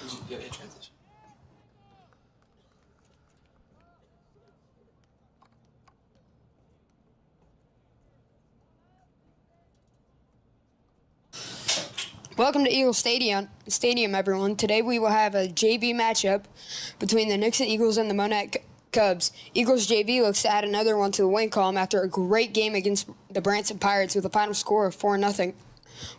Yeah, transition. Welcome to Eagle Stadium, everyone. Today we will have a JV matchup between the Nixa Eagles and the Monett Cubs. Eagles JV looks to add another one to the win column after a great game against the Branson Pirates with a final score of 4-0.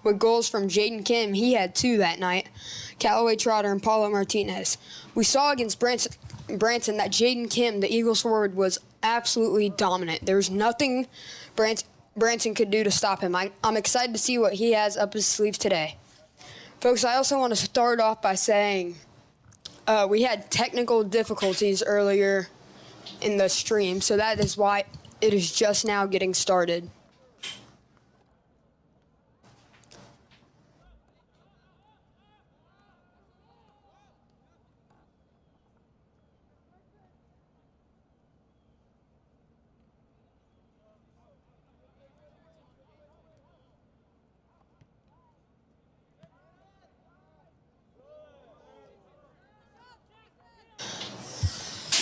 With goals from Jaden Kim, he had 2 that night, Callaway Trotter and Paulo Martinez. We saw against Branson that Jaden Kim, the Eagles forward, was absolutely dominant. There was nothing Branson could do to stop him. I'm excited to see what he has up his sleeve today. Folks, I also want to start off by saying we had technical difficulties earlier in the stream, so that is why it is just now getting started.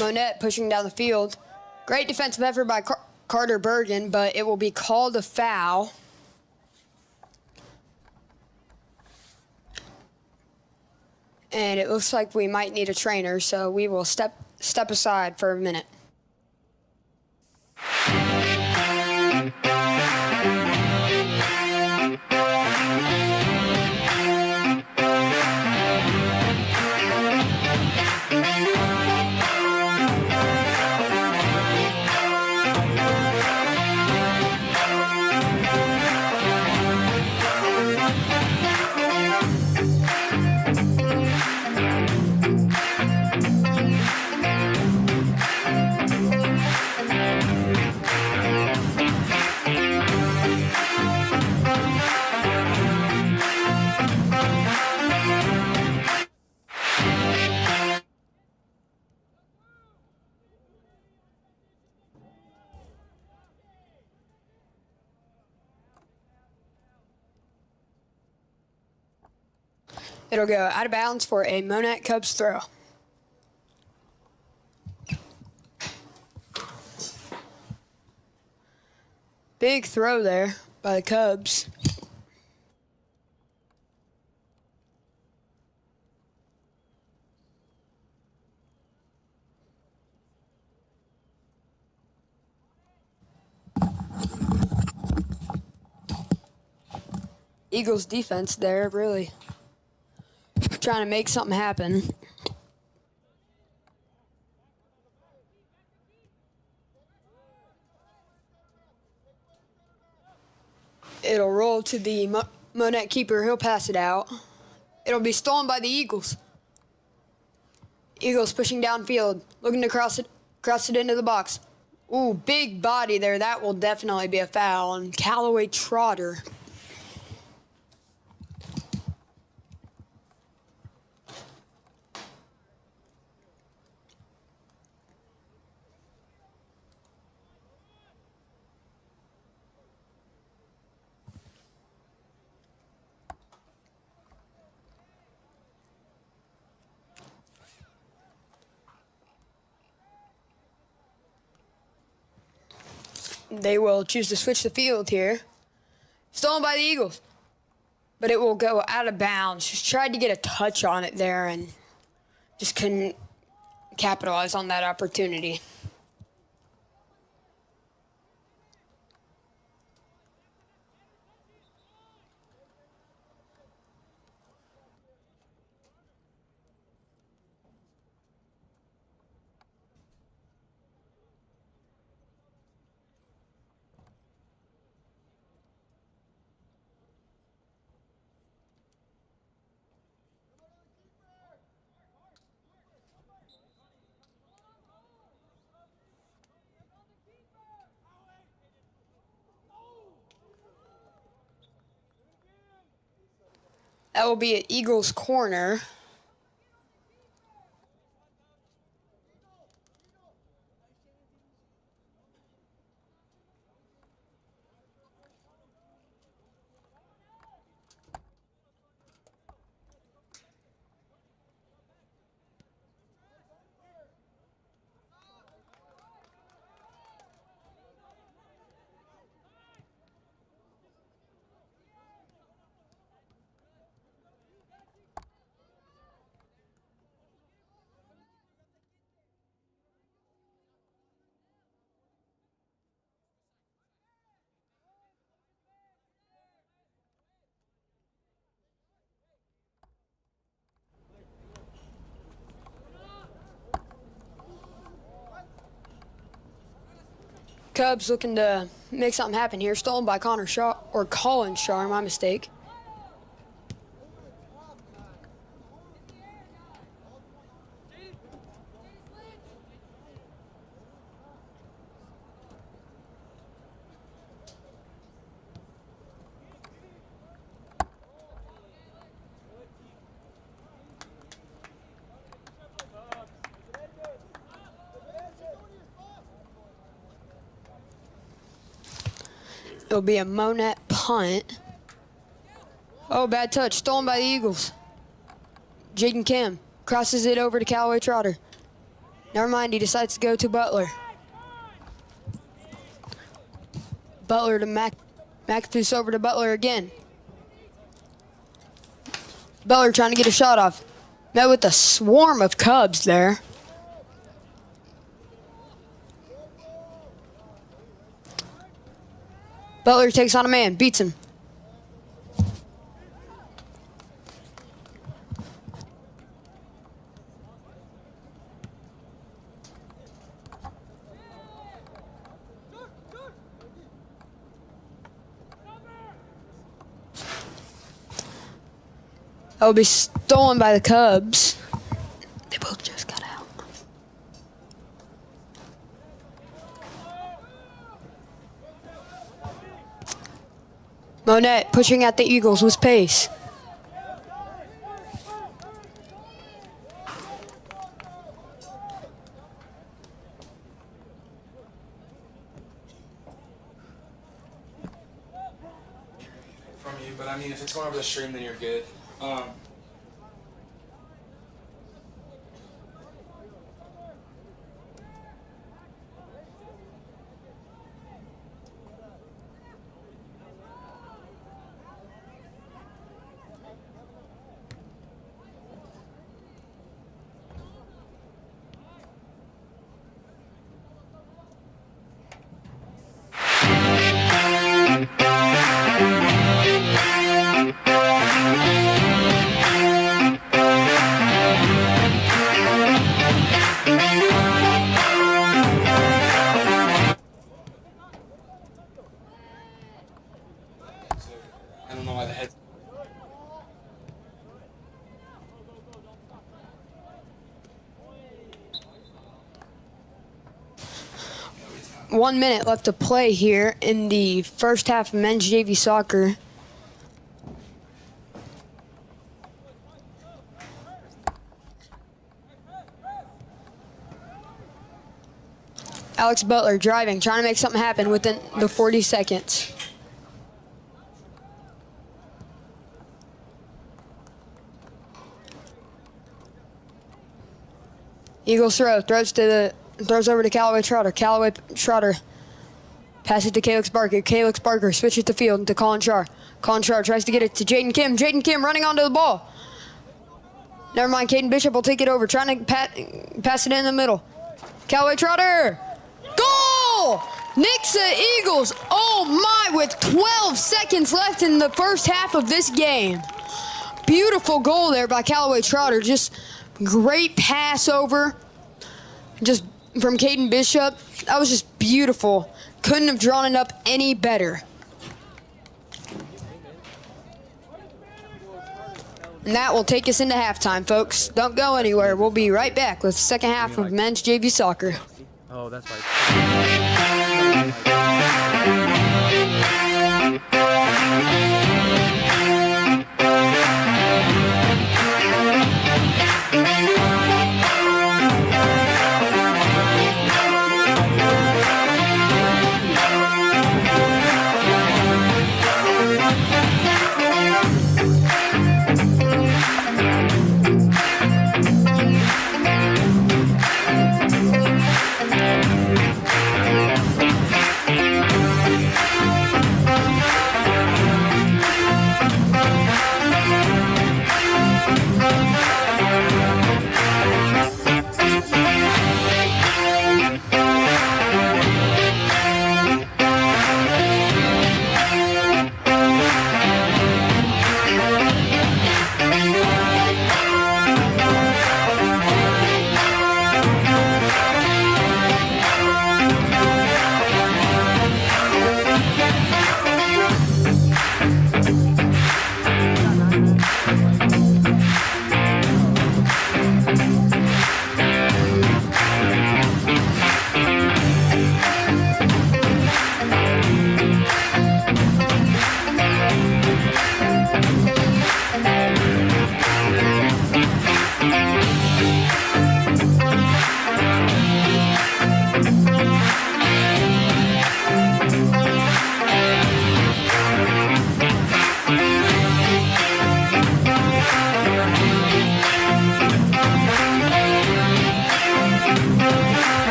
Monett pushing down the field. Great defensive effort by Carter Bergen, but it will be called a foul. And it looks like we might need a trainer, so we will step aside for a minute. It'll go out of bounds for a Monett Cubs throw. Big throw there by the Cubs. Eagles defense there really trying to make something happen. It'll roll to the Monett keeper. He'll pass it out. It'll be stolen by the Eagles. Eagles pushing downfield, looking to cross it into the box. Ooh, big body there. That will definitely be a foul on Callaway Trotter. They will choose to switch the field here. Stolen by the Eagles. But it will go out of bounds. Just tried to get a touch on it there and just couldn't capitalize on that opportunity. That will be at Eagles corner. Cubs looking to make something happen here. Stolen by Connor Shaw, or Colin Shaw, my mistake. It'll be a Monett punt. Oh, bad touch. Stolen by the Eagles. Jaden Kim crosses it over to Callaway Trotter. Never mind, he decides to go to Butler. Butler to McAfee over to Butler again. Butler trying to get a shot off. Met with a swarm of Cubs there. Butler takes on a man, beats him. That will be stolen by the Cubs. They both just got out. Monett pushing at the Eagles with pace. From you, but I mean, if it's going over the stream, then you're good. I don't know why the head. One minute left to play here in the first half of men's JV soccer. Alex Butler driving, trying to make something happen within the 40 seconds. Eagles throws over to Callaway Trotter. Callaway Trotter pass it to Calix Barker. Calix Barker switches the field to Colin Shaw. Colin Shaw tries to get it to Jaden Kim. Jaden Kim running onto the ball. Never mind, Caden Bishop will take it over, trying to pass it in the middle. Callaway Trotter. Goal! Nixa Eagles, oh my, with 12 seconds left in the first half of this game. Beautiful goal there by Callaway Trotter. Just great pass over, just from Caden Bishop. That was just beautiful. Couldn't have drawn it up any better. And that will take us into halftime, folks. Don't go anywhere. We'll be right back with the second half of men's JV soccer. Oh, that's right.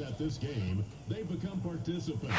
At this game, they become participants.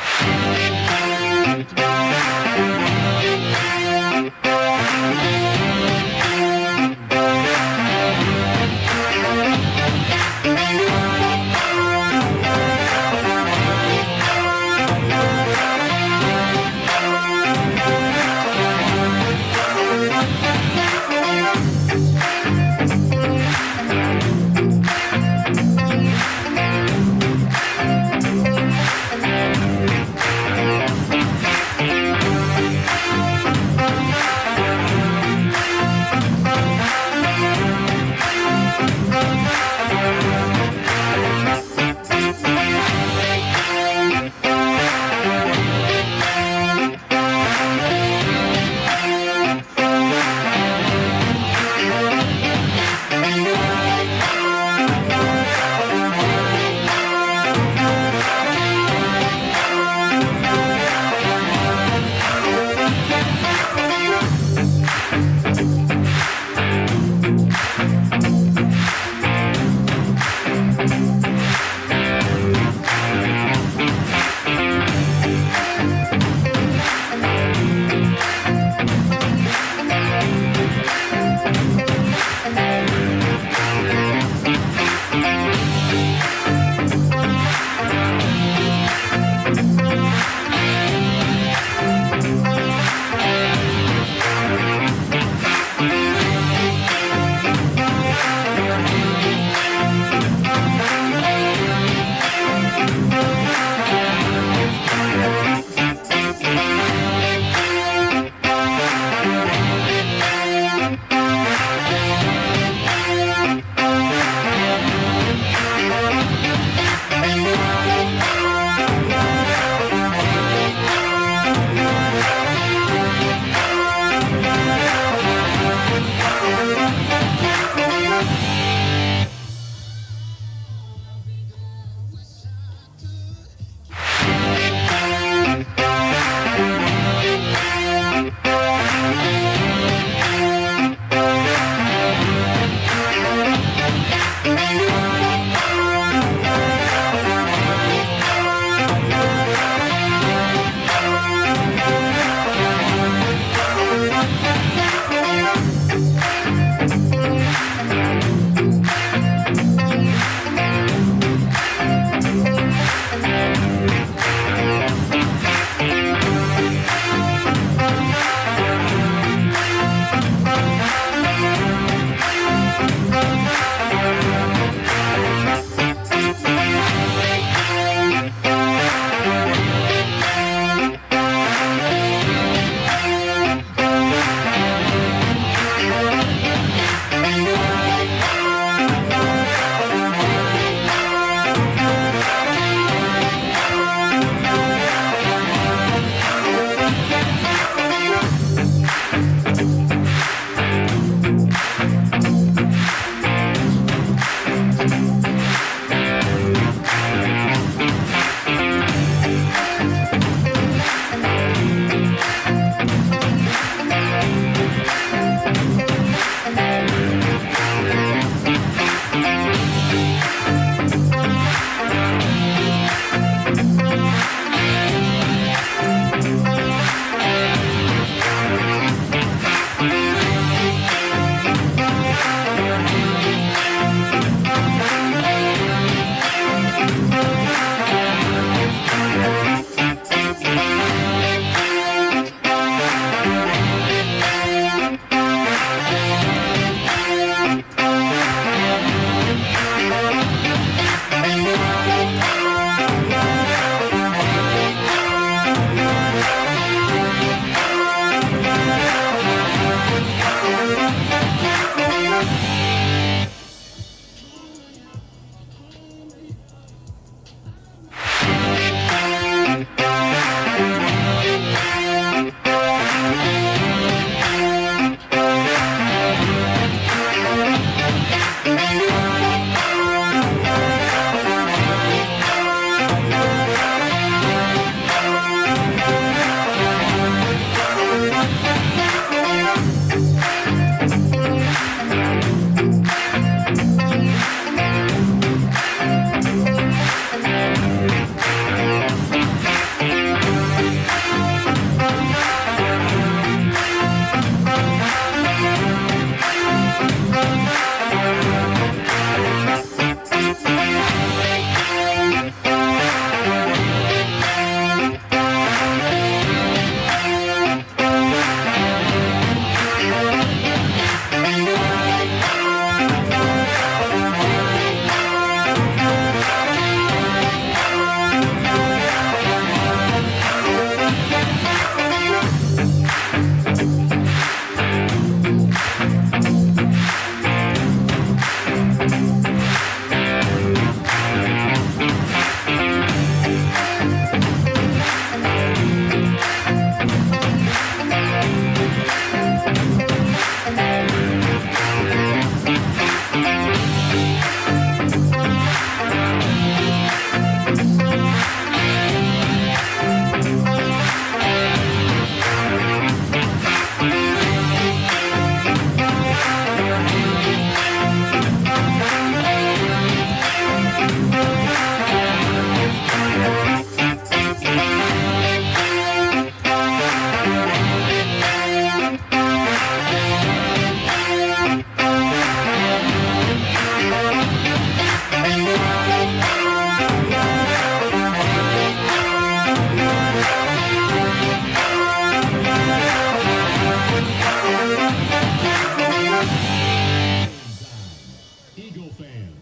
Eagle fans,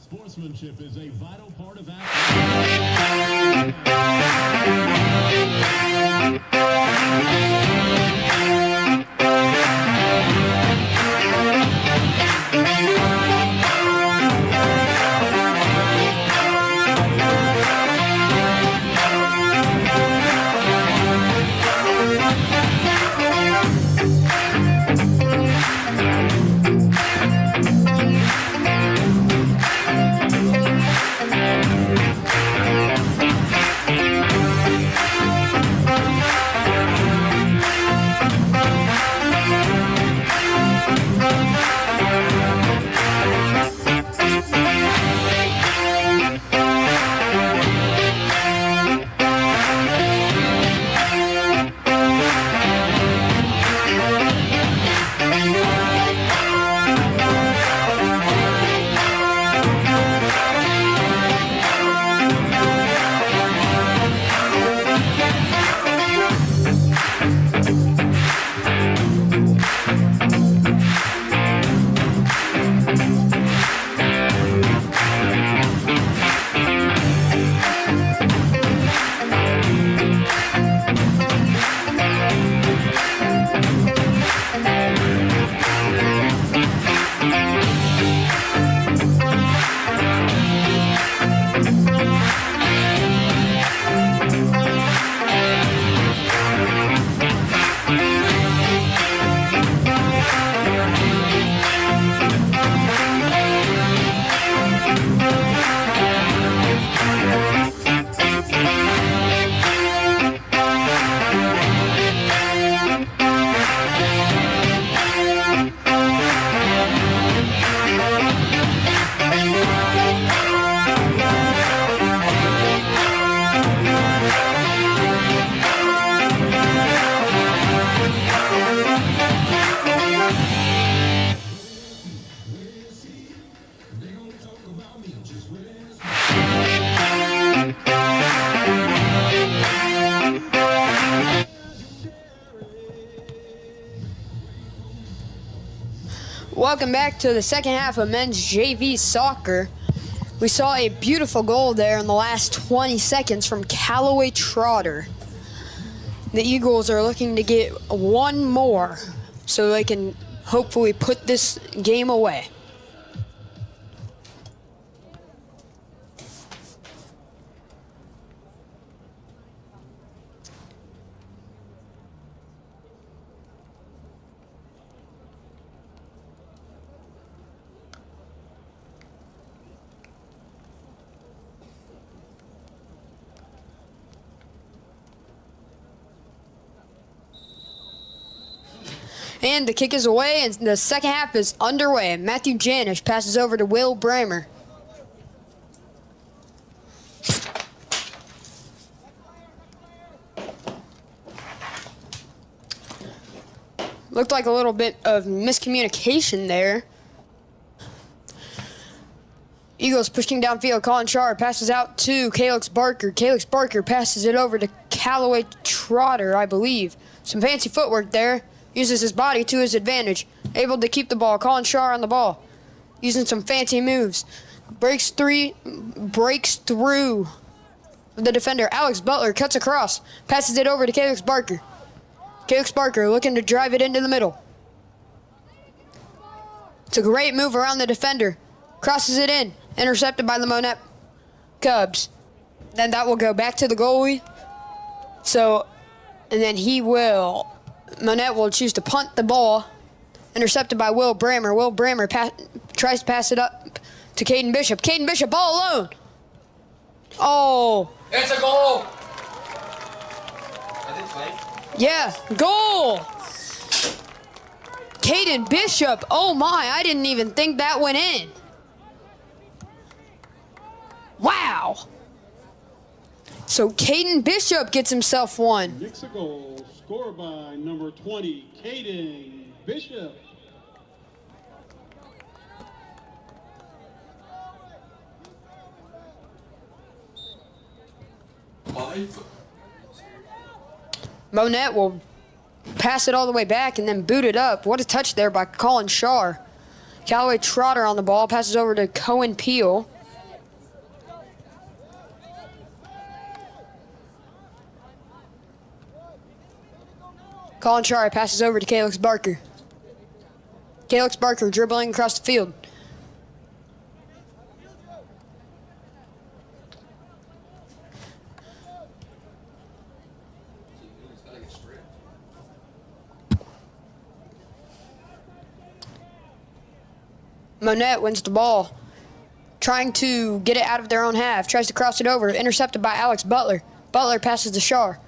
sportsmanship is a vital part of Welcome back to the second half of men's JV soccer. We saw a beautiful goal there in the last 20 seconds from Callaway Trotter. The Eagles are looking to get one more so they can hopefully put this game away. And the kick is away, and the second half is underway. Matthew Janish passes over to Will Bramer. Looked like a little bit of miscommunication there. Eagles pushing downfield. Colin Shar passes out to Calix Barker. Calix Barker passes it over to Callaway Trotter, I believe. Some fancy footwork there. Uses his body to his advantage. Able to keep the ball. Colin Shar on the ball. Using some fancy moves. Breaks through the defender. Alex Butler cuts across. Passes it over to Calix Barker. Calix Barker looking to drive it into the middle. It's a great move around the defender. Crosses it in. Intercepted by the Monett Cubs. Then that will go back to the goalie. And then Monett will choose to punt the ball. Intercepted by Will Bramer. Will Bramer tries to pass it up to Caden Bishop. Caden Bishop all alone. Oh. It's a goal. I did play. Yeah, goal. Caden Bishop. Oh my, I didn't even think that went in. Wow. So Caden Bishop gets himself one. Nixa goal scored by number 20, Caden Bishop. Monett will pass it all the way back and then boot it up. What a touch there by Colin Shar. Callaway Trotter on the ball, passes over to Cohen Peel. Colin Shari passes over to Calix Barker. Calix Barker dribbling across the field. Monett wins the ball, trying to get it out of their own half. Tries to cross it over, intercepted by Alex Butler. Butler passes to Shar.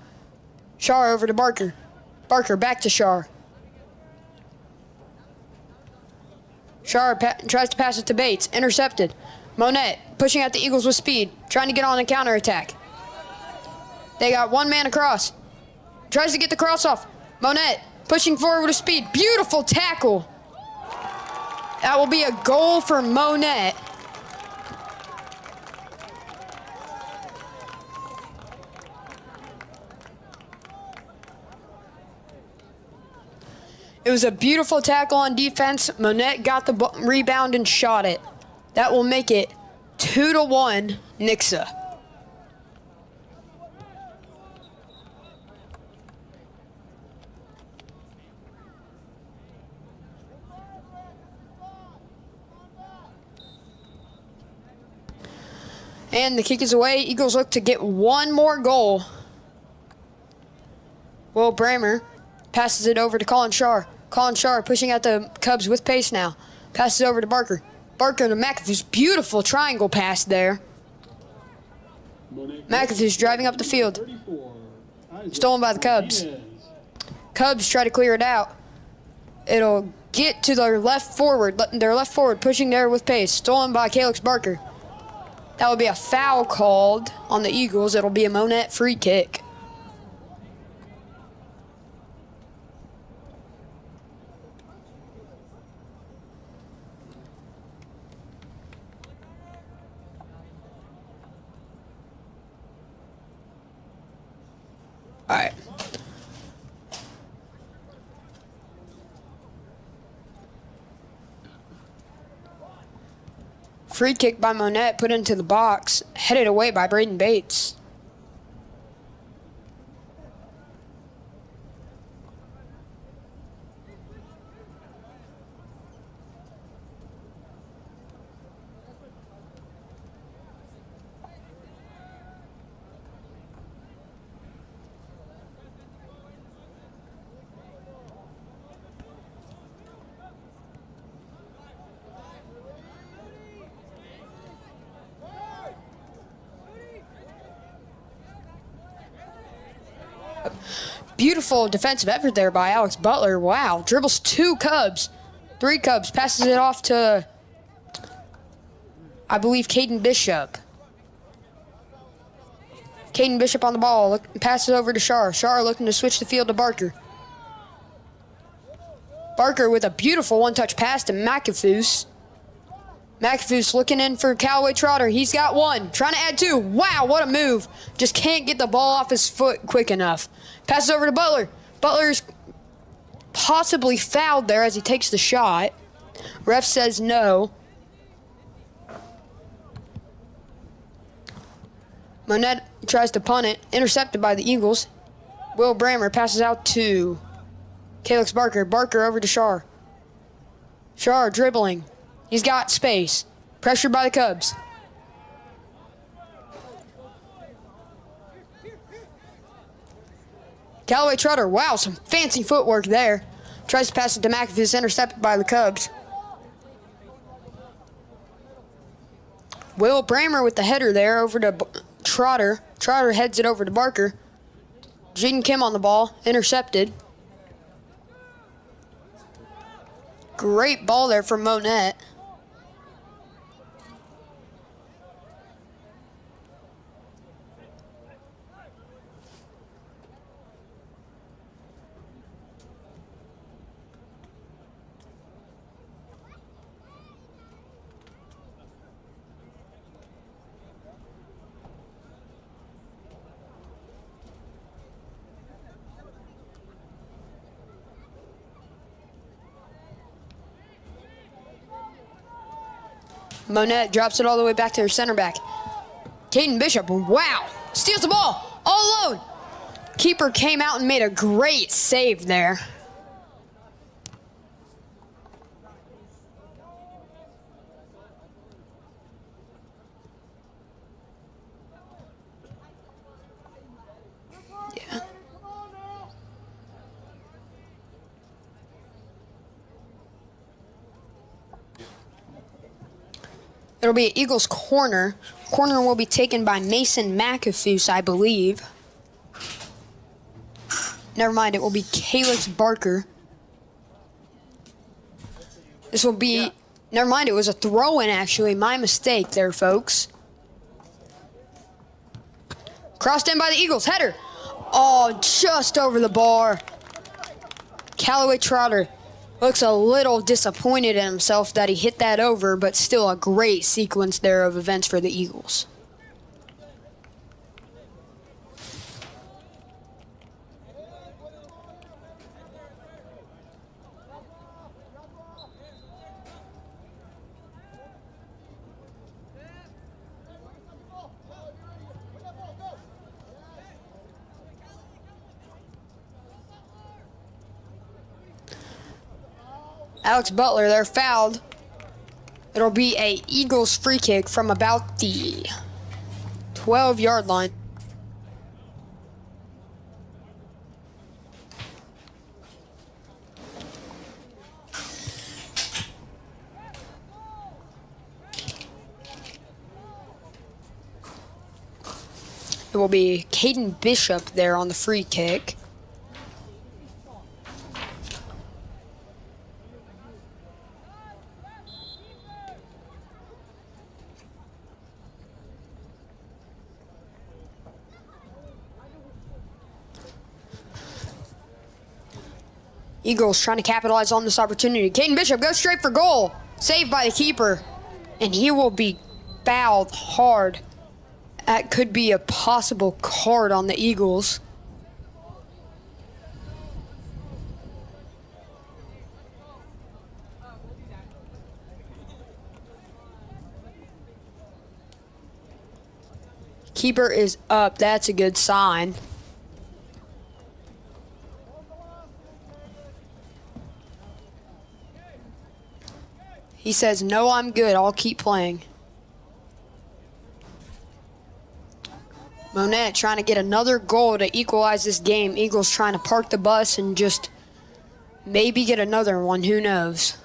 Shar over to Barker. Barker back to Shar. Shar tries to pass it to Bates. Intercepted. Monett pushing out the Eagles with speed, trying to get on a counterattack. They got one man across. Tries to get the cross off. Monett pushing forward with speed. Beautiful tackle. That will be a goal for Monett. It was a beautiful tackle on defense. Monett got the rebound and shot it. That will make it 2-1 Nixa. And the kick is away. Eagles look to get one more goal. Will Bramer passes it over to Colin Shar. Colin Shar pushing out the Cubs with pace now. Passes over to Barker. Barker to McAfee's beautiful triangle pass there. McAfee's driving up the field. Stolen by the Cubs. Cubs try to clear it out. It'll get to their left forward. Their left forward pushing there with pace. Stolen by Calix Barker. That would be a foul called on the Eagles. It'll be a Monett free kick. All right. Free kick by Monett, put into the box, headed away by Braden Bates. Beautiful defensive effort there by Alex Butler. Wow. Dribbles three Cubs. Passes it off to, I believe, Caden Bishop. Caden Bishop on the ball. Passes over to Shar. Shar looking to switch the field to Barker. Barker with a beautiful one-touch pass to McAfee's. McAfee's looking in for Callaway Trotter. He's got one. Trying to add two. Wow, what a move. Just can't get the ball off his foot quick enough. Passes over to Butler. Butler's possibly fouled there as he takes the shot. Ref says no. Monett tries to punt it. Intercepted by the Eagles. Will Bramer passes out to Calix Barker. Barker over to Shar. Shar dribbling. He's got space. Pressured by the Cubs. Callaway Trotter, wow, some fancy footwork there. Tries to pass it to McAfee, intercepted by the Cubs. Will Bramer with the header there over to Trotter. Trotter heads it over to Barker. Jaden Kim on the ball, intercepted. Great ball there from Monett. Monett drops it all the way back to her center back. Caden Bishop, wow, steals the ball all alone. Keeper came out and made a great save there. Yeah. It'll be an Eagles corner. Corner will be taken by Mason McAfoose, I believe. Never mind, it will be Calix Barker. This will be, never mind, it was a throw-in actually. My mistake there, folks. Crossed in by the Eagles, header. Oh, just over the bar. Callaway Trotter looks a little disappointed in himself that he hit that over, but still a great sequence there of events for the Eagles. Alex Butler, they're fouled. It'll be a Eagles free kick from about the 12-yard line. It will be Caden Bishop there on the free kick. Eagles trying to capitalize on this opportunity. Caden Bishop goes straight for goal. Saved by the keeper. And he will be fouled hard. That could be a possible card on the Eagles. Keeper is up. That's a good sign. He says, no, I'm good. I'll keep playing. Monett trying to get another goal to equalize this game. Eagles trying to park the bus and just maybe get another one. Who knows?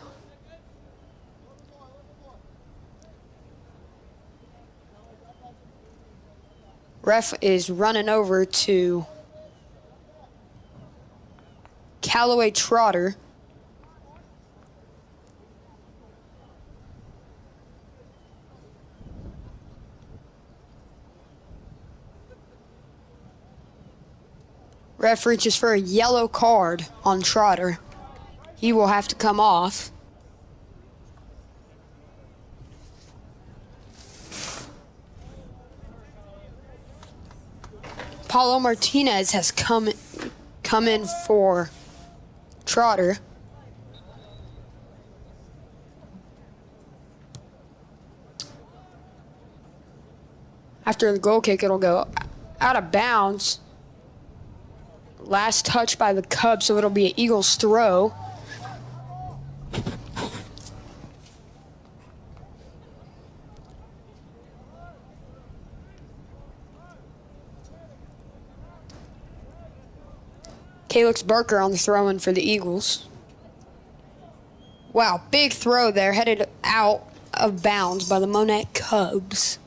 Ref is running over to Callaway Trotter. Ref reaches for a yellow card on Trotter. He will have to come off. Paulo Martinez has come in for Trotter. After the goal kick, it'll go out of bounds. Last touch by the Cubs, so it'll be an Eagles throw. Calix Barker on the throw-in for the Eagles. Wow, big throw there, headed out of bounds by the Monett Cubs.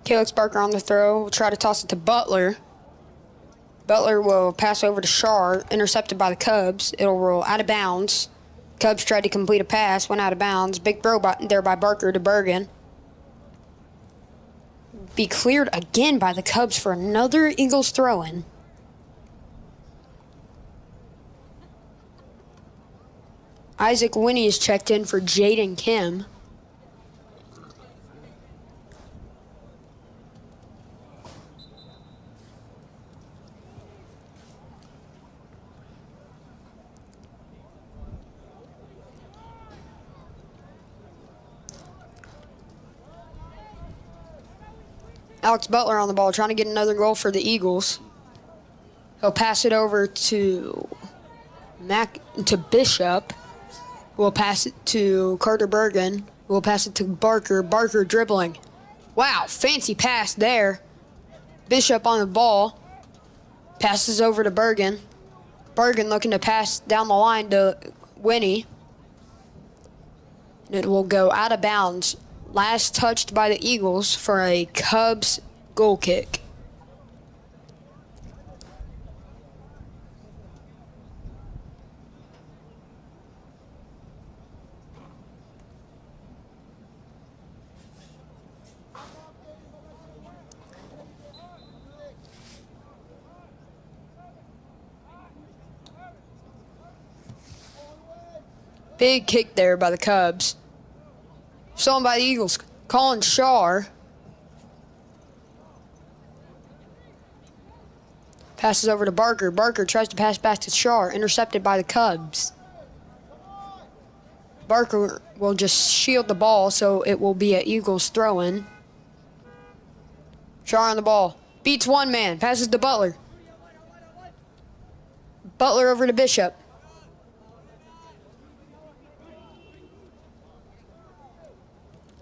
Calix Barker on the throw. Will try to toss it to Butler. Butler will pass over to Shar, intercepted by the Cubs. It'll roll out of bounds. Cubs tried to complete a pass, went out of bounds. Big throw there by Barker to Bergen. be cleared again by the Cubs for another Eagles throw-in. Isaac Winnie is checked in for Jaden Kim. Alex Butler on the ball, trying to get another goal for the Eagles. He'll pass it over to Bishop, who will pass it to Carter Bergen, who will pass it to Barker. Barker dribbling. Wow, fancy pass there. Bishop on the ball. Passes over to Bergen. Bergen looking to pass down the line to Winnie. And it will go out of bounds. Last touched by the Eagles for a Cubs goal kick. Big kick there by the Cubs. Stolen by the Eagles. Colin Shaw. Passes over to Barker. Barker tries to pass back to Shaw. Intercepted by the Cubs. Barker will just shield the ball, so it will be an Eagles throw-in. Shaw on the ball. Beats one man. Passes to Butler. Butler over to Bishop.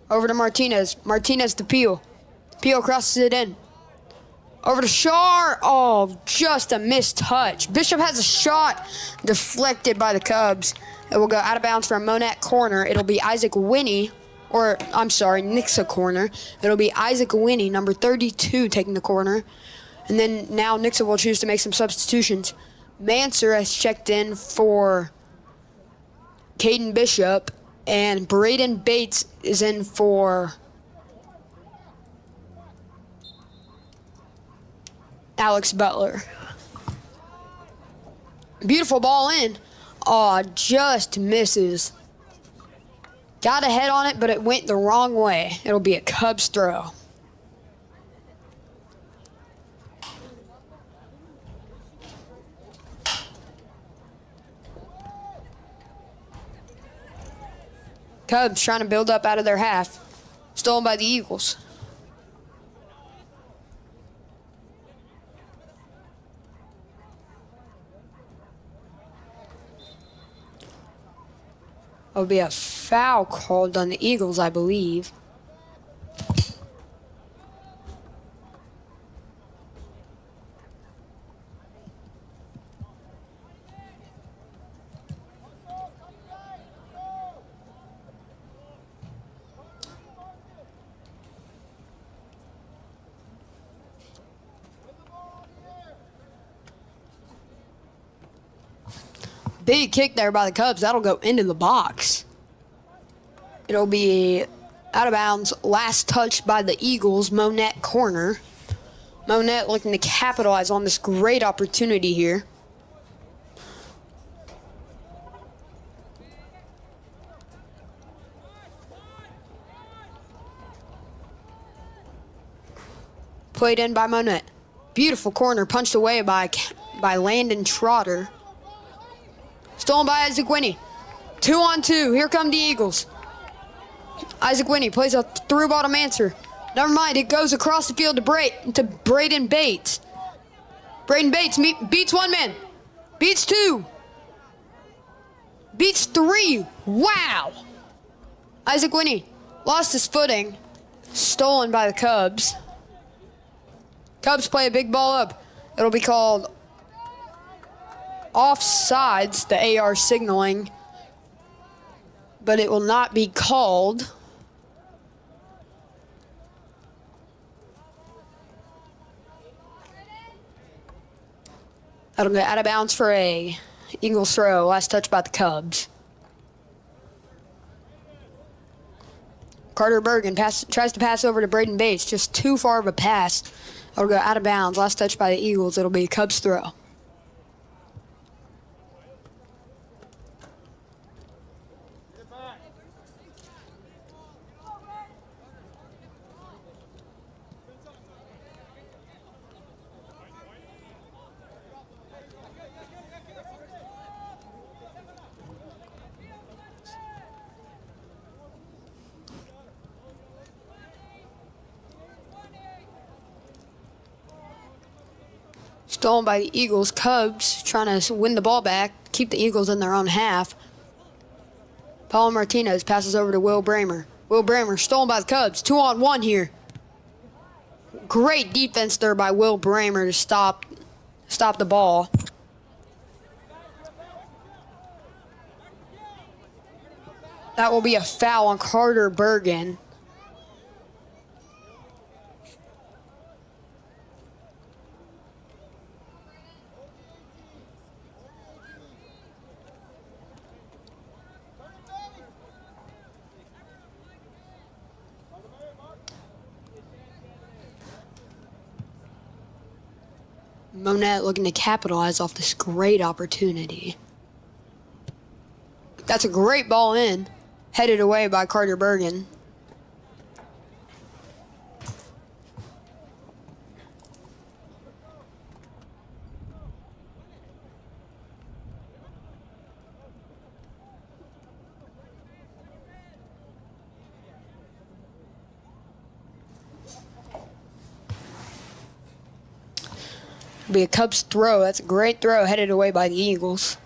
Over to Martinez. Martinez to Peel. Peel crosses it in. Over to Shaw. Oh, just a missed touch. Bishop has a shot deflected by the Cubs. It will go out of bounds for a Monett corner. It'll be Isaac Winnie, or I'm sorry, Nixa corner. It'll be Isaac Winnie, number 32, taking the corner. And then now Nixa will choose to make some substitutions. Manser has checked in for Caden Bishop. And Braden Bates is in for Alex Butler. Beautiful ball in. Aw, just misses. Got a head on it, but it went the wrong way. It'll be a Cubs throw. Cubs trying to build up out of their half. Stolen by the Eagles. There'll be a foul called on the Eagles, I believe. Big kick there by the Cubs. That'll go into the box. It'll be out of bounds. Last touch by the Eagles. Monett corner. Monett looking to capitalize on this great opportunity here. Played in by Monett. Beautiful corner punched away by Landon Trotter. Stolen by Isaac Winnie. 2-on-2. Here come the Eagles. Isaac Winnie plays a through ball to Manser. Never mind. It goes across the field to Braden Bates. Braden Bates beats one man. Beats two. Beats three. Wow. Isaac Winnie lost his footing. Stolen by the Cubs. Cubs play a big ball up. It'll be called offsides, the AR signaling, but it will not be called. That'll go out of bounds for a Eagles throw. Last touch by the Cubs. Carter Bergen tries to pass over to Braden Bates. Just too far of a pass. It'll go out of bounds. Last touch by the Eagles. It'll be a Cubs throw. Stolen by the Eagles. Cubs trying to win the ball back, keep the Eagles in their own half. Paulo Martinez passes over to Will Bramer. Will Bramer stolen by the Cubs. 2-on-1 here. Great defense there by Will Bramer to stop the ball. That will be a foul on Carter Bergen. Monett looking to capitalize off this great opportunity. That's a great ball in. Headed away by Carter Bergen. Be a Cubs throw. That's a great throw headed away by the Eagles.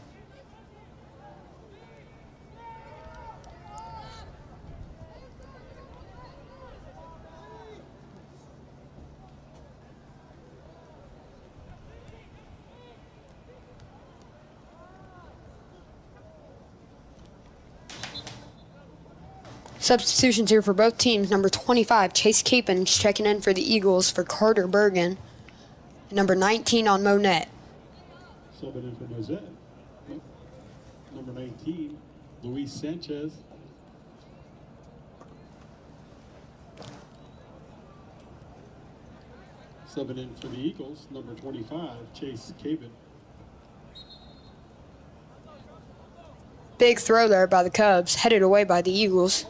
Substitutions here for both teams. Number 25, Chase Capon checking in for the Eagles for Carter Bergen. Number 19 on Monett. Subbing in for Monett. Number 19, Luis Sanchez. Subbing in for the Eagles, number 25, Chase Capon. Big throw there by the Cubs, headed away by the Eagles.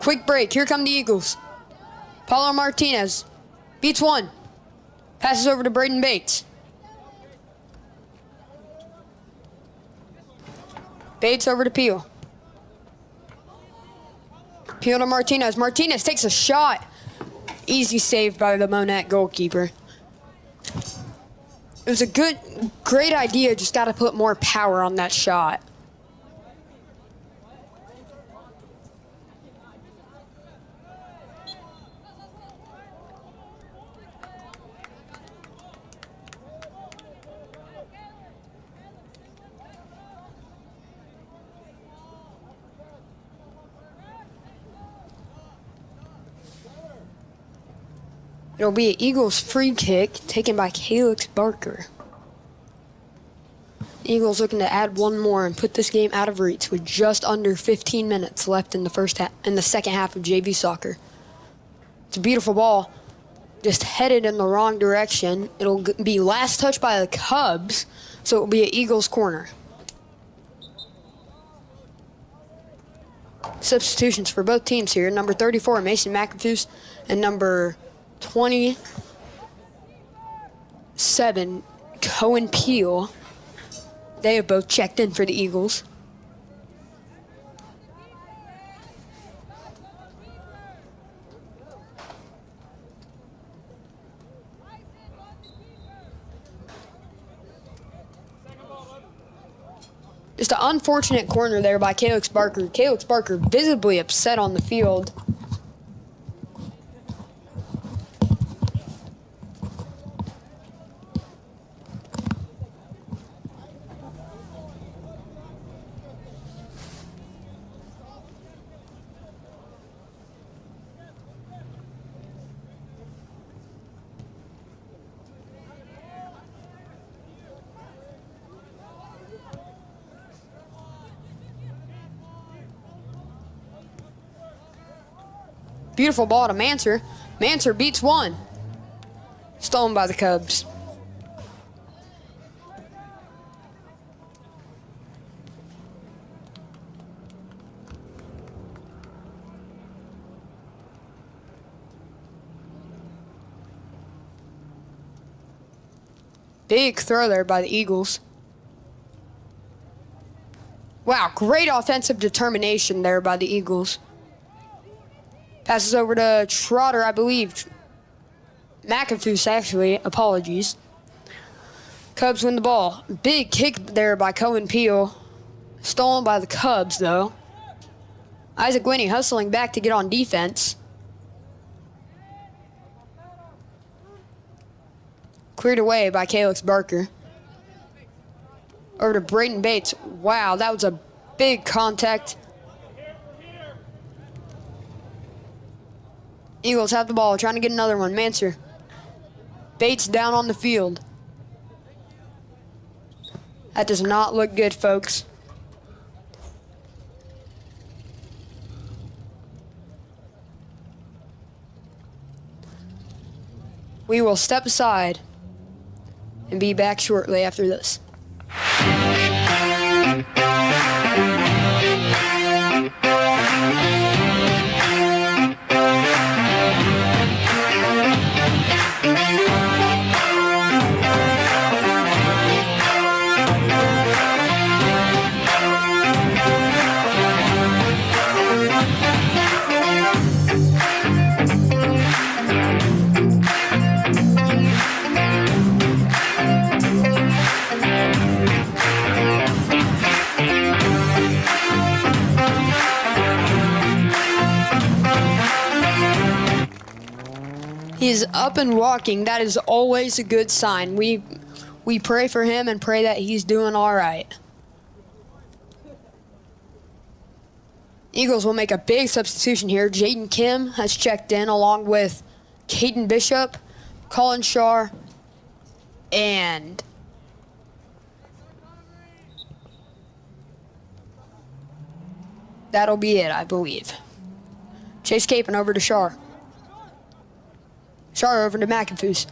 Quick break. Here come the Eagles. Paulo Martinez beats one. Passes over to Braden Bates. Bates over to Peel. Peel to Martinez. Martinez takes a shot. Easy save by the Monett goalkeeper. It was a great idea. Just got to put more power on that shot. It'll be an Eagles free kick taken by Calix Barker. Eagles looking to add one more and put this game out of reach with just under 15 minutes left in the second half of JV soccer. It's a beautiful ball, just headed in the wrong direction. It'll be last touch by the Cubs, so it'll be an Eagles corner. Substitutions for both teams here. Number 34, Mason McAfee, and number 27, Cohen Peel. They have both checked in for the Eagles. Just an unfortunate corner there by Calix Barker. Calix Barker visibly upset on the field. Beautiful ball to Manser. Manser beats one. Stolen by the Cubs. Big throw there by the Eagles. Wow, great offensive determination there by the Eagles. Passes over to Trotter, I believe. McAfee, actually. Apologies. Cubs win the ball. Big kick there by Cohen Peel. Stolen by the Cubs, though. Isaac Winnie hustling back to get on defense. Cleared away by Calix Barker. Over to Brayden Bates. Wow, that was a big contact. Eagles have the ball, trying to get another one. Manser. Bates down on the field. That does not look good, folks. We will step aside and be back shortly after this. He is up and walking. That is always a good sign. We pray for him and pray that he's doing all right. Eagles will make a big substitution here. Jaden Kim has checked in along with Caden Bishop, Colin Shaw, and that'll be it, I believe. Chase Capen over to Shaw. Shaw over to McAfee.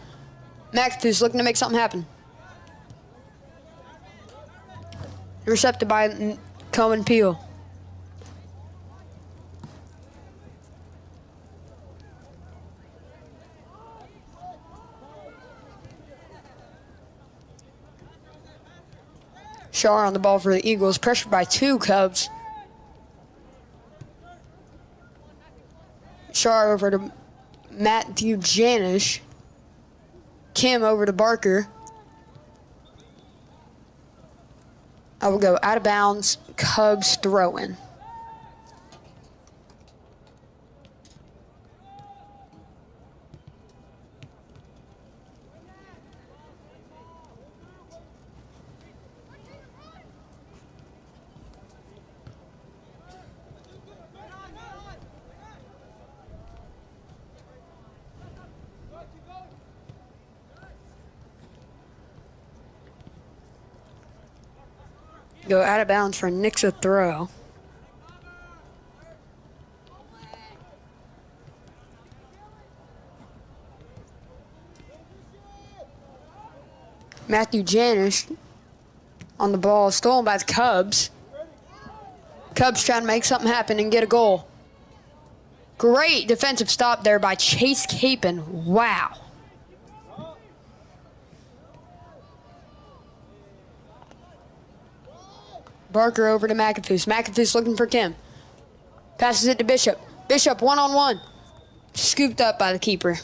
McAfee's looking to make something happen. Intercepted by Cohen Peel. Shaw on the ball for the Eagles, pressured by two Cubs. Shaw over to Matthew Janish. Kim over to Barker. I will go out of bounds. Cubs throw-in. Go out of bounds for Nixa throw. Matthew Janish on the ball, stolen by the Cubs. Cubs trying to make something happen and get a goal. Great defensive stop there by Chase Capen. Wow. Barker over to McAfee. McAfee's looking for Kim. Passes it to Bishop. Bishop one-on-one. Scooped up by the keeper.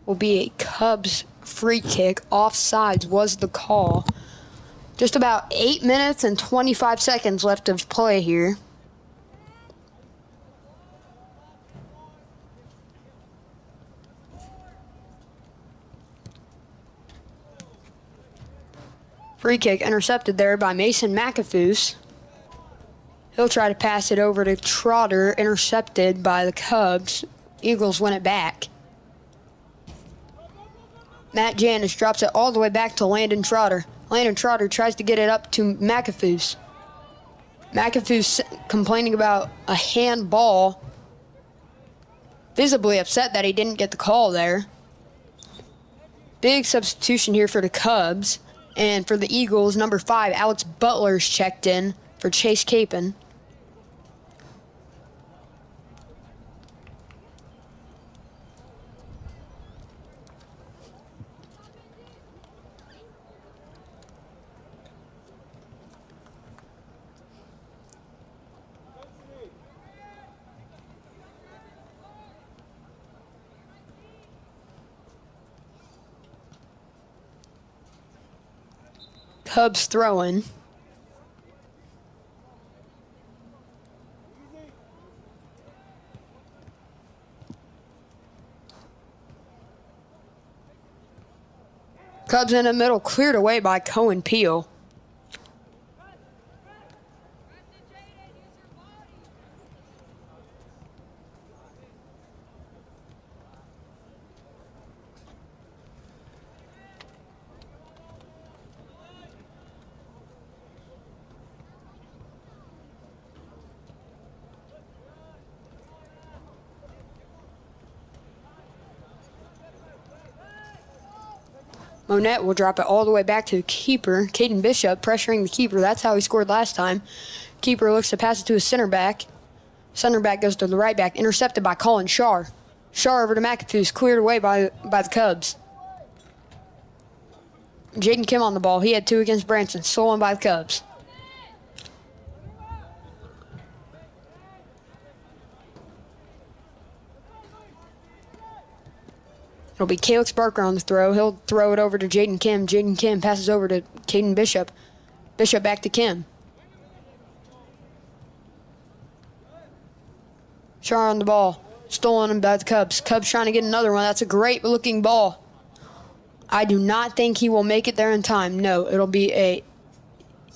Will be a Cubs free kick. Offsides was the call. Just about 8 minutes and 25 seconds left of play here. Free kick intercepted there by Mason McAfee. He'll try to pass it over to Trotter, intercepted by the Cubs. Eagles win it back. Matt Janis drops it all the way back to Landon Trotter. Landon Trotter tries to get it up to McAfoos. McAfoos complaining about a handball. Visibly upset that he didn't get the call there. Big substitution here for the Cubs. And for the Eagles, number 5, Alex Butler's checked in for Chase Capon. Cubs throwing. Cubs in the middle, cleared away by Cohen Peel. Monett will drop it all the way back to the keeper. Caden Bishop pressuring the keeper. That's how he scored last time. Keeper looks to pass it to his center back. Center back goes to the right back. Intercepted by Colin Shar. Shar over to McAfoos. Cleared away by the Cubs. Jaden Kim on the ball. He had 2 against Branson. Stolen by the Cubs. It'll be Calix Barker on the throw. He'll throw it over to Jaden Kim. Jaden Kim passes over to Caden Bishop. Bishop back to Kim. Shar on the ball. Stolen by the Cubs. Cubs trying to get another one. That's a great looking ball. I do not think he will make it there in time. No, it'll be a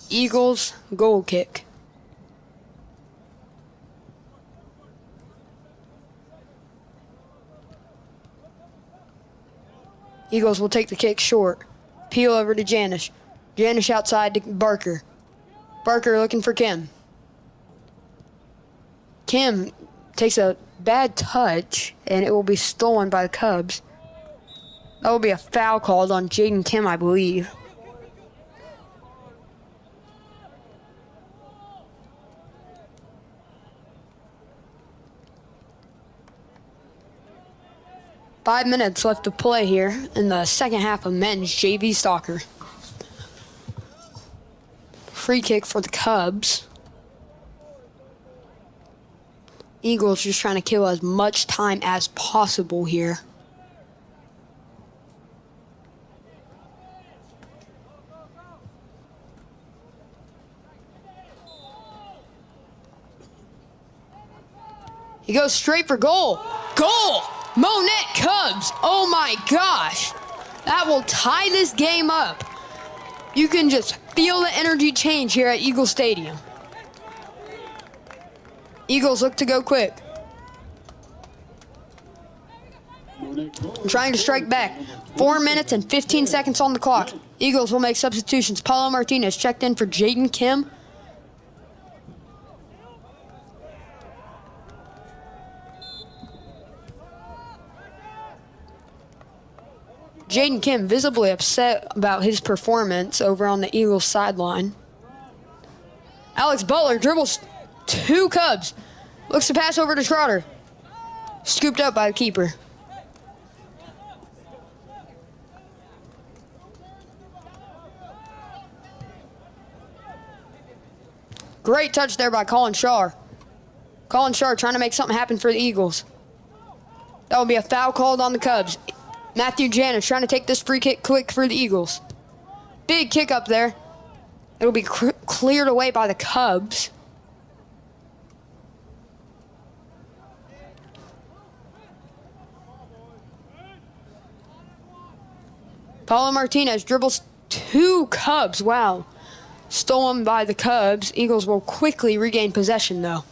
Eagles goal kick. Eagles will take the kick short. Peel over to Janish. Janish outside to Barker. Barker looking for Kim. Kim takes a bad touch, and it will be stolen by the Cubs. That will be a foul called on Jaden Kim, I believe. Five minutes left to play here in the second half of men's JV soccer. Free kick for the Cubs. Eagles just trying to kill as much time as possible here. He goes straight for goal. Goal! Monett Cubs. Oh my gosh. That will tie this game up. You can just feel the energy change here at Eagle Stadium. Eagles look to go quick. Trying to strike back. 4 minutes and 15 seconds on the clock. Eagles will make substitutions. Paulo Martinez checked in for Jaden Kim. Jaden Kim visibly upset about his performance over on the Eagles sideline. Alex Butler dribbles 2 Cubs. Looks to pass over to Trotter. Scooped up by the keeper. Great touch there by Colin Shar. Colin Shar trying to make something happen for the Eagles. That will be a foul called on the Cubs. Matthew Janis trying to take this free kick quick for the Eagles. Big kick up there. It'll be cleared away by the Cubs. Paulo Martinez dribbles 2 Cubs. Wow. Stolen by the Cubs. Eagles will quickly regain possession, though.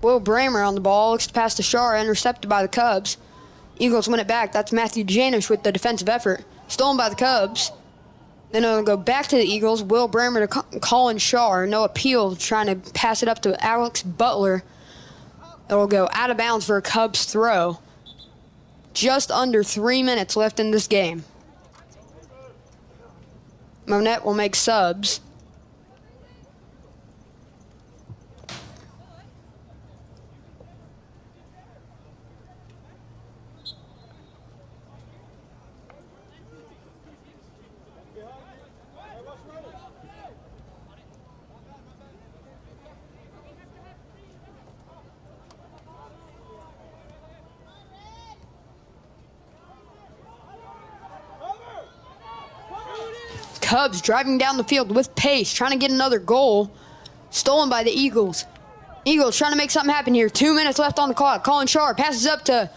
Will Bramer on the ball, looks to pass to Shar, intercepted by the Cubs. Eagles win it back. That's Matthew Janish with the defensive effort. Stolen by the Cubs. Then it'll go back to the Eagles. Will Bramer to Colin Shar. No appeal, trying to pass it up to Alex Butler. It'll go out of bounds for a Cubs throw. Just under 3 minutes left in this game. Monett will make subs. Cubs driving down the field with pace, trying to get another goal. Stolen by the Eagles. Eagles trying to make something happen here. 2 minutes left on the clock. Colin Shar passes up to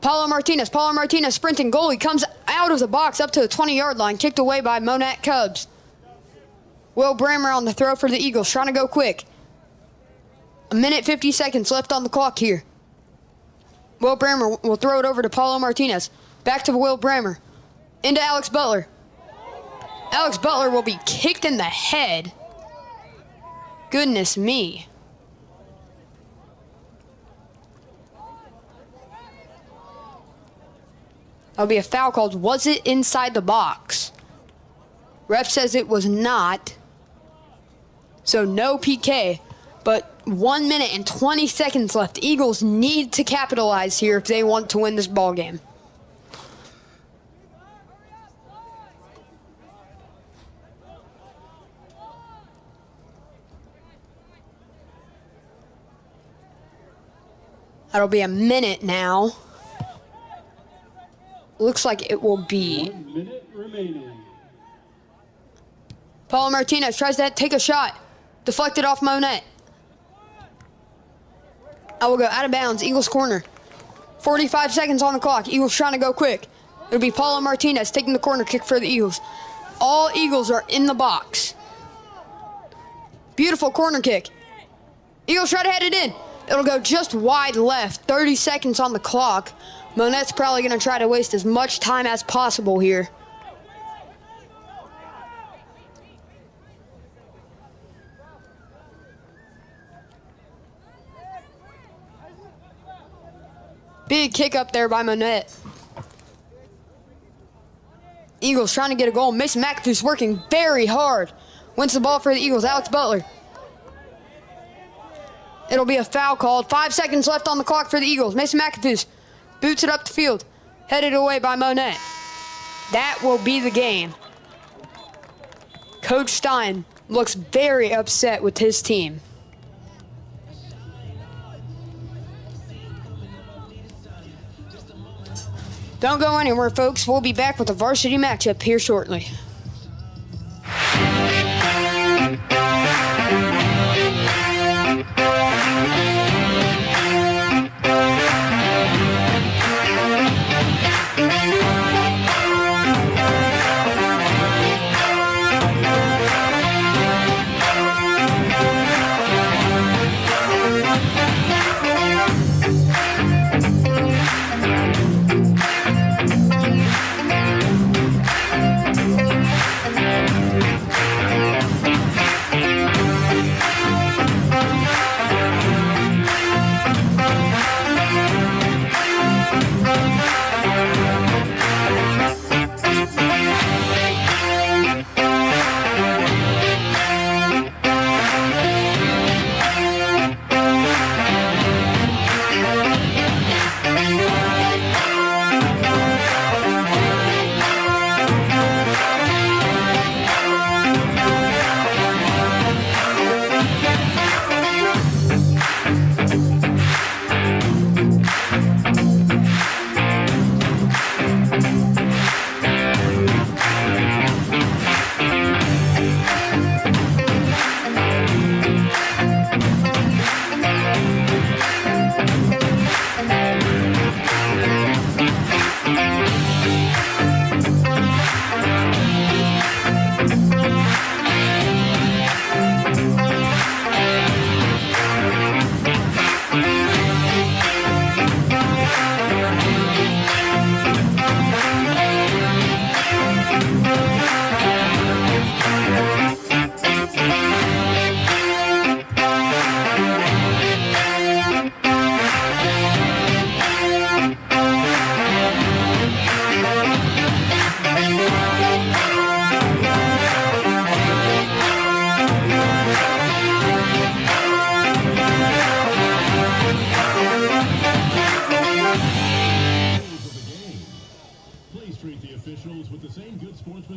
Paulo Martinez. Paulo Martinez sprinting goal. He comes out of the box up to the 20-yard line. Kicked away by Monett Cubs. Will Bramer on the throw for the Eagles, trying to go quick. 1 minute 50 seconds left on the clock here. Will Bramer will throw it over to Paulo Martinez. Back to Will Bramer. Into Alex Butler. Alex Butler will be kicked in the head. Goodness me. That'll be a foul called. Was it inside the box? Ref says it was not. So no PK. But 1 minute and 20 seconds left. Eagles need to capitalize here if they want to win this ball game. That'll be a minute now. Looks like it will be. 1 minute remaining. Paulo Martinez tries to take a shot. Deflected off Monett. I will go out of bounds. Eagles corner. 45 seconds on the clock. Eagles trying to go quick. It'll be Paulo Martinez taking the corner kick for the Eagles. All Eagles are in the box. Beautiful corner kick. Eagles try to head it in. It'll go just wide left. 30 seconds on the clock. Monett's probably going to try to waste as much time as possible here. Big kick up there by Monett. Eagles trying to get a goal. Mason McAfee's working very hard. Wins the ball for the Eagles. Alex Butler. It'll be a foul called. 5 seconds left on the clock for the Eagles. Mason McAfee boots it up the field. Headed away by Monett. That will be the game. Coach Stein looks very upset with his team. Don't go anywhere, folks. We'll be back with a varsity matchup here shortly.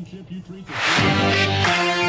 championship you treat the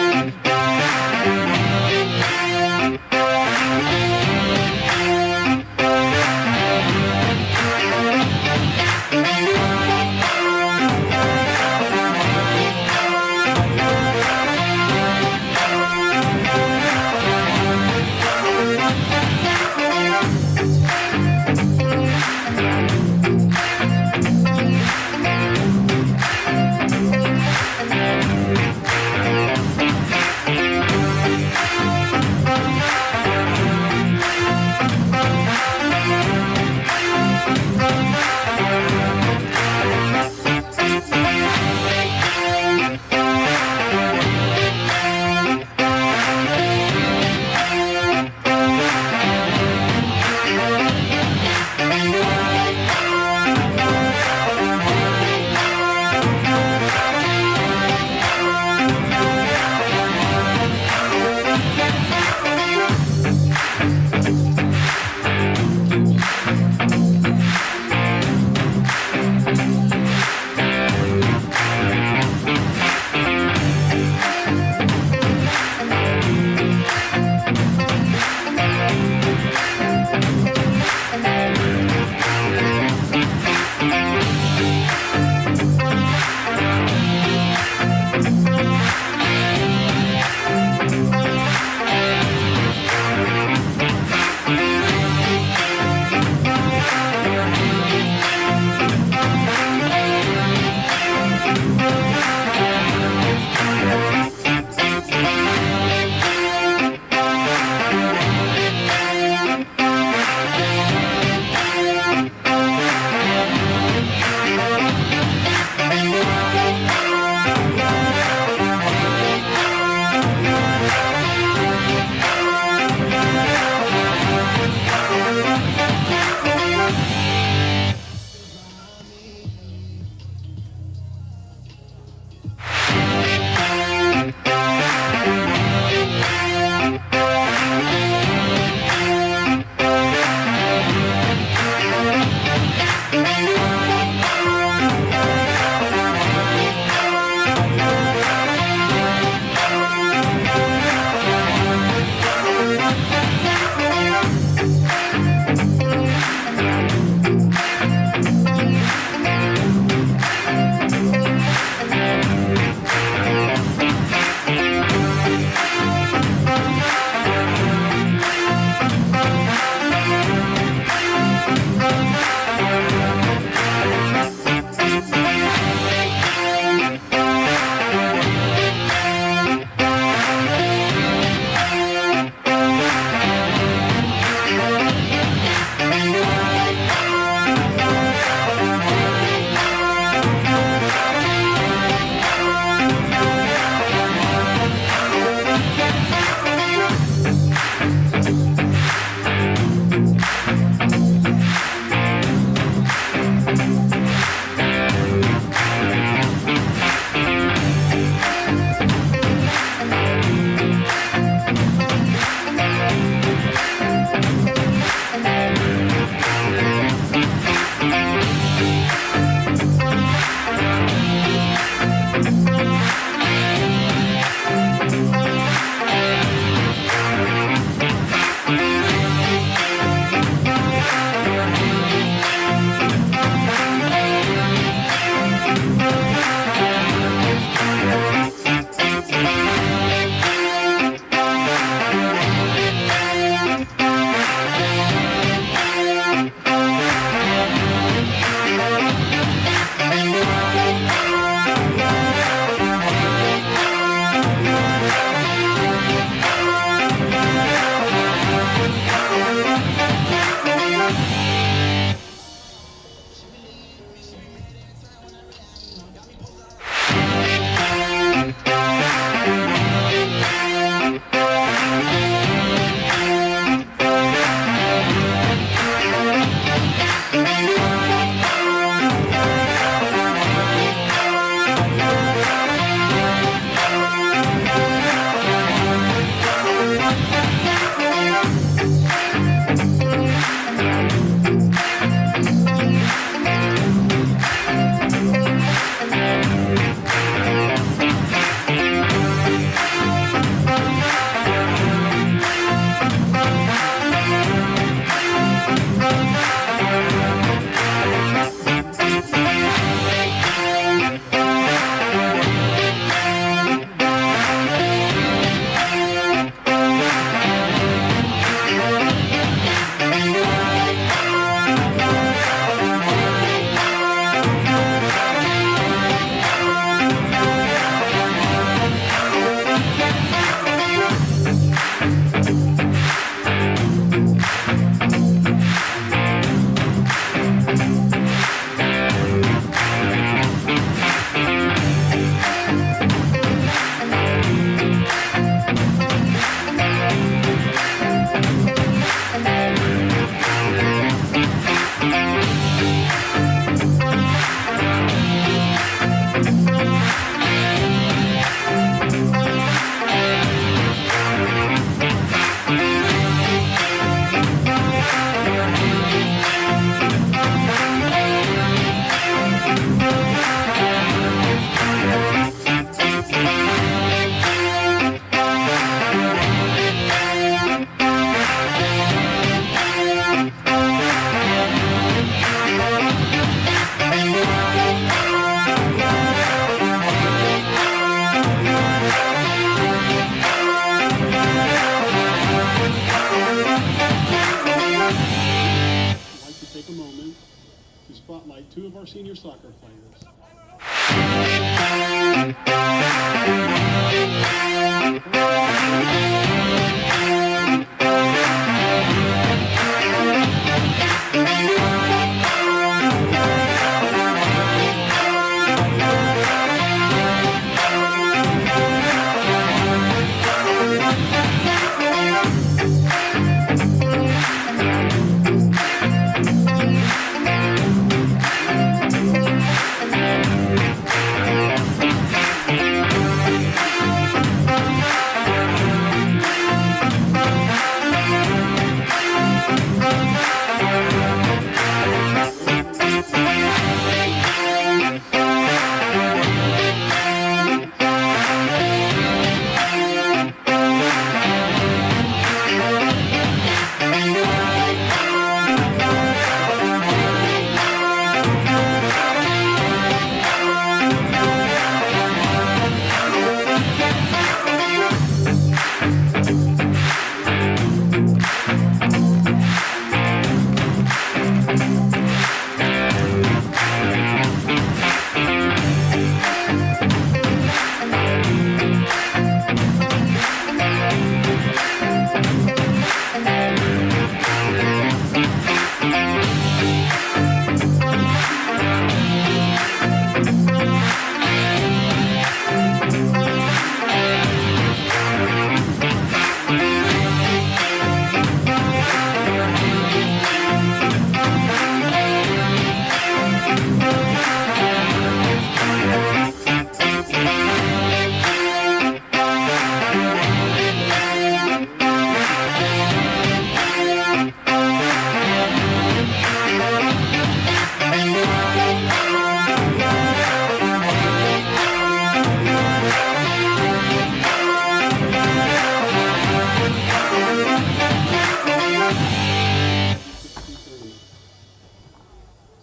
our senior soccer players.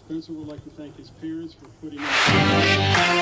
Spencer would like to thank his parents for putting in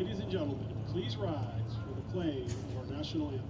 Ladies and gentlemen, please rise for the playing of our national anthem.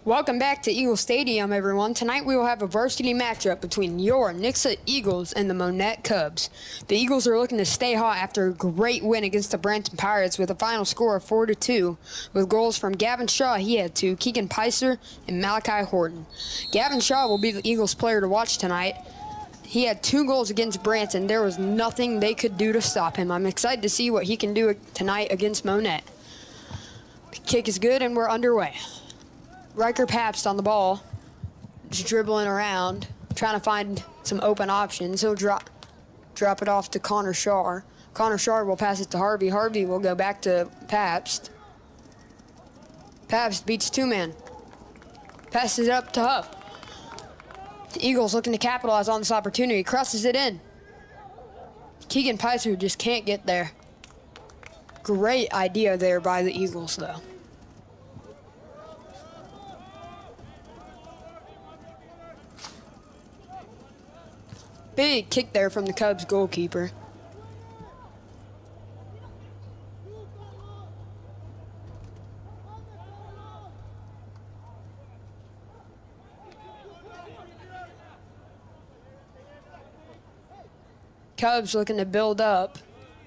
Welcome back to Eagle Stadium, everyone. Tonight we will have a varsity matchup between your Nixa Eagles and the Monett Cubs. The Eagles are looking to stay hot after a great win against the Branton Pirates with a final score of 4-2, with goals from Gavin Shaw, he had 2, Keegan Picer, and Malachi Horton. Gavin Shaw will be the Eagles player to watch tonight. He had 2 goals against Branton. There was nothing they could do to stop him. I'm excited to see what he can do tonight against Monett. The kick is good and we're underway. Riker Pabst on the ball, just dribbling around, trying to find some open options. He'll drop it off to Connor Shaw. Connor Shaw will pass it to Harvey. Harvey will go back to Pabst. Pabst beats 2-man. Passes it up to Huff. The Eagles looking to capitalize on this opportunity. Crosses it in. Keegan Picer just can't get there. Great idea there by the Eagles, though. Big kick there from the Cubs goalkeeper. Cubs looking to build up.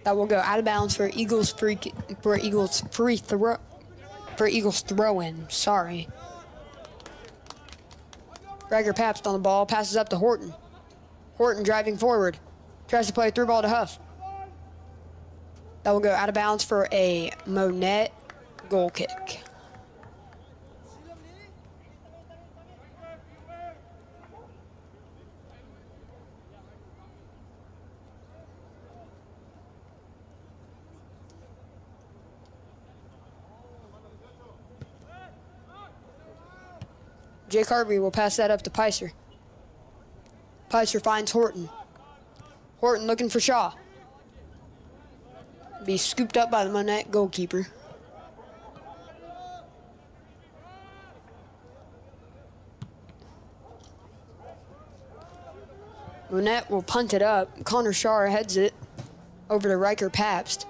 That will go out of bounds for Eagles throw-in. Sorry. Riker Pabst on the ball, passes up to Horton. Horton driving forward. Tries to play a through ball to Huff. That will go out of bounds for a Monett goal kick. Jake Harvey will pass that up to Picer. Picer finds Horton. Horton looking for Shaw. Be scooped up by the Monett goalkeeper. Monett will punt it up. Connor Shaw heads it over to Riker Pabst.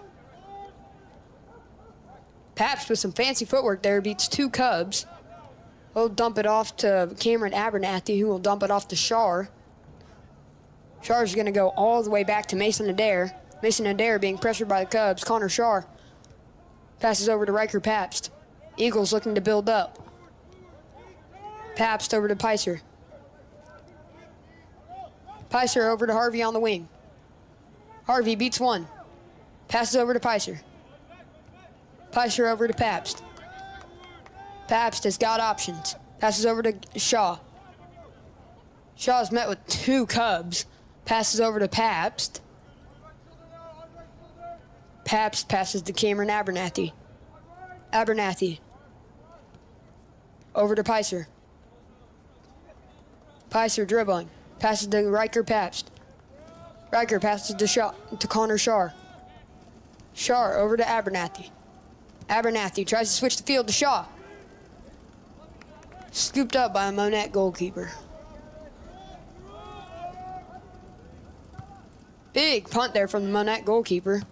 Pabst with some fancy footwork there beats 2 Cubs. He'll dump it off to Cameron Abernathy, who will dump it off to Shar. Shar's going to go all the way back to Mason Adair. Mason Adair being pressured by the Cubs. Connor Shaw passes over to Riker Pabst. Eagles looking to build up. Pabst over to Picer. Picer over to Harvey on the wing. Harvey beats 1. Passes over to Picer. Picer over to Pabst. Pabst has got options. Passes over to Shaw. Shaw's met with 2 Cubs. Passes over to Pabst. Pabst passes to Cameron Abernathy. Abernathy. Over to Picer. Picer dribbling. Passes to Riker Pabst. Riker passes to Shaw, to Connor Shaw. Shaw over to Abernathy. Abernathy tries to switch the field to Shaw. Scooped up by a Monett goalkeeper. Big punt there from the Monett goalkeeper.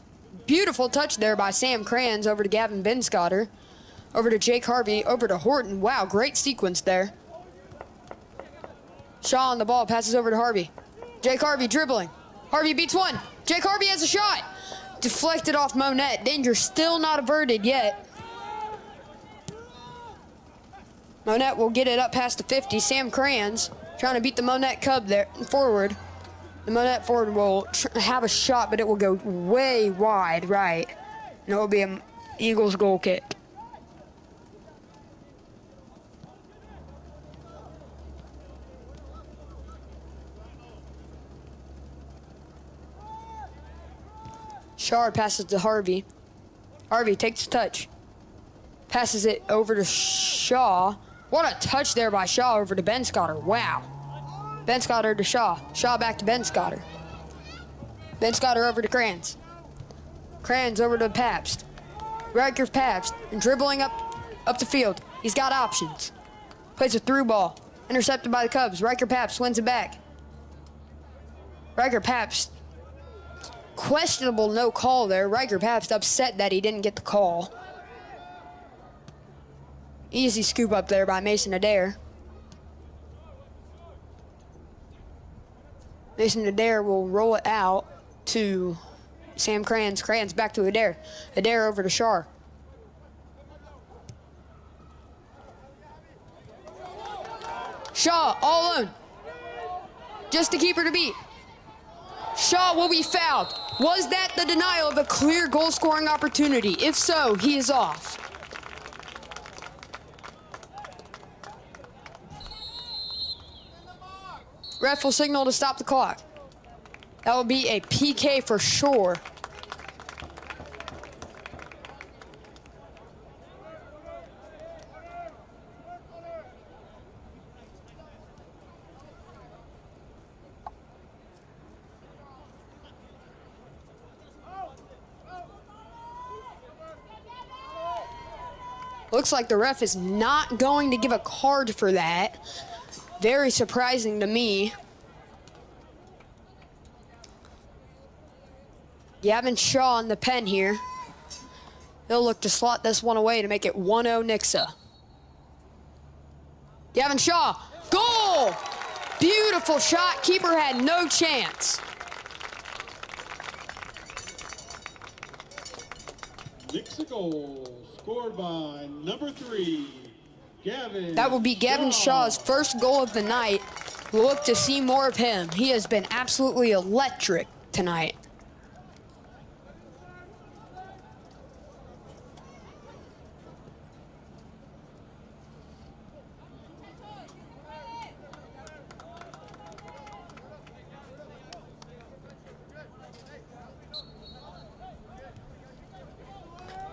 Beautiful touch there by Sam Kranz over to Gavin Benscotter. Over to Jake Harvey, over to Horton. Wow, great sequence there. Shaw on the ball, passes over to Harvey. Jake Harvey dribbling. Harvey beats 1. Jake Harvey has a shot. Deflected off Monett. Danger still not averted yet. Monett will get it up past the 50. Sam Kranz trying to beat the Monett Cub there forward. The Monett forward will have a shot, but it will go way wide right. And it will be an Eagles goal kick. Shaw passes to Harvey. Harvey takes a touch. Passes it over to Shaw. What a touch there by Shaw over to Benscotter. Wow. Benscotter to Shaw. Shaw back to Benscotter. Benscotter over to Kranz. Kranz over to Pabst. Riker Pabst and dribbling up the field. He's got options. Plays a through ball. Intercepted by the Cubs. Riker Pabst wins it back. Riker Pabst. Questionable no call there. Riker Pabst upset that he didn't get the call. Easy scoop up there by Mason Adair. Mason Adair will roll it out to Sam Kranz. Kranz back to Adair. Adair over to Shar. Shaw all alone. Just to keep her to beat. Shaw will be fouled. Was that the denial of a clear goal-scoring opportunity? If so, he is off. Ref will signal to stop the clock. That will be a PK for sure. Looks like the ref is not going to give a card for that. Very surprising to me. Gavin Shaw in the pen here. He'll look to slot this one away to make it 1-0 Nixa. Gavin Shaw, goal! Beautiful shot, keeper had no chance. Nixa goal scored by number 3, Gavin. That will be Gavin Shaw's first goal of the night. We'll look to see more of him. He has been absolutely electric tonight.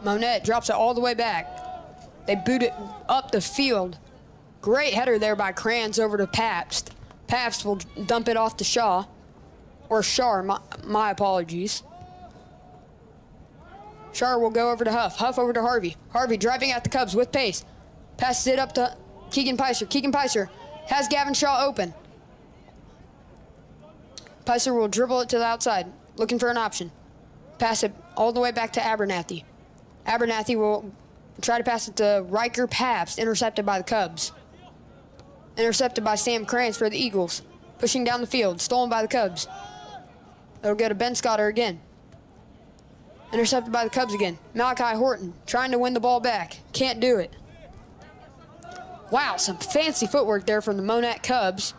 Monett drops it all the way back. They boot it up the field. Great header there by Kranz over to Pabst. Pabst will dump it off to Shaw. Or Shar, my apologies. Shar will go over to Huff. Huff over to Harvey. Harvey driving at the Cubs with pace. Passes it up to Keegan Picer. Keegan Picer has Gavin Shaw open. Picer will dribble it to the outside, looking for an option. Pass it all the way back to Abernathy. Abernathy will try to pass it to Riker Pabst, intercepted by the Cubs. Intercepted by Sam Krantz for the Eagles. Pushing down the field, stolen by the Cubs. It'll go to Ben Scotter again. Intercepted by the Cubs again. Malachi Horton trying to win the ball back. Can't do it. Wow, some fancy footwork there from the Monett Cubs.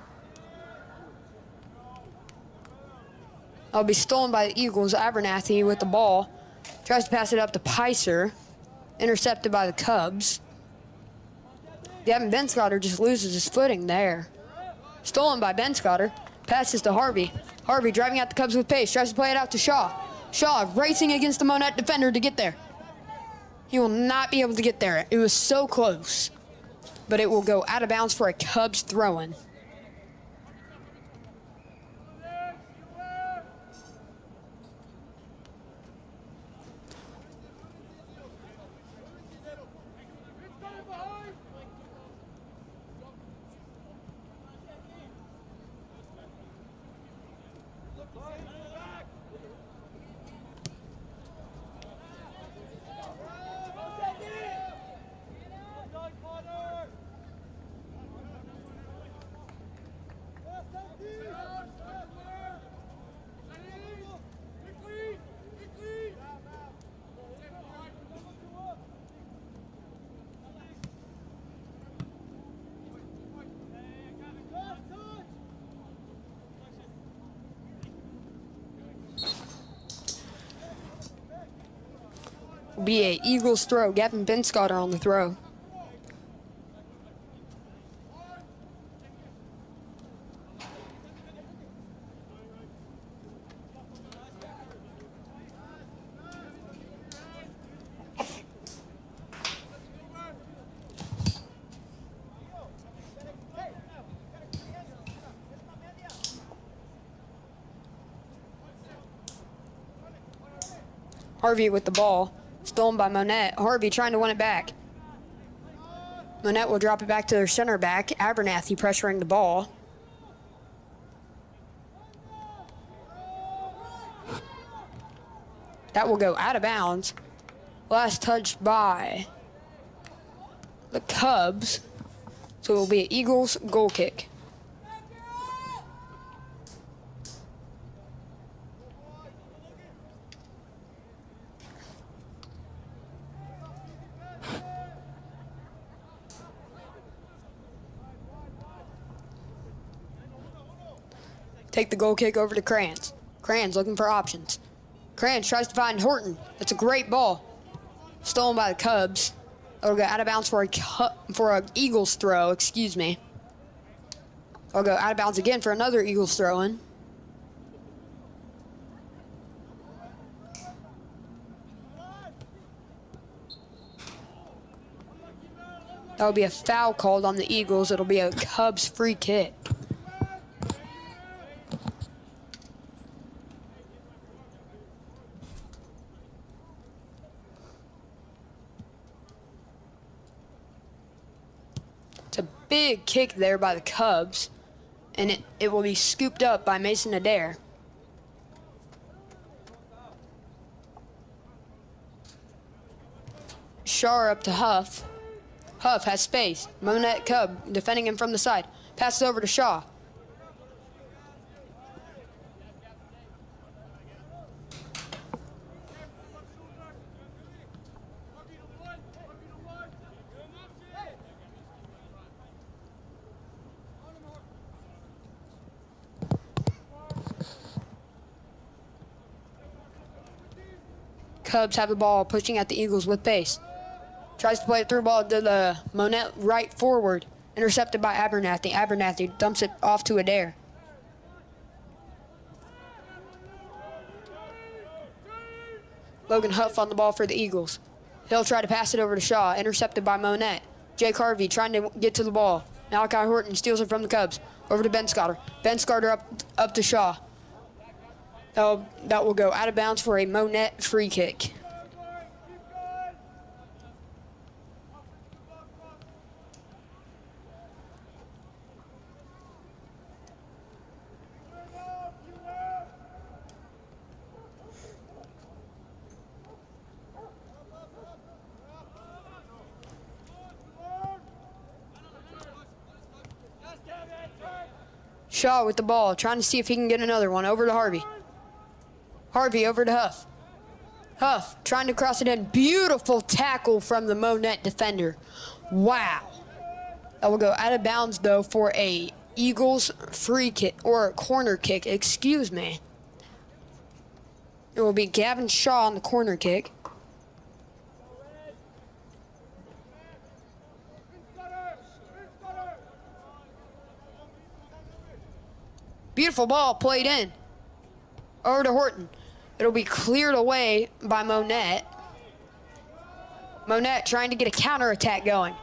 It'll be stolen by the Eagles. Abernathy with the ball. Tries to pass it up to Picer. Intercepted by the Cubs. Gavin Ben Scotter just loses his footing there. Stolen by Ben Scotter. Passes to Harvey. Harvey driving out the Cubs with pace. Tries to play it out to Shaw. Shaw racing against the Monett defender to get there. He will not be able to get there. It was so close. But it will go out of bounds for a Cubs throw-in. Will be a Eagles throw. Gavin Ben Scotter on the throw. Harvey with the ball. Stolen by Monett. Harvey trying to win it back. Monett will drop it back to their center back. Abernathy pressuring the ball. That will go out of bounds. Last touch by the Cubs. So it will be an Eagles goal kick. Take the goal kick over to Krantz. Krantz looking for options. Krantz tries to find Horton. That's a great ball. Stolen by the Cubs. It'll go out of bounds for a Eagles throw, excuse me. It'll go out of bounds again for another Eagles throw-in. That'll be a foul called on the Eagles. It'll be a Cubs free kick. It's a big kick there by the Cubs, and it will be scooped up by Mason Adair. Shaw up to Huff. Huff has space. Monett Cub defending him from the side. Passes over to Shaw. Cubs have the ball, pushing at the Eagles with pace. Tries to play a through ball to the Monett right forward. Intercepted by Abernathy. Abernathy dumps it off to Adair. Logan Huff on the ball for the Eagles. He'll try to pass it over to Shaw. Intercepted by Monett. Jake Harvey trying to get to the ball. Malachi Horton steals it from the Cubs. Over to Ben Scotter. Ben Scotter up to Shaw. That will go out of bounds for a Monett free kick. Shaw with the ball, trying to see if he can get another one. Over to Harvey. Harvey over to Huff. Huff trying to cross it in. Beautiful tackle from the Monett defender. Wow. That will go out of bounds, though, for a Eagles free kick, or a corner kick, excuse me. It will be Gavin Shaw on the corner kick. Beautiful ball played in. Over to Horton. It'll be cleared away by Monett. Monett trying to get a counterattack going.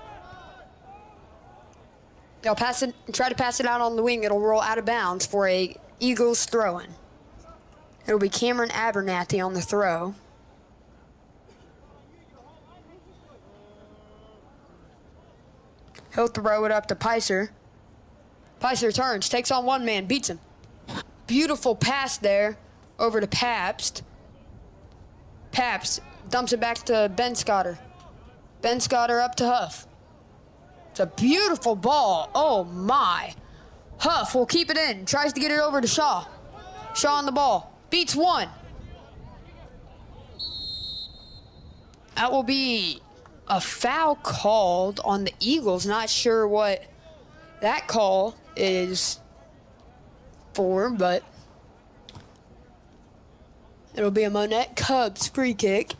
They'll pass it, try to pass it out on the wing. It'll roll out of bounds for a Eagles throw-in. It'll be Cameron Abernathy on the throw. He'll throw it up to Picer. Picer turns, takes on one man, beats him. Beautiful pass there over to Pabst. Pabst dumps it back to Ben Scotter. Ben Scotter up to Huff. It's a beautiful ball. Oh my. Huff will keep it in. Tries to get it over to Shaw. Shaw on the ball. Beats one. That will be a foul called on the Eagles. Not sure what that call is for, but it'll be a Monett Cubs free kick.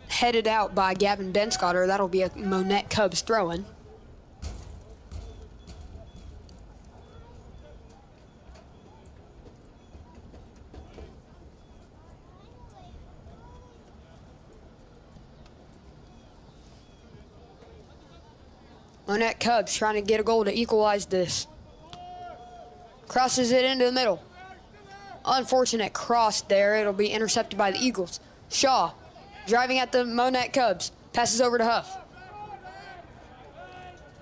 Headed out by Gavin Benscotter. That'll be a Monett Cubs throw-in. Monett Cubs trying to get a goal to equalize this. Crosses it into the middle. Unfortunate cross there. It'll be intercepted by the Eagles. Shaw driving at the Monett Cubs. Passes over to Huff.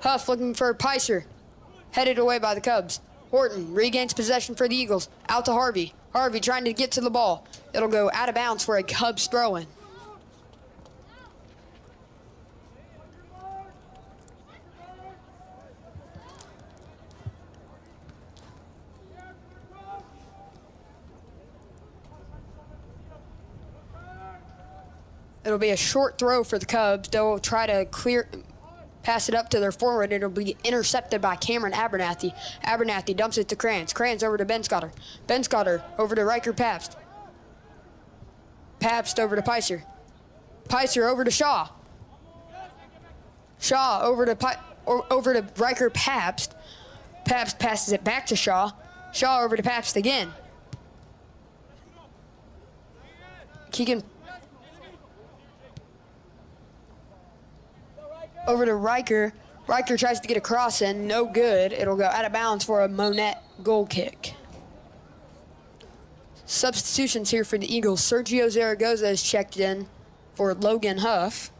Huff looking for Picer. Headed away by the Cubs. Horton regains possession for the Eagles. Out to Harvey. Harvey trying to get to the ball. It'll go out of bounds for a Cubs throw-in. It'll be a short throw for the Cubs. They'll try to pass it up to their forward. It'll be intercepted by Cameron Abernathy. Abernathy dumps it to Kranz. Kranz over to Ben Scotter. Ben Scotter over to Riker Pabst. Pabst over to Picer. Picer over to Shaw. Shaw over to Riker Pabst. Pabst passes it back to Shaw. Shaw over to Pabst again. Keegan over to Riker. Riker tries to get a cross in. No good. It'll go out of bounds for a Monett goal kick. Substitutions here for the Eagles. Sergio Zaragoza is checked in for Logan Huff.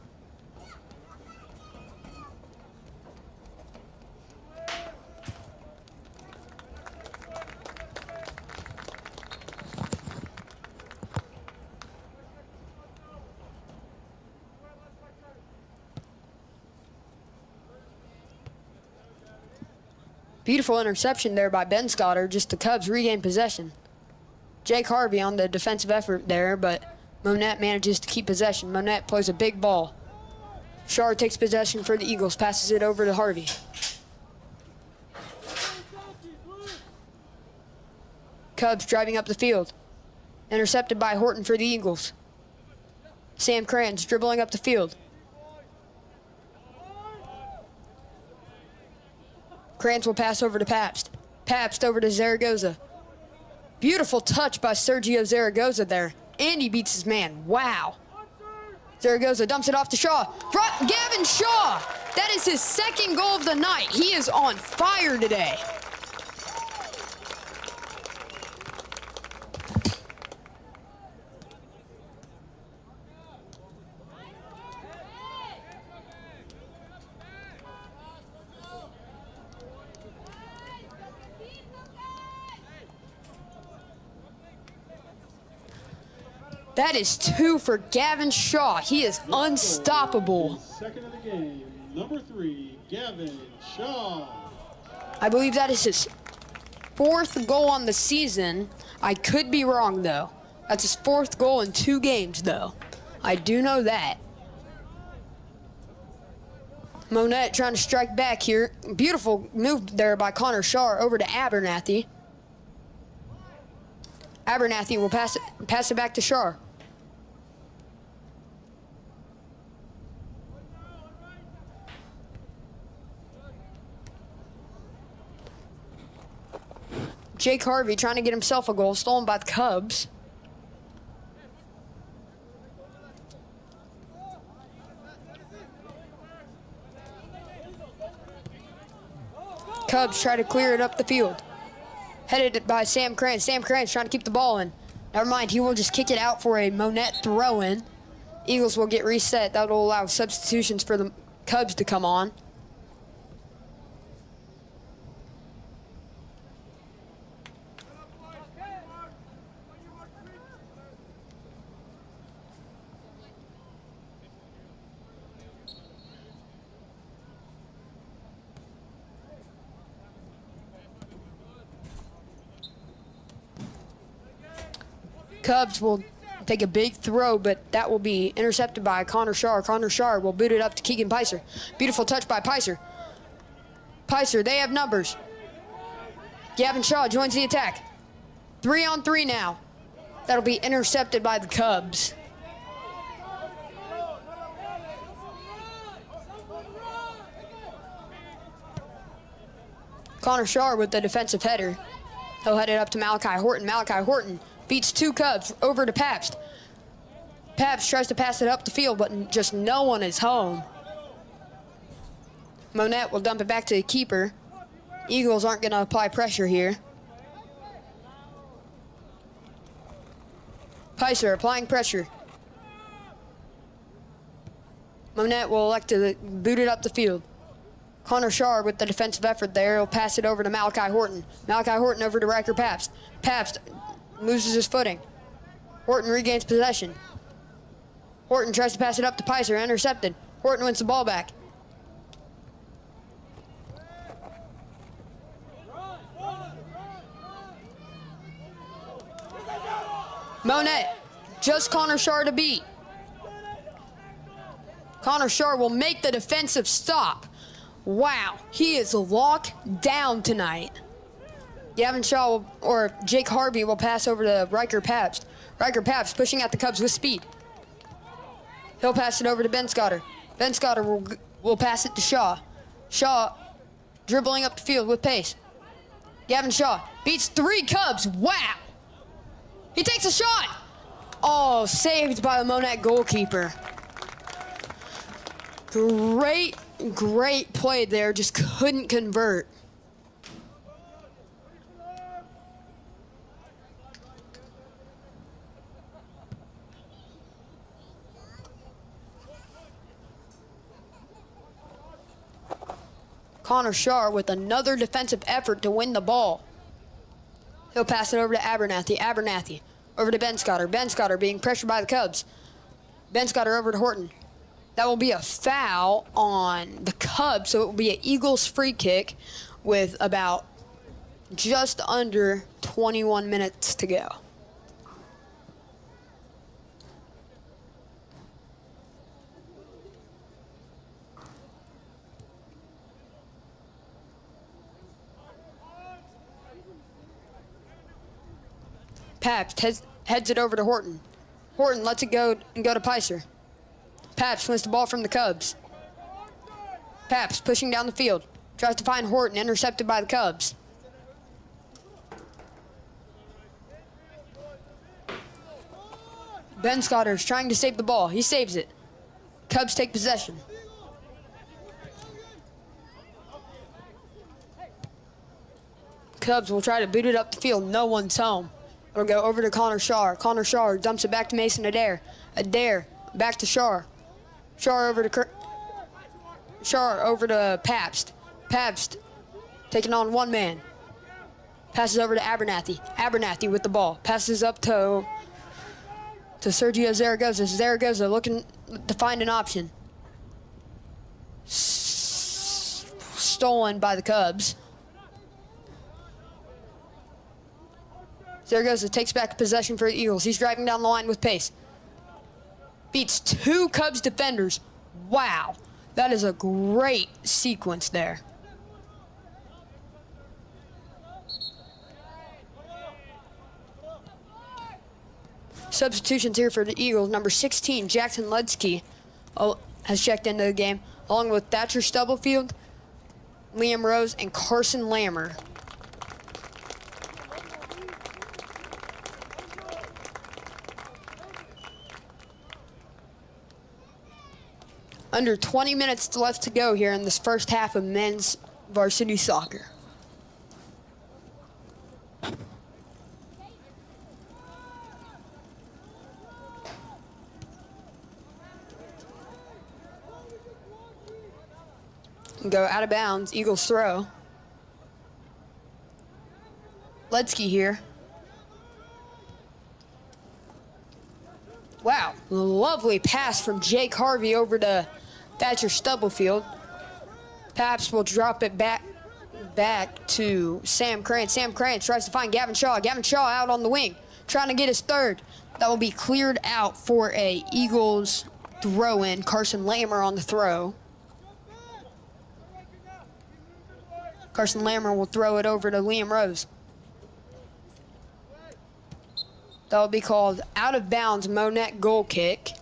Beautiful interception there by Ben Scotter. Just the Cubs regain possession. Jake Harvey on the defensive effort there, but Monett manages to keep possession. Monett plays a big ball. Shaw takes possession for the Eagles, passes it over to Harvey. Cubs driving up the field. Intercepted by Horton for the Eagles. Sam Kranz dribbling up the field. Kranz will pass over to Pabst. Pabst over to Zaragoza. Beautiful touch by Sergio Zaragoza there. And he beats his man. Wow. Zaragoza dumps it off to Shaw. Gavin Shaw. That is his second goal of the night. He is on fire today. That is 2 for Gavin Shaw. He is unstoppable. Second of the game. number 3, Gavin Shaw. I believe that is his 4th goal on the season. I could be wrong, though. That's his 4th goal in 2 games, though. I do know that. Monett trying to strike back here. Beautiful move there by Connor Shaw over to Abernathy. Abernathy will pass it back to Shaw. Jake Harvey trying to get himself a goal, stolen by the Cubs. Cubs try to clear it up the field. Headed by Sam Krantz. Sam Krantz trying to keep the ball in. Never mind, he will just kick it out for a Monett throw-in. Eagles will get reset. That will allow substitutions for the Cubs to come on. Cubs will take a big throw, but that will be intercepted by Connor Shaw. Connor Shaw will boot it up to Keegan Picer. Beautiful touch by Picer. Picer, they have numbers. Gavin Shaw joins the attack. 3-on-3 now. That'll be intercepted by the Cubs. Connor Shaw with the defensive header. He'll head it up to Malachi Horton. Malachi Horton beats 2 Cubs over to Pabst. Pabst tries to pass it up the field, but just no one is home. Monett will dump it back to the keeper. Eagles aren't going to apply pressure here. Picer applying pressure. Monett will elect to boot it up the field. Connor Shaw with the defensive effort there. He'll pass it over to Malachi Horton. Malachi Horton over to Riker Pabst. Pabst loses his footing. Horton regains possession. Horton tries to pass it up to Picer, intercepted. Horton wins the ball back. Monett, just Connor Shaw to beat. Connor Shaw will make the defensive stop. Wow, he is locked down tonight. Gavin Shaw or Jake Harvey will pass over to Riker Pabst. Riker Pabst pushing at the Cubs with speed. He'll pass it over to Ben Scotter. Ben Scotter will pass it to Shaw. Shaw dribbling up the field with pace. Gavin Shaw beats 3 Cubs. Wow. He takes a shot. Oh, saved by the Monett goalkeeper. Great play there. Just couldn't convert. Connor Shaw with another defensive effort to win the ball. He'll pass it over to Abernathy. Abernathy over to Ben Scotter. Ben Scotter being pressured by the Cubs. Ben Scotter over to Horton. That will be a foul on the Cubs, so it will be an Eagles free kick with about just under 21 minutes to go. Pabst heads it over to Horton. Horton lets it go and go to Picer. Pabst wins the ball from the Cubs. Pabst pushing down the field. Tries to find Horton, intercepted by the Cubs. Ben Scotter is trying to save the ball. He saves it. Cubs take possession. Cubs will try to boot it up the field. No one's home. It'll go over to Connor Shaw. Connor Shaw dumps it back to Mason Adair. Adair back to Shaw. Shaw over to Pabst. Pabst taking on one man. Passes over to Abernathy. Abernathy with the ball. Passes up to Sergio Zaragoza. Zaragoza looking to find an option. stolen by the Cubs. Zaragoza takes back possession for the Eagles. He's driving down the line with pace. Beats 2 Cubs defenders. Wow, that is a great sequence there. Substitutions here for the Eagles. Number 16, Jackson Ledsky, has checked into the game, along with Thatcher Stubblefield, Liam Rose, and Carson Lammer. Under 20 minutes left to go here in this first half of men's varsity soccer. Go out of bounds, Eagles throw. Ledsky here. Wow, lovely pass from Jake Harvey over to Thatcher Stubblefield. Paps will drop it back to Sam Krantz. Sam Krantz tries to find Gavin Shaw. Gavin Shaw out on the wing, trying to get his third. That will be cleared out for a Eagles throw-in. Carson Lammer on the throw. Carson Lammer will throw it over to Liam Rose. That will be called out of bounds Monett goal kick.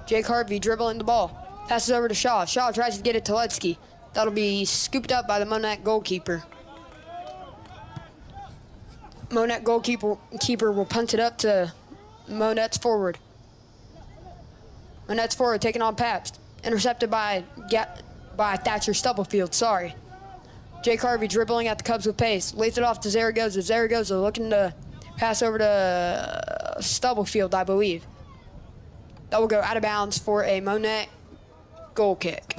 Jake Harvey dribbling the ball. Passes over to Shaw. Shaw tries to get it to Ledsky. That'll be scooped up by the Monett goalkeeper. Monett goalkeeper will punt it up to Monett's forward. Monett's forward taking on Pabst. Intercepted by Thatcher Stubblefield, sorry. Jake Harvey dribbling at the Cubs with pace. Lays it off to Zaragoza. Zaragoza looking to pass over to Stubblefield, I believe. That will go out of bounds for a Monett goal kick.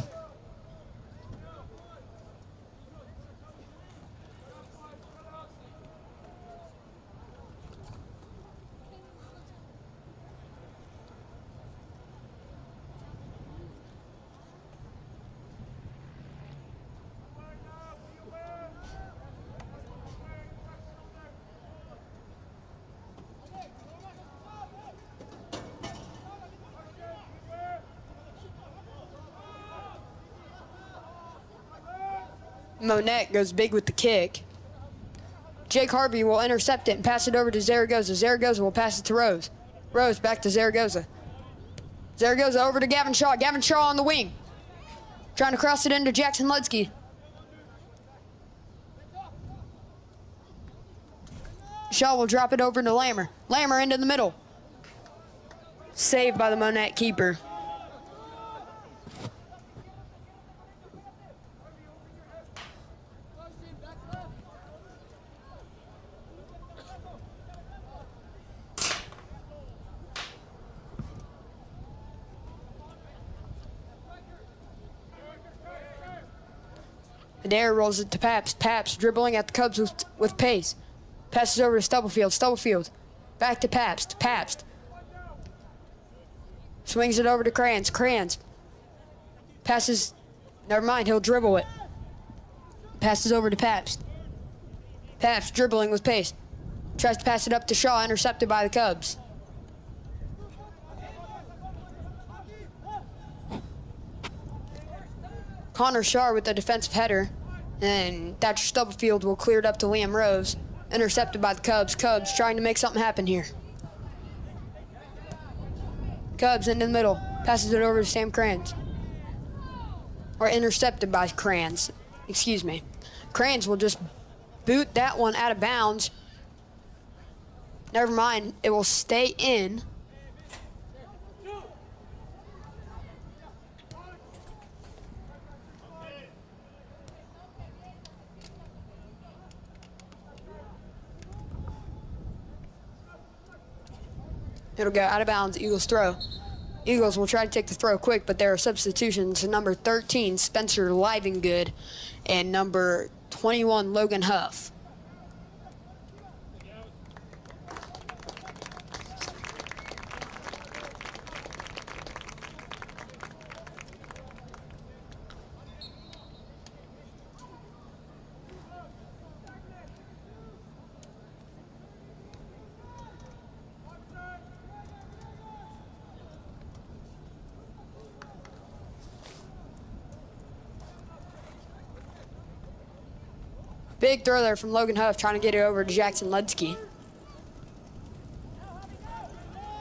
Monett goes big with the kick. Jake Harvey will intercept it and pass it over to Zaragoza. Zaragoza will pass it to Rose. Rose back to Zaragoza. Zaragoza over to Gavin Shaw. Gavin Shaw on the wing. Trying to cross it into Jackson Ledsky. Shaw will drop it over to Lammer. Lammer into the middle. Saved by the Monett keeper. Adair rolls it to Pabst. Pabst dribbling at the Cubs with pace. Passes over to Stubblefield. Stubblefield. Back to Pabst. Pabst. Swings it over to Krantz. Krantz. Passes. Never mind, he'll dribble it. Passes over to Pabst. Pabst dribbling with pace. Tries to pass it up to Shaw. Intercepted by the Cubs. Connor Shaw with the defensive header. And Thatcher Stubblefield will clear it up to Liam Rose. Intercepted by the Cubs. Cubs trying to make something happen here. Cubs into the middle. Passes it over to Sam Krantz. Or intercepted by Krantz. Excuse me. Krantz will just boot that one out of bounds. Never mind. It will stay in. It'll go out of bounds. Eagles throw. Eagles will try to take the throw quick, but there are substitutions. Number 13, Spencer Livengood, and number 21, Logan Huff. Big throw there from Logan Huff, trying to get it over to Jackson Ledsky.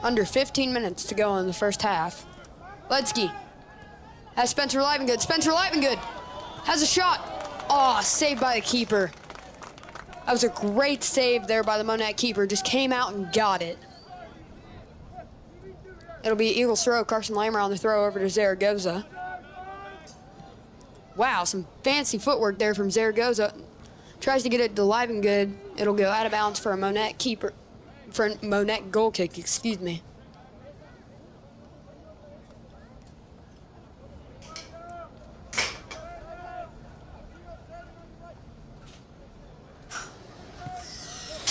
Under 15 minutes to go in the first half. Ledsky has Spencer Livengood. Spencer Livengood has a shot. Oh, saved by the keeper. That was a great save there by the Monett keeper. Just came out and got it. It'll be Eagles throw. Carson Lamer on the throw over to Zaragoza. Wow, some fancy footwork there from Zaragoza. Tries to get it to Livengood. It'll go out of bounds for a Monett keeper, for a Monett goal kick, excuse me.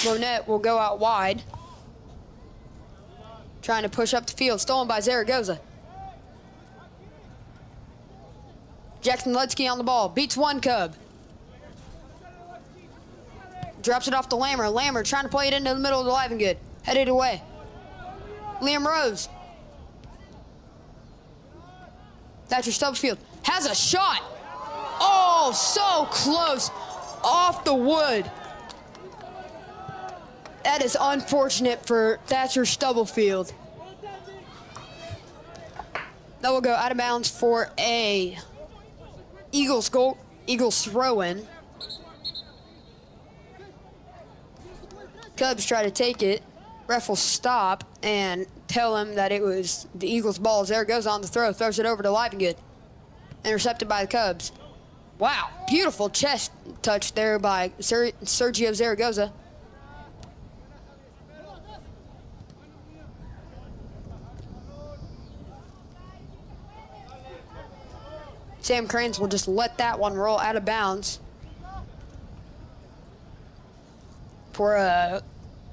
Monett will go out wide. Trying to push up the field, stolen by Zaragoza. Jackson Ledsky on the ball, beats one Cub. Drops it off to Lammer. Lammer trying to play it into the middle of the Livengood. Headed away. Liam Rose. Thatcher Stubbsfield has a shot. Oh, so close. Off the wood. That is unfortunate for Thatcher Stubblefield. That will go out of bounds for a Eagles goal. Eagles throw-in. Cubs try to take it. Ref will stop and tell him that it was the Eagles' ball. Zaragoza on the throw, throws it over to Livengood. Intercepted by the Cubs. Wow, beautiful chest touch there by Sergio Zaragoza. Sam Cranes will just let that one roll out of bounds for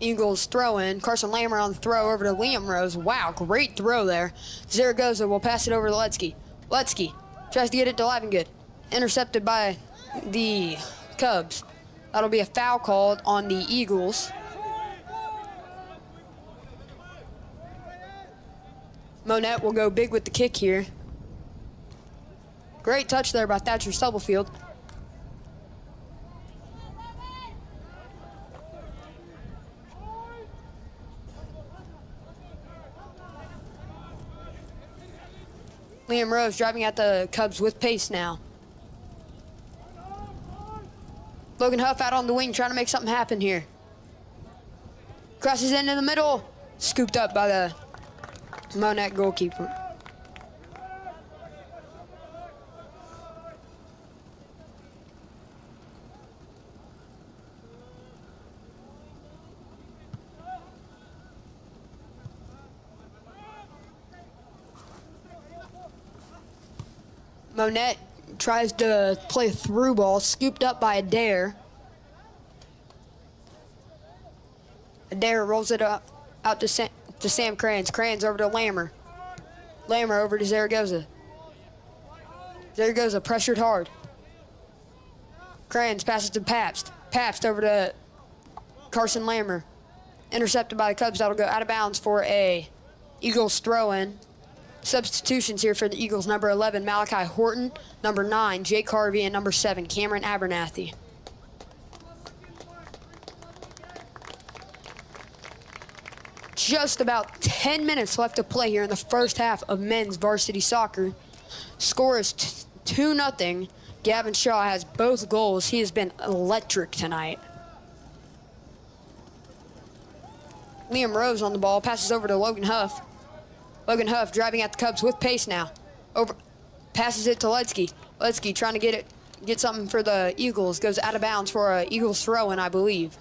Eagles throw-in. Carson Lammer on the throw over to Liam Rose. Wow, great throw there. Zaragoza will pass it over to Ledsky. Ledsky tries to get it to Livengood. Intercepted by the Cubs. That'll be a foul called on the Eagles. Monett will go big with the kick here. Great touch there by Thatcher Stubblefield. Liam Rose driving at the Cubs with pace now. Logan Huff out on the wing trying to make something happen here. Crosses into the middle. Scooped up by the Monett goalkeeper. Monett tries to play a through ball, scooped up by Adair. Adair rolls it up out to Sam Cranes. Cranes over to Lammer. Lammer over to Zaragoza. Zaragoza pressured hard. Cranes passes to Pabst. Pabst over to Carson Lammer. Intercepted by the Cubs. That'll go out of bounds for a Eagles throw-in. Substitutions here for the Eagles. Number 11, Malachi Horton. Number 9, Jake Harvey. And number 7, Cameron Abernathy. Just about 10 minutes left to play here in the first half of men's varsity soccer. Score is 2-0. Gavin Shaw has both goals. He has been electric tonight. Liam Rose on the ball. Passes over to Logan Huff. Logan Huff driving at the Cubs with pace now. Passes it to Ledsky. Ledsky trying to get something for the Eagles. Goes out of bounds for a Eagles throw-in, I believe.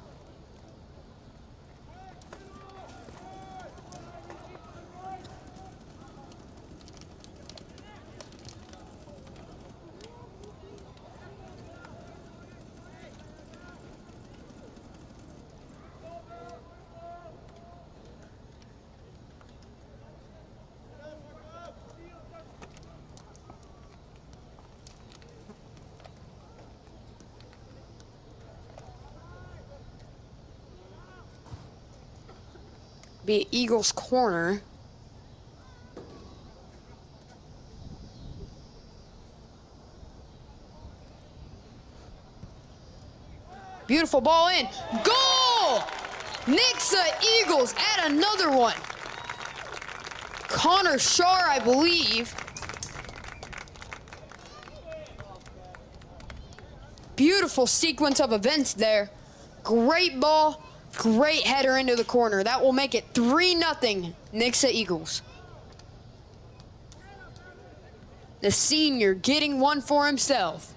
Be Eagles corner. Beautiful ball in. Goal! Nixa Eagles add another one. Connor Shar, I believe. Beautiful sequence of events there. Great ball, great header into the corner. That will make it 3-0 Nixa Eagles. The senior getting one for himself.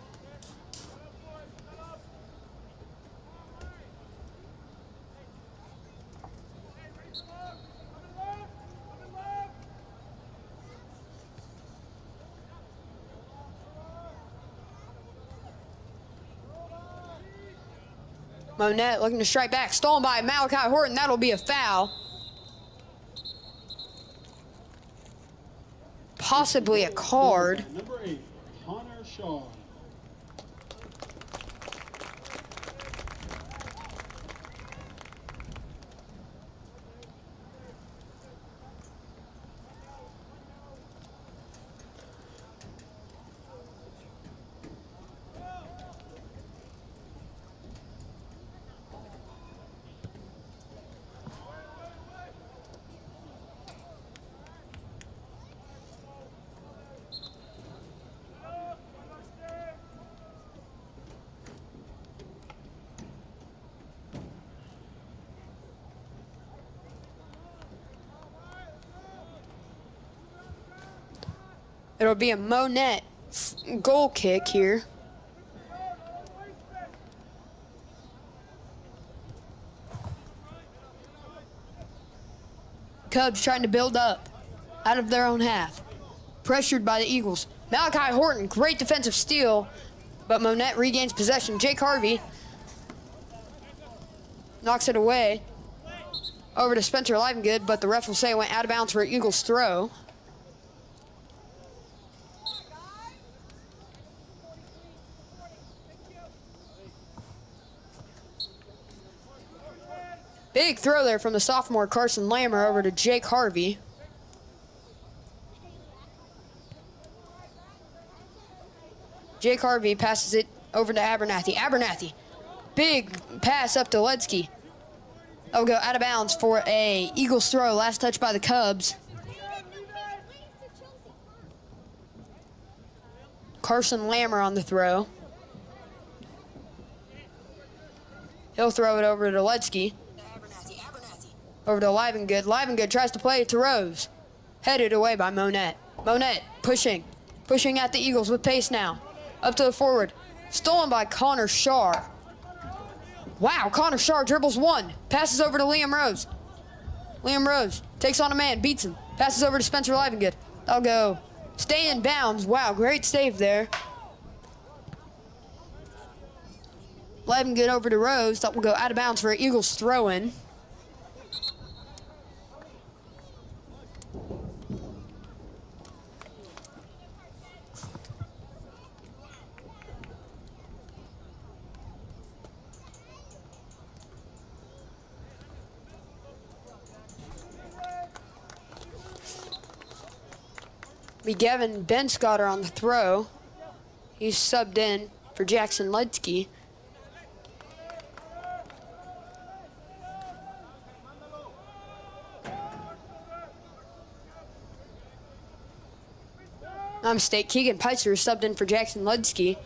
Monett looking to strike back. Stolen by Malachi Horton. That'll be a foul. Possibly a card. Number 8, Connor Shaw. It'll be a Monett goal kick here. Cubs trying to build up out of their own half. Pressured by the Eagles. Malachi Horton, great defensive steal, but Monett regains possession. Jake Harvey knocks it away. Over to Spencer Livengood, but the ref will say it went out of bounds for an Eagles throw. Big throw there from the sophomore Carson Lammer over to Jake Harvey. Jake Harvey passes it over to Abernathy. Abernathy, big pass up to Ledsky. That'll go out of bounds for a Eagles throw. Last touch by the Cubs. Carson Lammer on the throw. He'll throw it over to Ledsky. Over to Livengood. Livengood tries to play it to Rose. Headed away by Monett. Monett pushing at the Eagles with pace now. Up to the forward. Stolen by Connor Shar. Wow, Connor Shar dribbles one. Passes over to Liam Rose. Liam Rose takes on a man, beats him. Passes over to Spencer Livengood. That'll go. Stay in bounds. Wow, great save there. Livengood over to Rose. That will go out of bounds for an Eagles throw-in. Be Gavin Benscotter on the throw. He's subbed in for Jackson Ledsky. My mistake. Keegan Peitzer subbed in for Jackson Ledsky.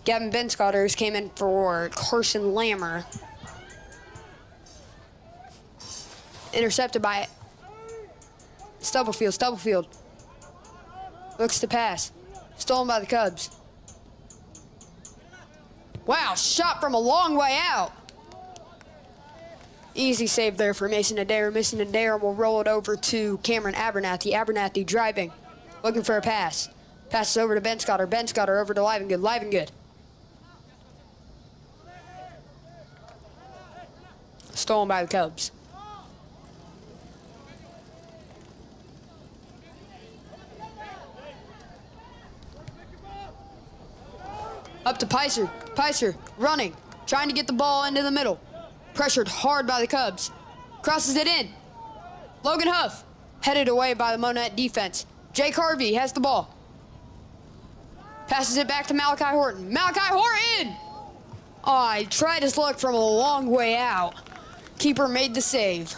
Gavin Benscotter came in for Carson Lammer. Intercepted by Stubblefield. Stubblefield looks to pass. Stolen by the Cubs. Wow, shot from a long way out. Easy save there for Mason Adair. Mason Adair will roll it over to Cameron Abernathy. Abernathy driving, looking for a pass. Passes over to Benscotter. Benscotter over to Livengood. Livengood. Stolen by the Cubs. Up to Peitzer. Peitzer running, trying to get the ball into the middle. Pressured hard by the Cubs. Crosses it in. Logan Huff, headed away by the Monett defense. Jake Harvey has the ball. Passes it back to Malachi Horton. Malachi Horton! Oh, he tried his luck from a long way out. Keeper made the save.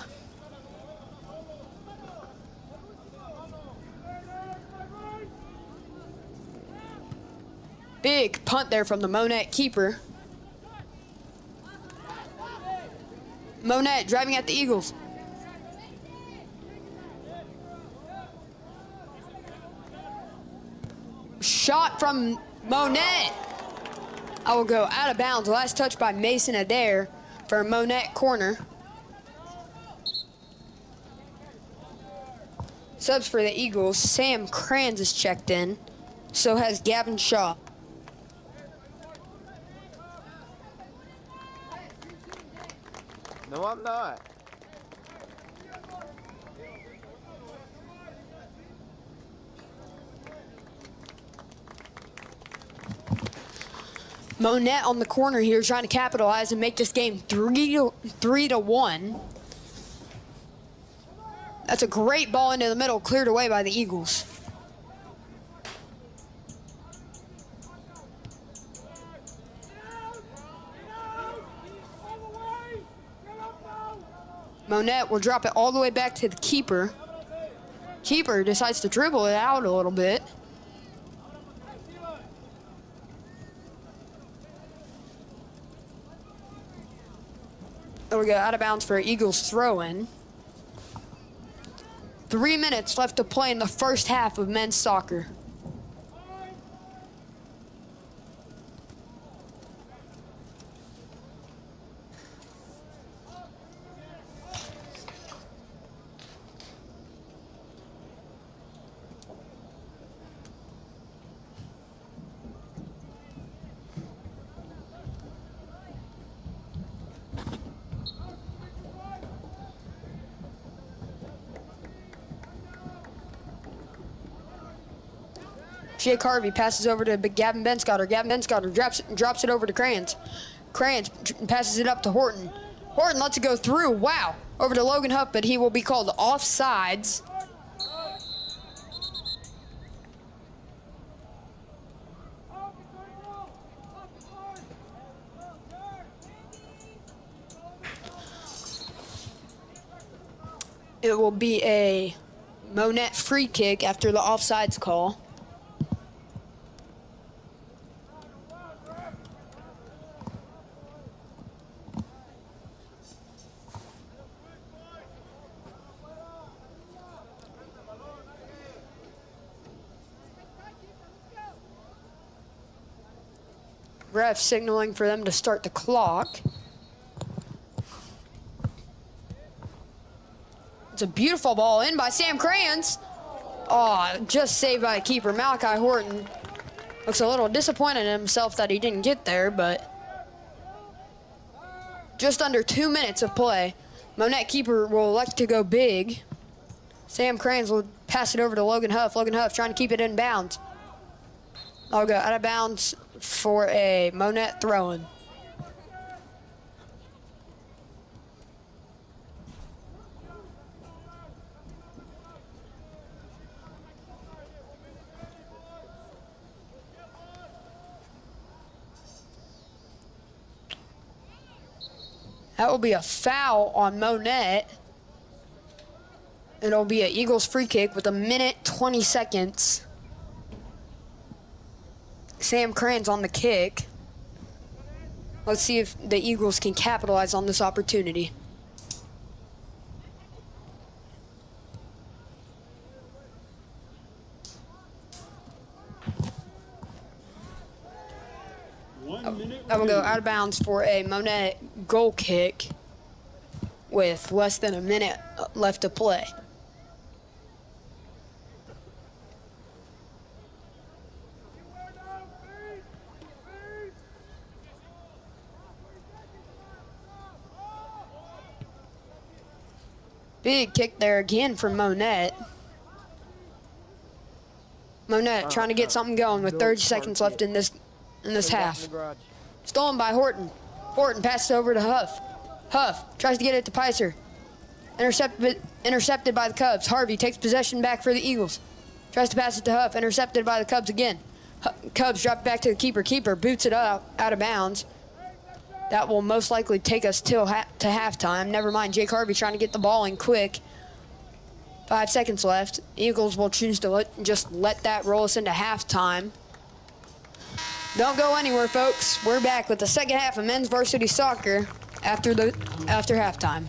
Big punt there from the Monett keeper. Monett driving at the Eagles. Shot from Monett. I will go out of bounds. Last touch by Mason Adair for a Monett corner. Subs for the Eagles. Sam Kranz is checked in. So has Gavin Shaw. No, I'm not. Monett on the corner here trying to capitalize and make this game 3-1. That's a great ball into the middle, cleared away by the Eagles. Monett will drop it all the way back to the keeper. Keeper decides to dribble it out a little bit. There we go, out of bounds for Eagles throw-in. 3 minutes left to play in the first half of men's soccer. Jake Harvey passes over to Gavin Benscotter. Gavin Benscotter drops it over to Kranz. Kranz passes it up to Horton. Horton lets it go through. Wow. Over to Logan Huff, but he will be called offsides. It will be a Monett free kick after the offsides call. Ref signaling for them to start the clock. It's a beautiful ball in by Sam Kranz. Oh, just saved by the keeper. Malachi Horton looks a little disappointed in himself that he didn't get there, but just under 2 minutes of play. Monett keeper will elect to go big. Sam Kranz will pass it over to Logan Huff. Logan Huff trying to keep it in bounds. I'll go out of bounds for a Monett throw-in. That will be a foul on Monett. It'll be an Eagles free kick with 1:20 seconds. Sam Kranz on the kick. Let's see if the Eagles can capitalize on this opportunity. I will go out of bounds for a Monett goal kick with less than a minute left to play. Big kick there again from Monett. Monett trying to get something going with 30 seconds left in this half. Stolen by Horton. Horton passes over to Huff. Huff tries to get it to Picer. Intercepted by the Cubs. Harvey takes possession back for the Eagles. Tries to pass it to Huff. Intercepted by the Cubs again. Cubs drop it back to the keeper. Keeper boots it out of bounds. That will most likely take us to halftime. Never mind. Jake Harvey trying to get the ball in quick. 5 seconds left. Eagles will choose to just let that roll us into halftime. Don't go anywhere, folks. We're back with the second half of men's varsity soccer after halftime.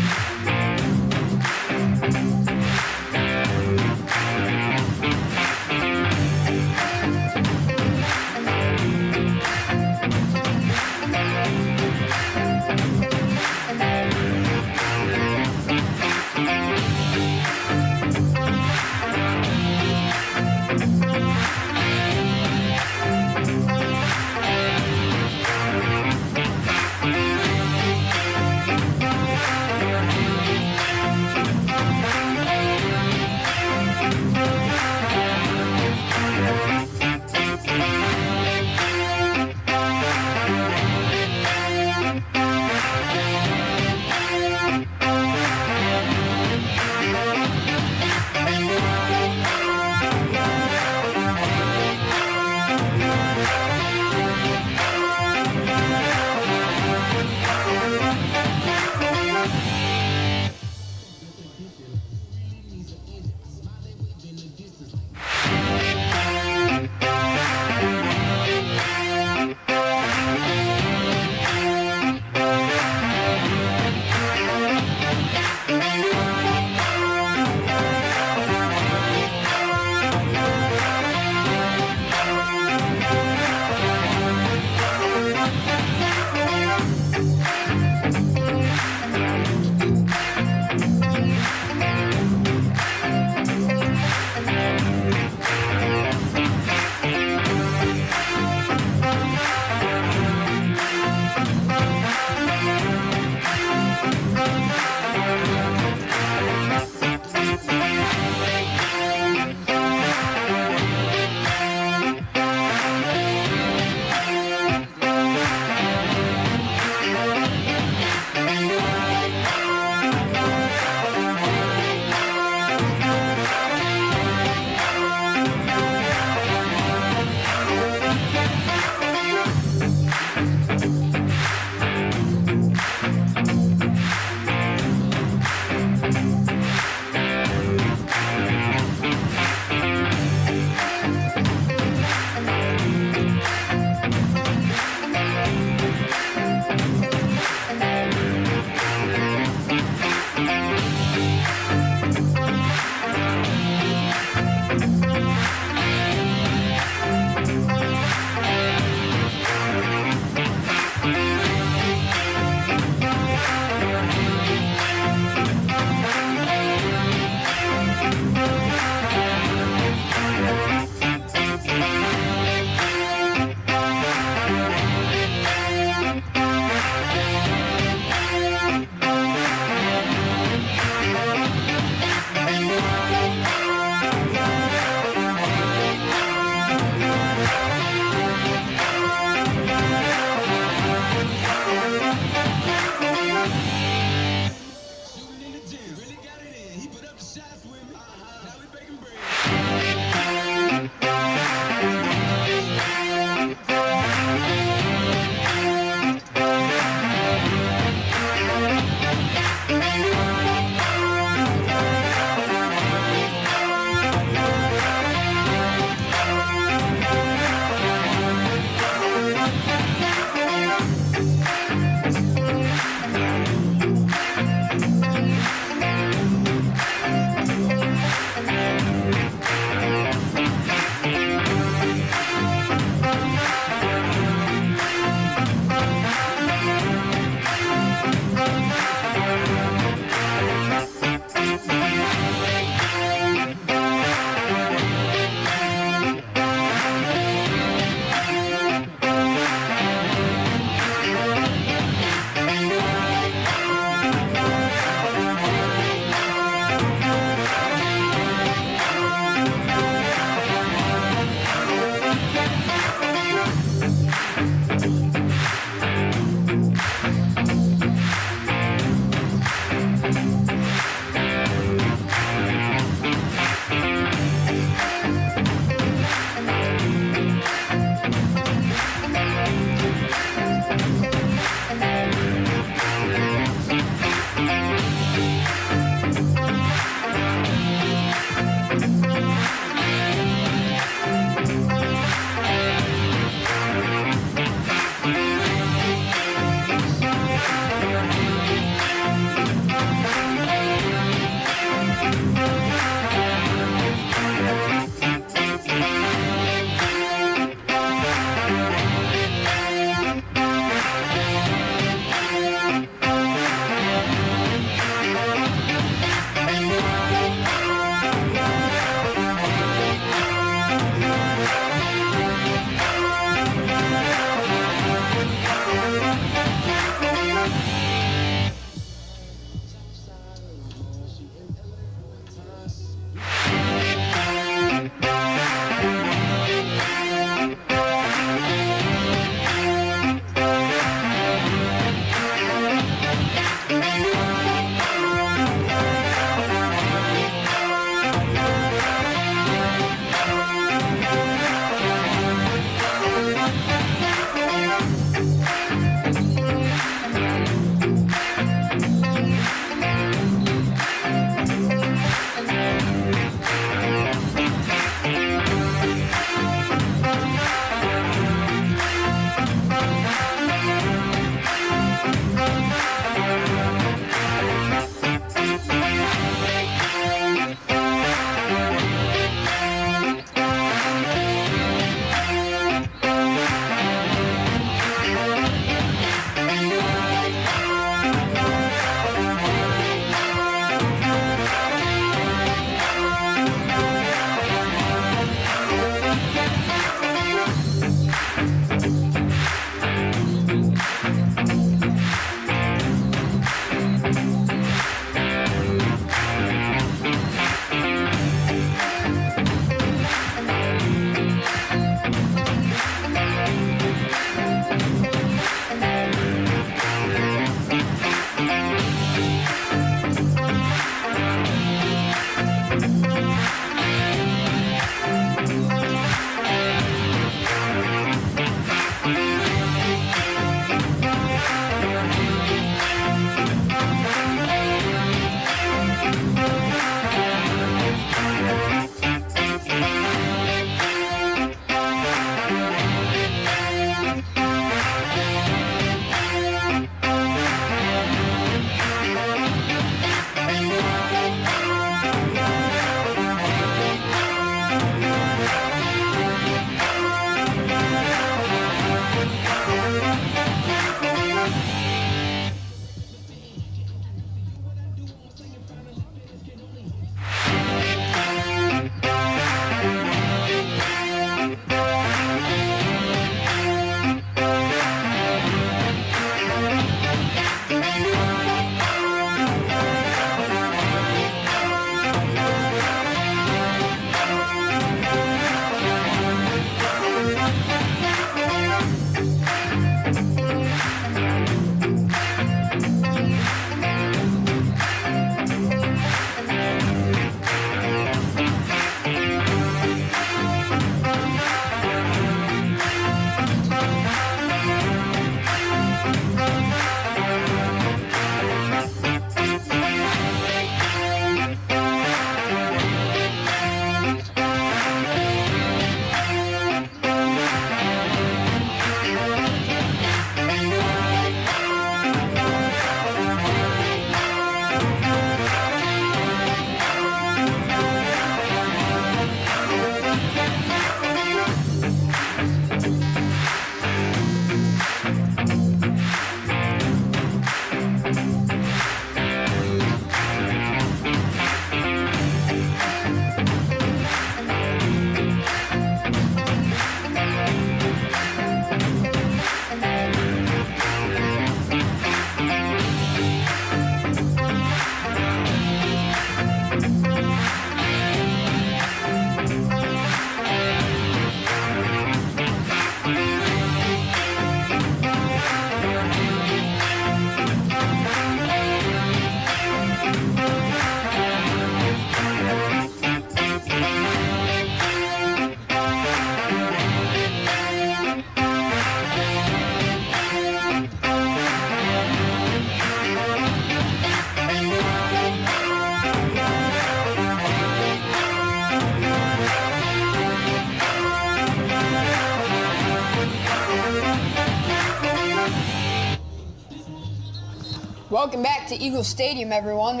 Welcome back to Eagle Stadium, everyone.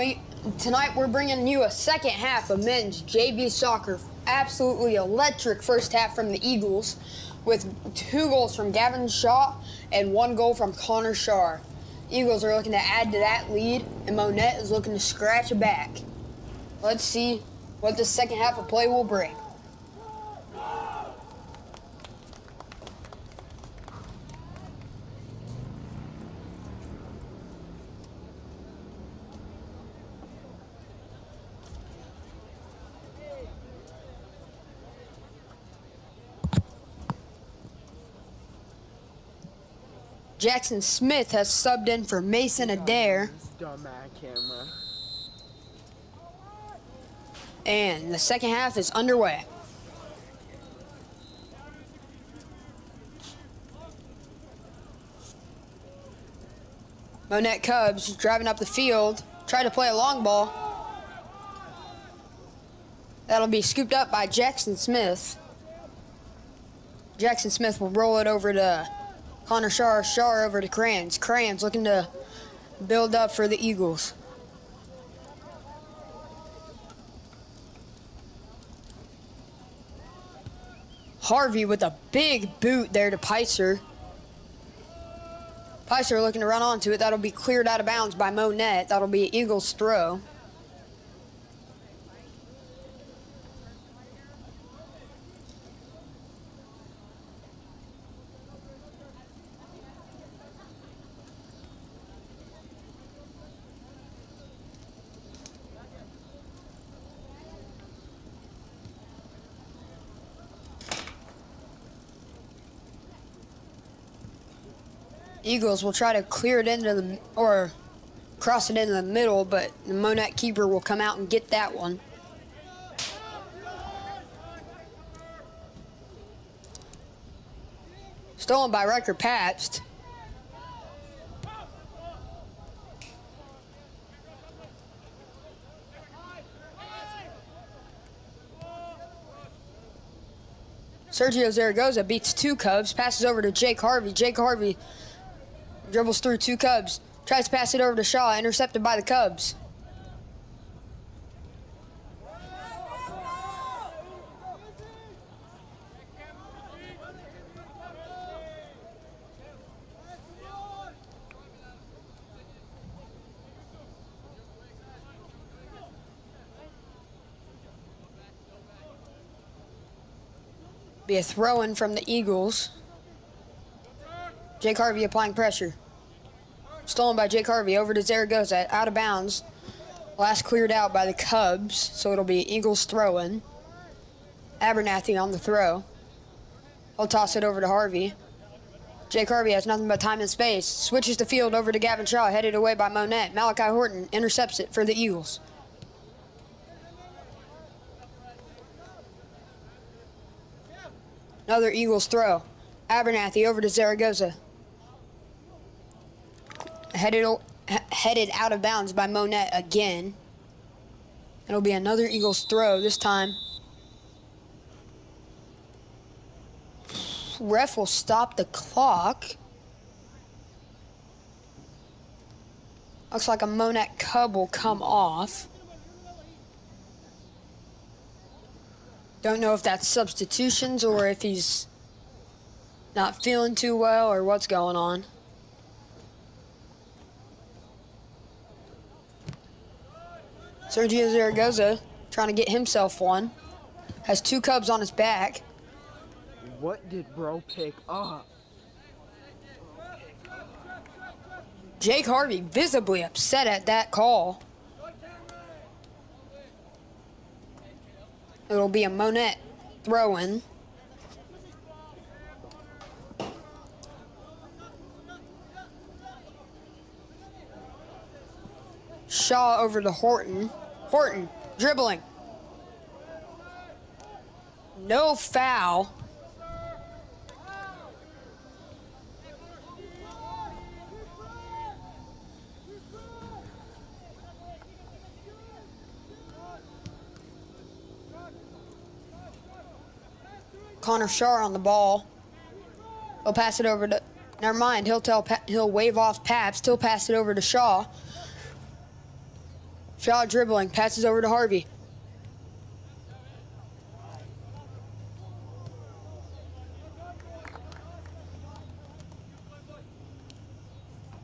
Tonight we're bringing you a second half of men's JV soccer. Absolutely electric first half from the Eagles, with 2 goals from Gavin Shaw and 1 goal from Connor Shar. Eagles are looking to add to that lead, and Monett is looking to scratch it back. Let's see what the second half of play will bring. Jackson Smith has subbed in for Mason Adair. And the second half is underway. Monett Cubs driving up the field, try to play a long ball. That'll be scooped up by Jackson Smith. Jackson Smith will roll it over to Connor Shar, Shar over to Crayons. Crayons looking to build up for the Eagles. Harvey with a big boot there to Picer. Picer looking to run onto it. That'll be cleared out of bounds by Monett. That'll be Eagles' throw. Eagles will try to clear it into the, or cross it into the middle, but the Monett keeper will come out and get that one. Stolen by Riker Pabst. Sergio Zaragoza beats 2 Cubs, passes over to Jake Harvey. Jake Harvey dribbles through 2 Cubs, tries to pass it over to Shaw, intercepted by the Cubs. Be a throw-in from the Eagles. Jake Harvey applying pressure. Stolen by Jake Harvey over to Zaragoza, out of bounds. Last cleared out by the Cubs, so it'll be Eagles throw-in. Abernathy on the throw. He'll toss it over to Harvey. Jake Harvey has nothing but time and space. Switches the field over to Gavin Shaw, headed away by Monett. Malachi Horton intercepts it for the Eagles. Another Eagles throw. Abernathy over to Zaragoza. Headed out of bounds by Monett again. It'll be another Eagles throw this time. Ref will stop the clock. Looks like a Monett Cub will come off. Don't know if that's substitutions or if he's not feeling too well or what's going on. Sergio Zaragoza trying to get himself one. Has 2 Cubs on his back. What did bro pick up? Jake Harvey visibly upset at that call. It'll be a Monett throw-in. Shaw over to Horton. Horton dribbling. No foul. Connor Shar on the ball. He'll pass it over to, never mind, he'll wave off Pabst. He'll pass it over to Shaw. Shaw dribbling, passes over to Harvey.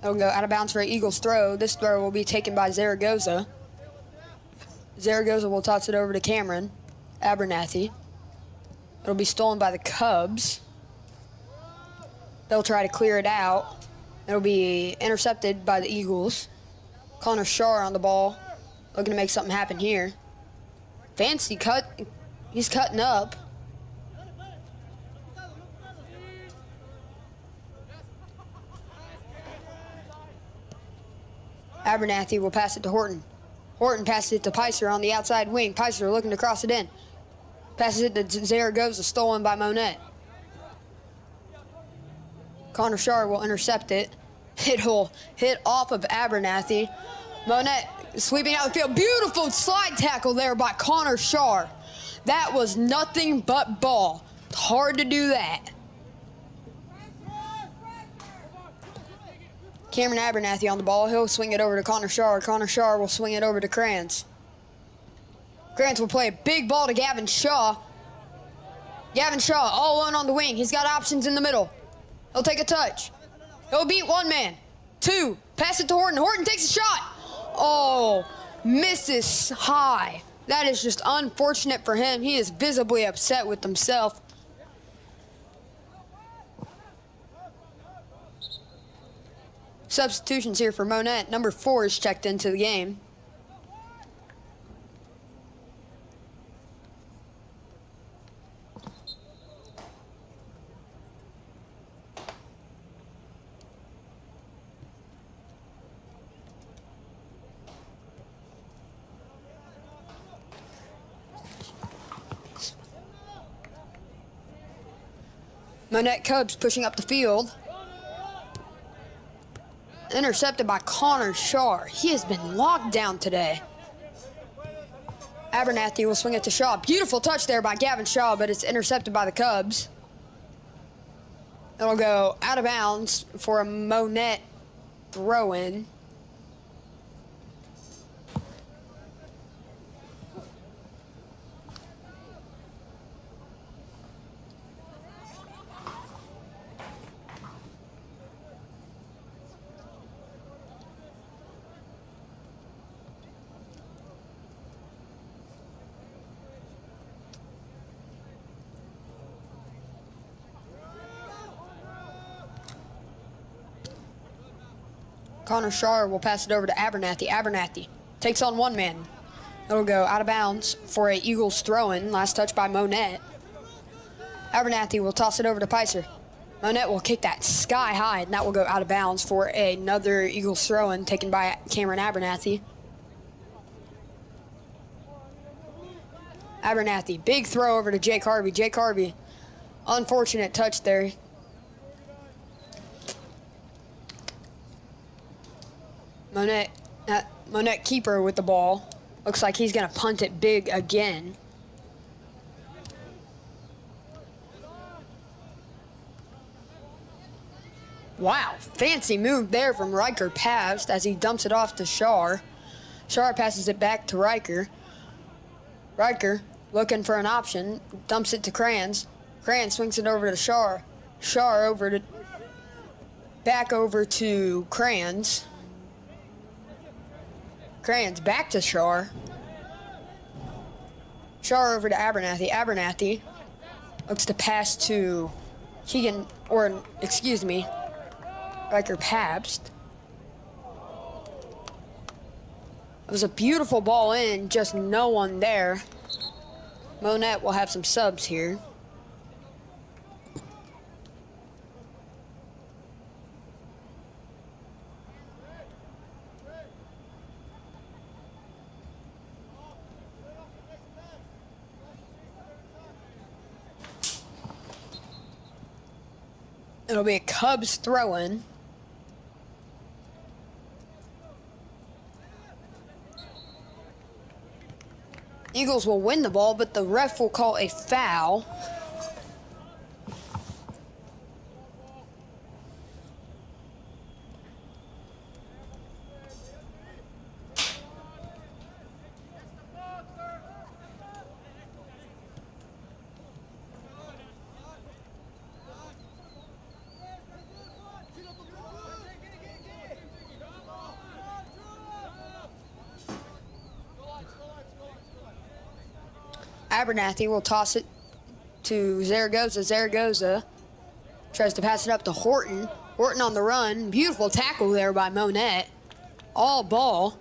It'll go out of bounds for an Eagles throw. This throw will be taken by Zaragoza. Zaragoza will toss it over to Cameron Abernathy. It'll be stolen by the Cubs. They'll try to clear it out. It'll be intercepted by the Eagles. Connor Shaw on the ball, looking to make something happen here. Fancy cut. He's cutting up. Abernathy will pass it to Horton. Horton passes it to Picer on the outside wing. Picer looking to cross it in. Passes it to Zaragoza, stolen by Monett. Connor Shaw will intercept it. It'll hit off of Abernathy. Monett sweeping out the field. Beautiful slide tackle there by Connor Shaw. That was nothing but ball. It's hard to do that. Cameron Abernathy on the ball. He'll swing it over to Connor Shaw. Connor Shaw will swing it over to Kranz. Kranz will play a big ball to Gavin Shaw. Gavin Shaw all alone on the wing. He's got options in the middle. He'll take a touch. He'll beat one man. Two. Pass it to Horton. Horton takes a shot. Oh, misses high. That is just unfortunate for him. He is visibly upset with himself. Substitutions here for Monett. Number 4 is checked into the game. Monett Cubs pushing up the field. Intercepted by Connor Shaw. He has been locked down today. Abernathy will swing it to Shaw. Beautiful touch there by Gavin Shaw, but it's intercepted by the Cubs. It'll go out of bounds for a Monett throw-in. Connor Shaw will pass it over to Abernathy. Abernathy takes on one man. It'll go out of bounds for a Eagles throw-in. Last touch by Monett. Abernathy will toss it over to Picer. Monett will kick that sky high, and that will go out of bounds for another Eagles throw-in taken by Cameron Abernathy. Abernathy, big throw over to Jake Harvey. Jake Harvey, unfortunate touch there. Monett keeper with the ball. Looks like he's going to punt it big again. Wow, fancy move there from Riker Past as he dumps it off to Shaw. Shaw passes it back to Riker. Riker looking for an option, dumps it to Kranz. Kranz swings it over to Shaw. Shaw back over to Kranz. Kranz back to Shaw. Shaw over to Abernathy. Abernathy looks to pass to Riker Pabst. It was a beautiful ball in, just no one there. Monett will have some subs here. It'll be a Cubs throw-in. Eagles will win the ball, but the ref will call a foul. Abernathy will toss it to Zaragoza. Zaragoza tries to pass it up to Horton. Horton on the run. Beautiful tackle there by Monett. All ball.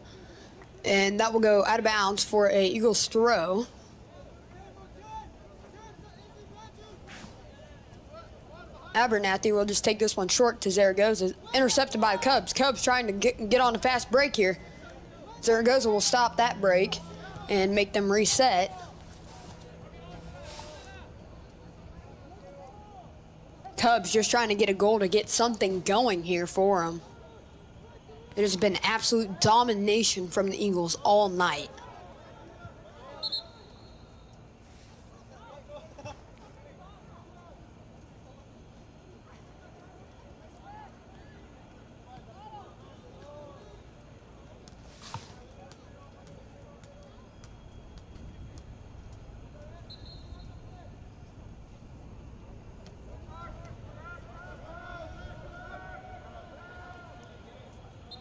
And that will go out of bounds for a Eagles throw. Abernathy will just take this one short to Zaragoza. Intercepted by the Cubs. Cubs trying to get on a fast break here. Zaragoza will stop that break and make them reset. Cubs just trying to get a goal to get something going here for them. It has been absolute domination from the Eagles all night.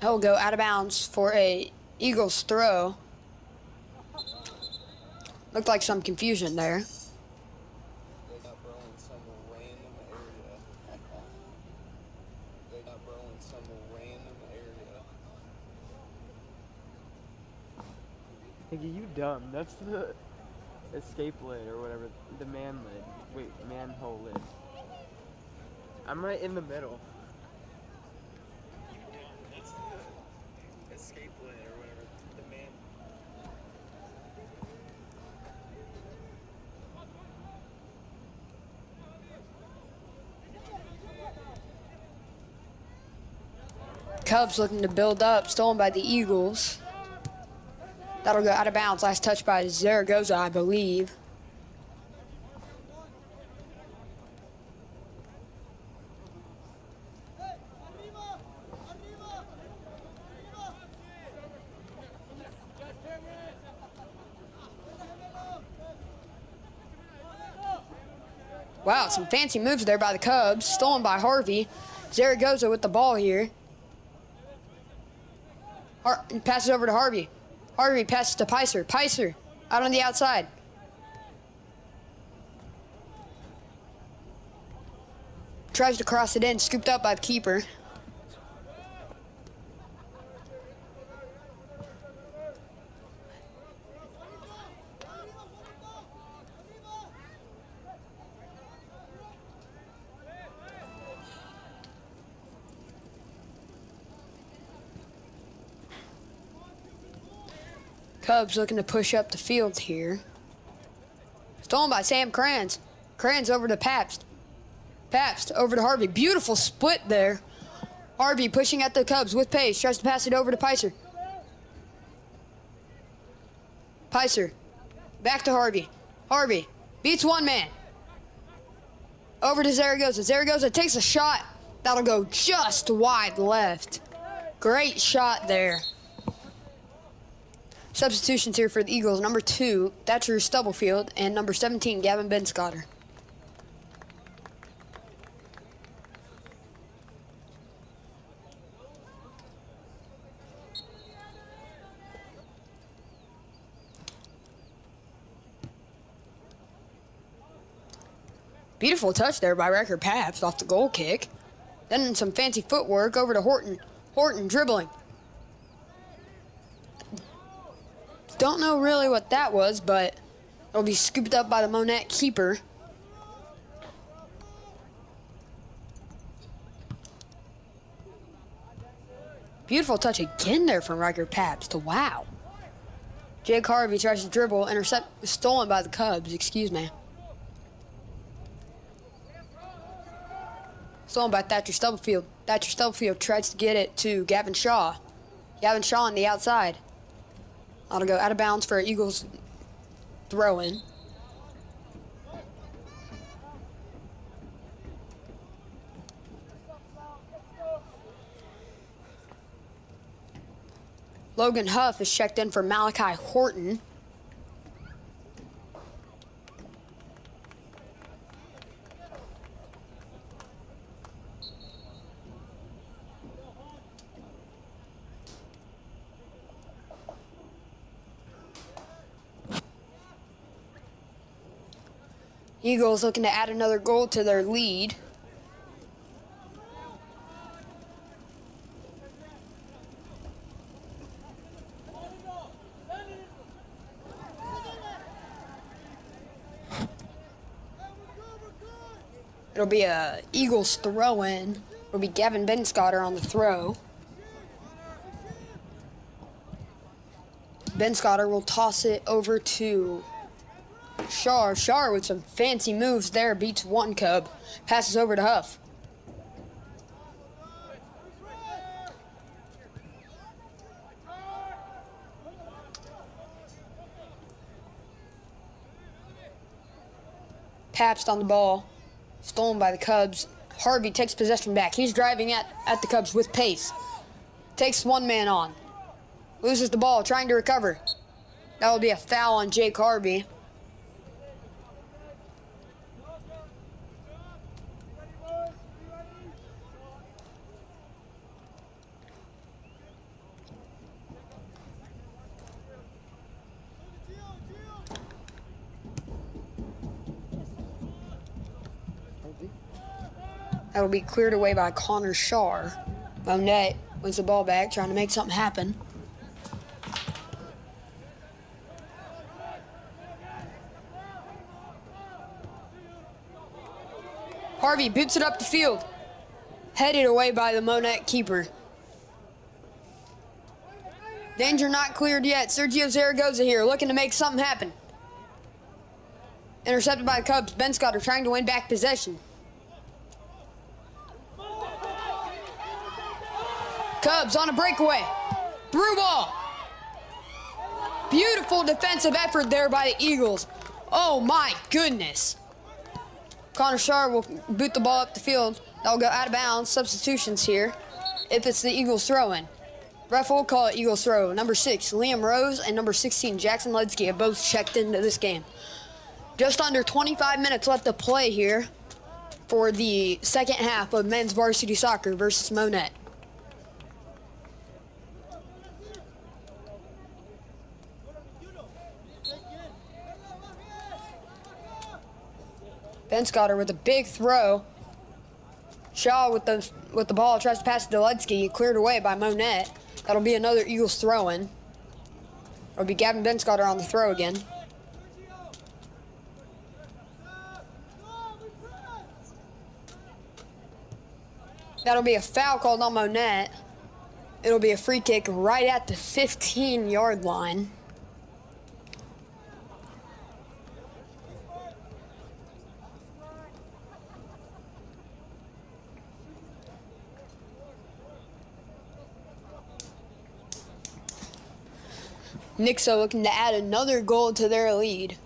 That will go out of bounds for a Eagles throw. Looked like some confusion there. Nigga, you dumb. That's the escape lid or whatever. The man lid. Wait, manhole lid. I'm right in the middle. Cubs looking to build up, stolen by the Eagles. That'll go out of bounds. Last touch by Zaragoza, I believe. Wow, some fancy moves there by the Cubs. Stolen by Harvey. Zaragoza with the ball here. Passes over to Harvey. Harvey passes to Picer. Picer out on the outside. Tries to cross it in, scooped up by the keeper. Cubs looking to push up the field here. Stolen by Sam Kranz. Kranz over to Pabst. Pabst over to Harvey. Beautiful split there. Harvey pushing at the Cubs with pace. Tries to pass it over to Picer. Picer. Back to Harvey. Harvey beats one man. Over to Zaragoza. Zaragoza takes a shot. That'll go just wide left. Great shot there. Substitutions here for the Eagles. Number 2, Thatcher Stubblefield, and number 17, Gavin Benscotter. Beautiful touch there by Wrecker Pabst off the goal kick. Then some fancy footwork over to Horton. Horton dribbling. Don't know really what that was, but it'll be scooped up by the Monett keeper. Beautiful touch again there from Riker Pabst. Wow. Jake Harvey tries to dribble, stolen by the Cubs, excuse me. Stolen by Thatcher Stubblefield. Thatcher Stubblefield tries to get it to Gavin Shaw. Gavin Shaw on the outside. That'll go out of bounds for Eagles throw-in. Logan Huff is checked in for Malachi Horton. Eagles looking to add another goal to their lead. It'll be a Eagles throw-in. It'll be Gavin Benscotter on the throw. Benscotter will toss it over to Shar. Shar with some fancy moves there beats one Cub. Passes over to Huff. Pabst on the ball. Stolen by the Cubs. Harvey takes possession back. He's driving at the Cubs with pace. Takes one man on. Loses the ball, trying to recover. That will be a foul on Jake Harvey. That'll be cleared away by Connor Shar. Monett wins the ball back, trying to make something happen. Harvey boots it up the field. Headed away by the Monett keeper. Danger not cleared yet. Sergio Zaragoza here, looking to make something happen. Intercepted by the Cubs. Benscotter trying to win back possession. Cubs on a breakaway. Through ball. Beautiful defensive effort there by the Eagles. Oh my goodness. Connor Shar will boot the ball up the field. That'll go out of bounds. Substitutions here if it's the Eagles throw-in. Ref will call it Eagles throw. Number 6, Liam Rose, and number 16, Jackson Ledsky have both checked into this game. Just under 25 minutes left to play here for the second half of men's varsity soccer versus Monett. Benscotter with a big throw. Shaw with the ball tries to pass it to Ledsky, cleared away by Monett. That'll be another Eagles throw-in. It'll be Gavin Benscotter on the throw again. That'll be a foul called on Monett. It'll be a free kick right at the 15-yard line. Nixa looking to add another goal to their lead.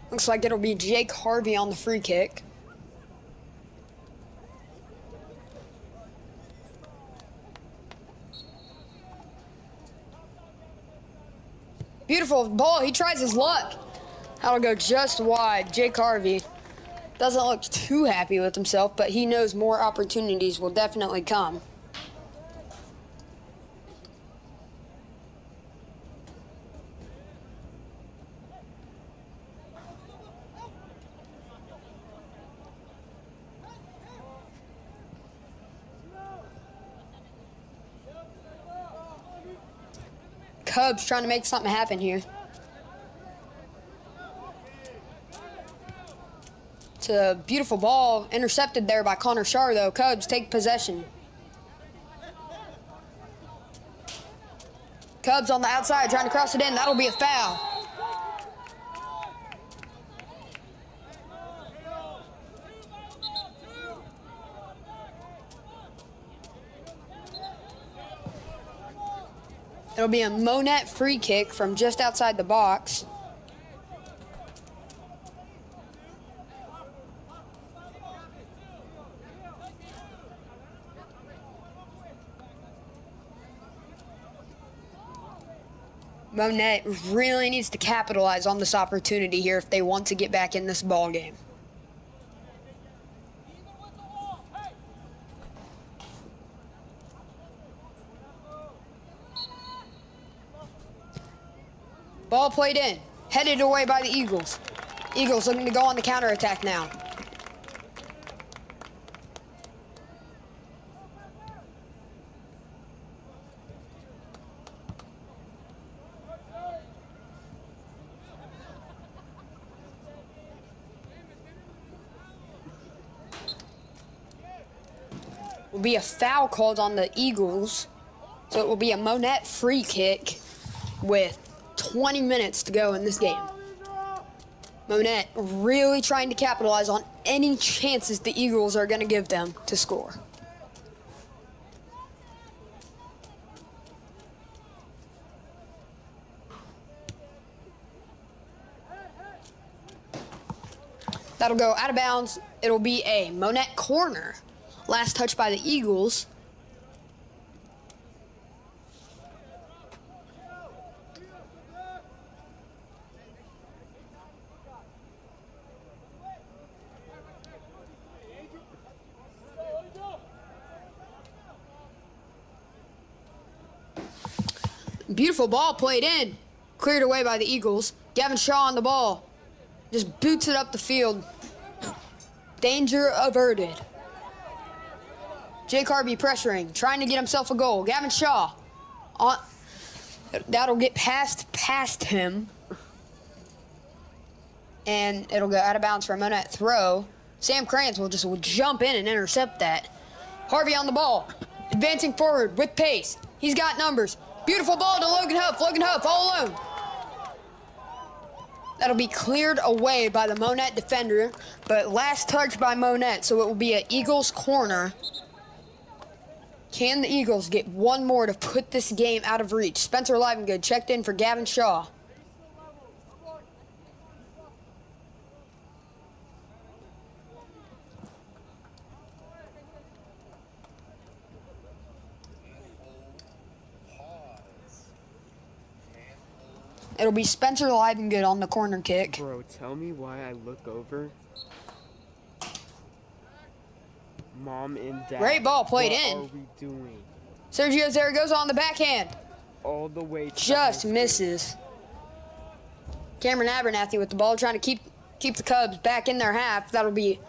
Looks like it'll be Jake Harvey on the free kick. Beautiful ball. He tries his luck. That'll go just wide. Jake Harvey doesn't look too happy with himself, but he knows more opportunities will definitely come. Cubs trying to make something happen here. It's a beautiful ball, intercepted there by Connor Shar, though. Cubs take possession. Cubs on the outside trying to cross it in. That'll be a foul. It'll be a Monett free kick from just outside the box. Monett really needs to capitalize on this opportunity here if they want to get back in this ball game. Ball played in. Headed away by the Eagles. Eagles looking to go on the counterattack now. Will be a foul called on the Eagles. So it will be a Monett free kick with 20 minutes to go in this game. Monett really trying to capitalize on any chances the Eagles are going to give them to score. That'll go out of bounds. It'll be a Monett corner. Last touch by the Eagles. Beautiful ball played in. Cleared away by the Eagles. Gavin Shaw on the ball. Just boots it up the field. Danger averted. Jake Harvey pressuring, trying to get himself a goal. Gavin Shaw. That'll get past him. And it'll go out of bounds for a Monett throw. Sam Krantz will jump in and intercept that. Harvey on the ball. Advancing forward with pace. He's got numbers. Beautiful ball to Logan Huff. Logan Huff all alone. That'll be cleared away by the Monett defender, but last touch by Monett, so it will be an Eagles corner. Can the Eagles get one more to put this game out of reach? Spencer Livengood checked in for Gavin Shaw. It'll be Spencer Livengood on the corner kick. Bro, tell me why I look over. Mom and Dad. Great ball played in. What are we doing? Sergio Zaragoza on the backhand. All the way. Just misses. Cameron Abernathy with the ball, trying to keep the Cubs back in their half. That'll be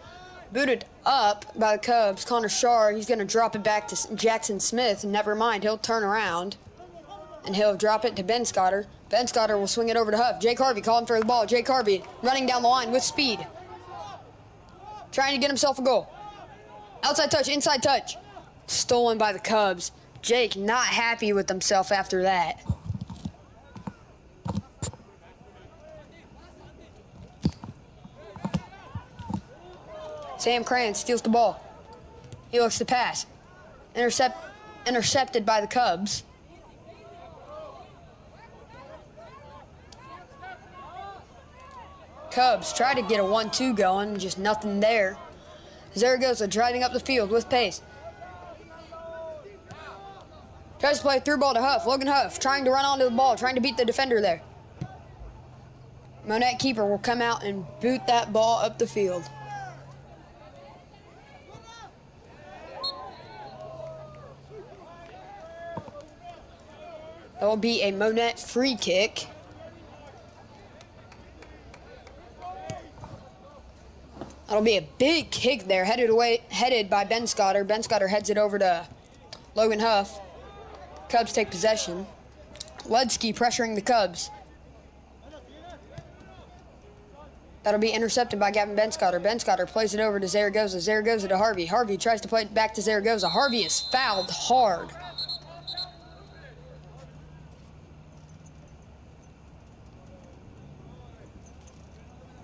booted up by the Cubs. Connor Shar, he's going to drop it back to Jackson Smith. Never mind, he'll turn around. And he'll drop it to Ben Scotter. Ben Scotter will swing it over to Huff. Jake Harvey calling for the ball. Jake Harvey running down the line with speed. Trying to get himself a goal. Outside touch, inside touch. Stolen by the Cubs. Jake not happy with himself after that. Sam Krantz steals the ball. He looks to pass. Intercepted by the Cubs. Cubs try to get a 1-2 going, just nothing there. Zaragoza driving up the field with pace. Tries to play a through ball to Huff. Logan Huff trying to run onto the ball, trying to beat the defender there. Monett keeper will come out and boot that ball up the field. That will be a Monett free kick. That'll be a big kick there, headed by Ben Scotter. Ben Scotter heads it over to Logan Huff. Cubs take possession. Ludsky pressuring the Cubs. That'll be intercepted by Gavin Ben Scotter. Ben Scotter plays it over to Zaragoza. Zaragoza to Harvey. Harvey tries to play it back to Zaragoza. Harvey is fouled hard.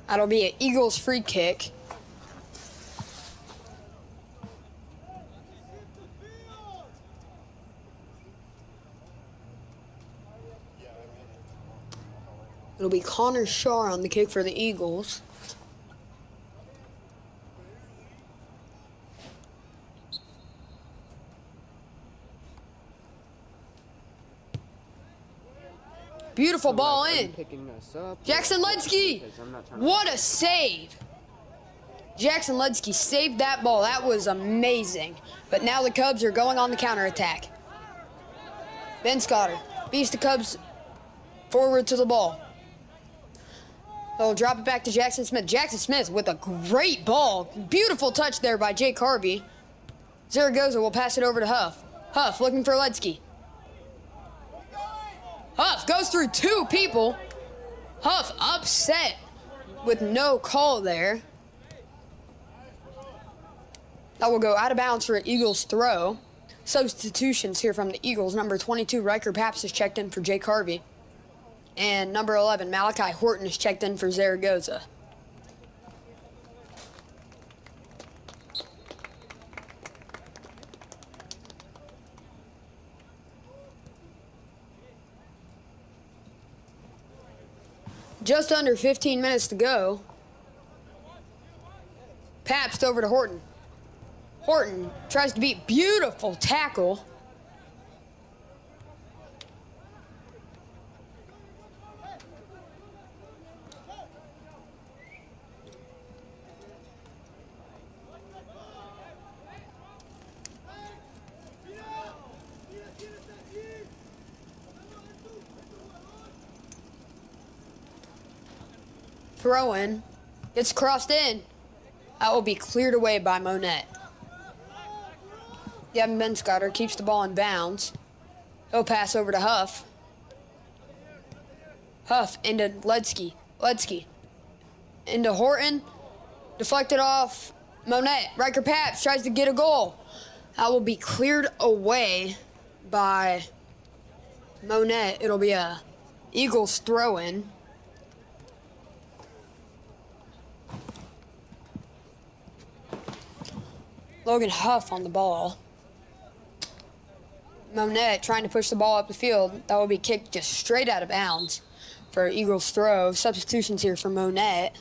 That'll be an Eagles free kick. It'll be Connor Shar on the kick for the Eagles. Beautiful ball in. Jackson Ludsky. What a save. Jackson Ludsky saved that ball. That was amazing. But now the Cubs are going on the counterattack. Ben Scotter beats the Cubs forward to the ball. He'll drop it back to Jackson Smith. Jackson Smith with a great ball. Beautiful touch there by Jake Harvey. Zaragoza will pass it over to Huff. Huff looking for Ledsky. Huff goes through two people. Huff upset with no call there. That will go out of bounds for an Eagles throw. Substitutions here from the Eagles. Number 22, Riker Paps is checked in for Jake Harvey. And number 11, Malachi Horton is checked in for Zaragoza. Just under 15 minutes to go. Pabst over to Horton. Horton tries to beat, beautiful tackle. Throw in. Gets crossed in. That will be cleared away by Monett. Gavin Benscotter keeps the ball in bounds. He'll pass over to Huff. Huff into Ledsky. Ledsky into Horton. Deflected off Monett. Riker Paps tries to get a goal. That will be cleared away by Monett. It'll be a Eagles throw-in. Logan Huff on the ball. Monett trying to push the ball up the field. That will be kicked just straight out of bounds for Eagles throw. Substitutions here for Monett.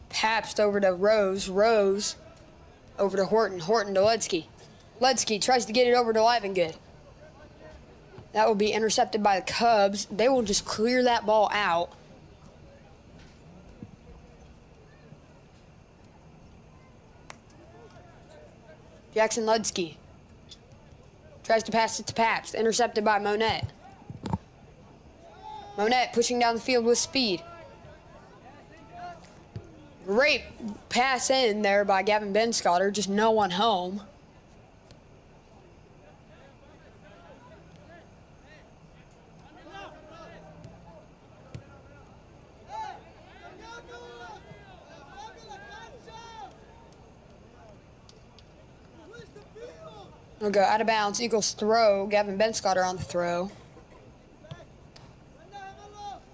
Pabst over to Rose. Rose over to Horton. Horton to Ledsky. Ledsky tries to get it over to Livengood. That will be intercepted by the Cubs. They will just clear that ball out. Jackson Ledsky tries to pass it to Pabst. Intercepted by Monett. Monett pushing down the field with speed. Great pass in there by Gavin Benscotter, just no one home. We'll go out of bounds. Eagles throw. Gavin Benscotter on the throw.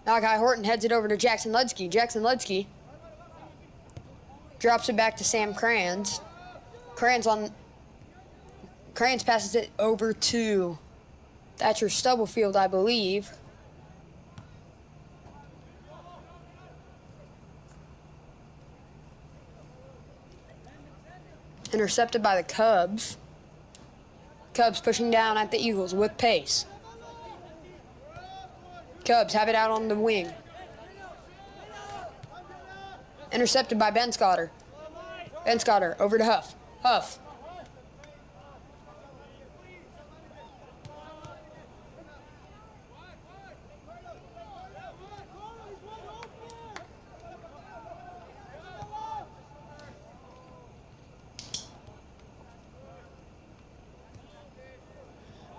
Malachi Horton heads it over to Jackson Ledsky. Jackson Ledsky drops it back to Sam Kranz. Kranz passes it over to Thatcher Stubblefield, I believe. Intercepted by the Cubs. Cubs pushing down at the Eagles with pace. Cubs have it out on the wing. Intercepted by Benscotter. Benscotter over to Huff. Huff.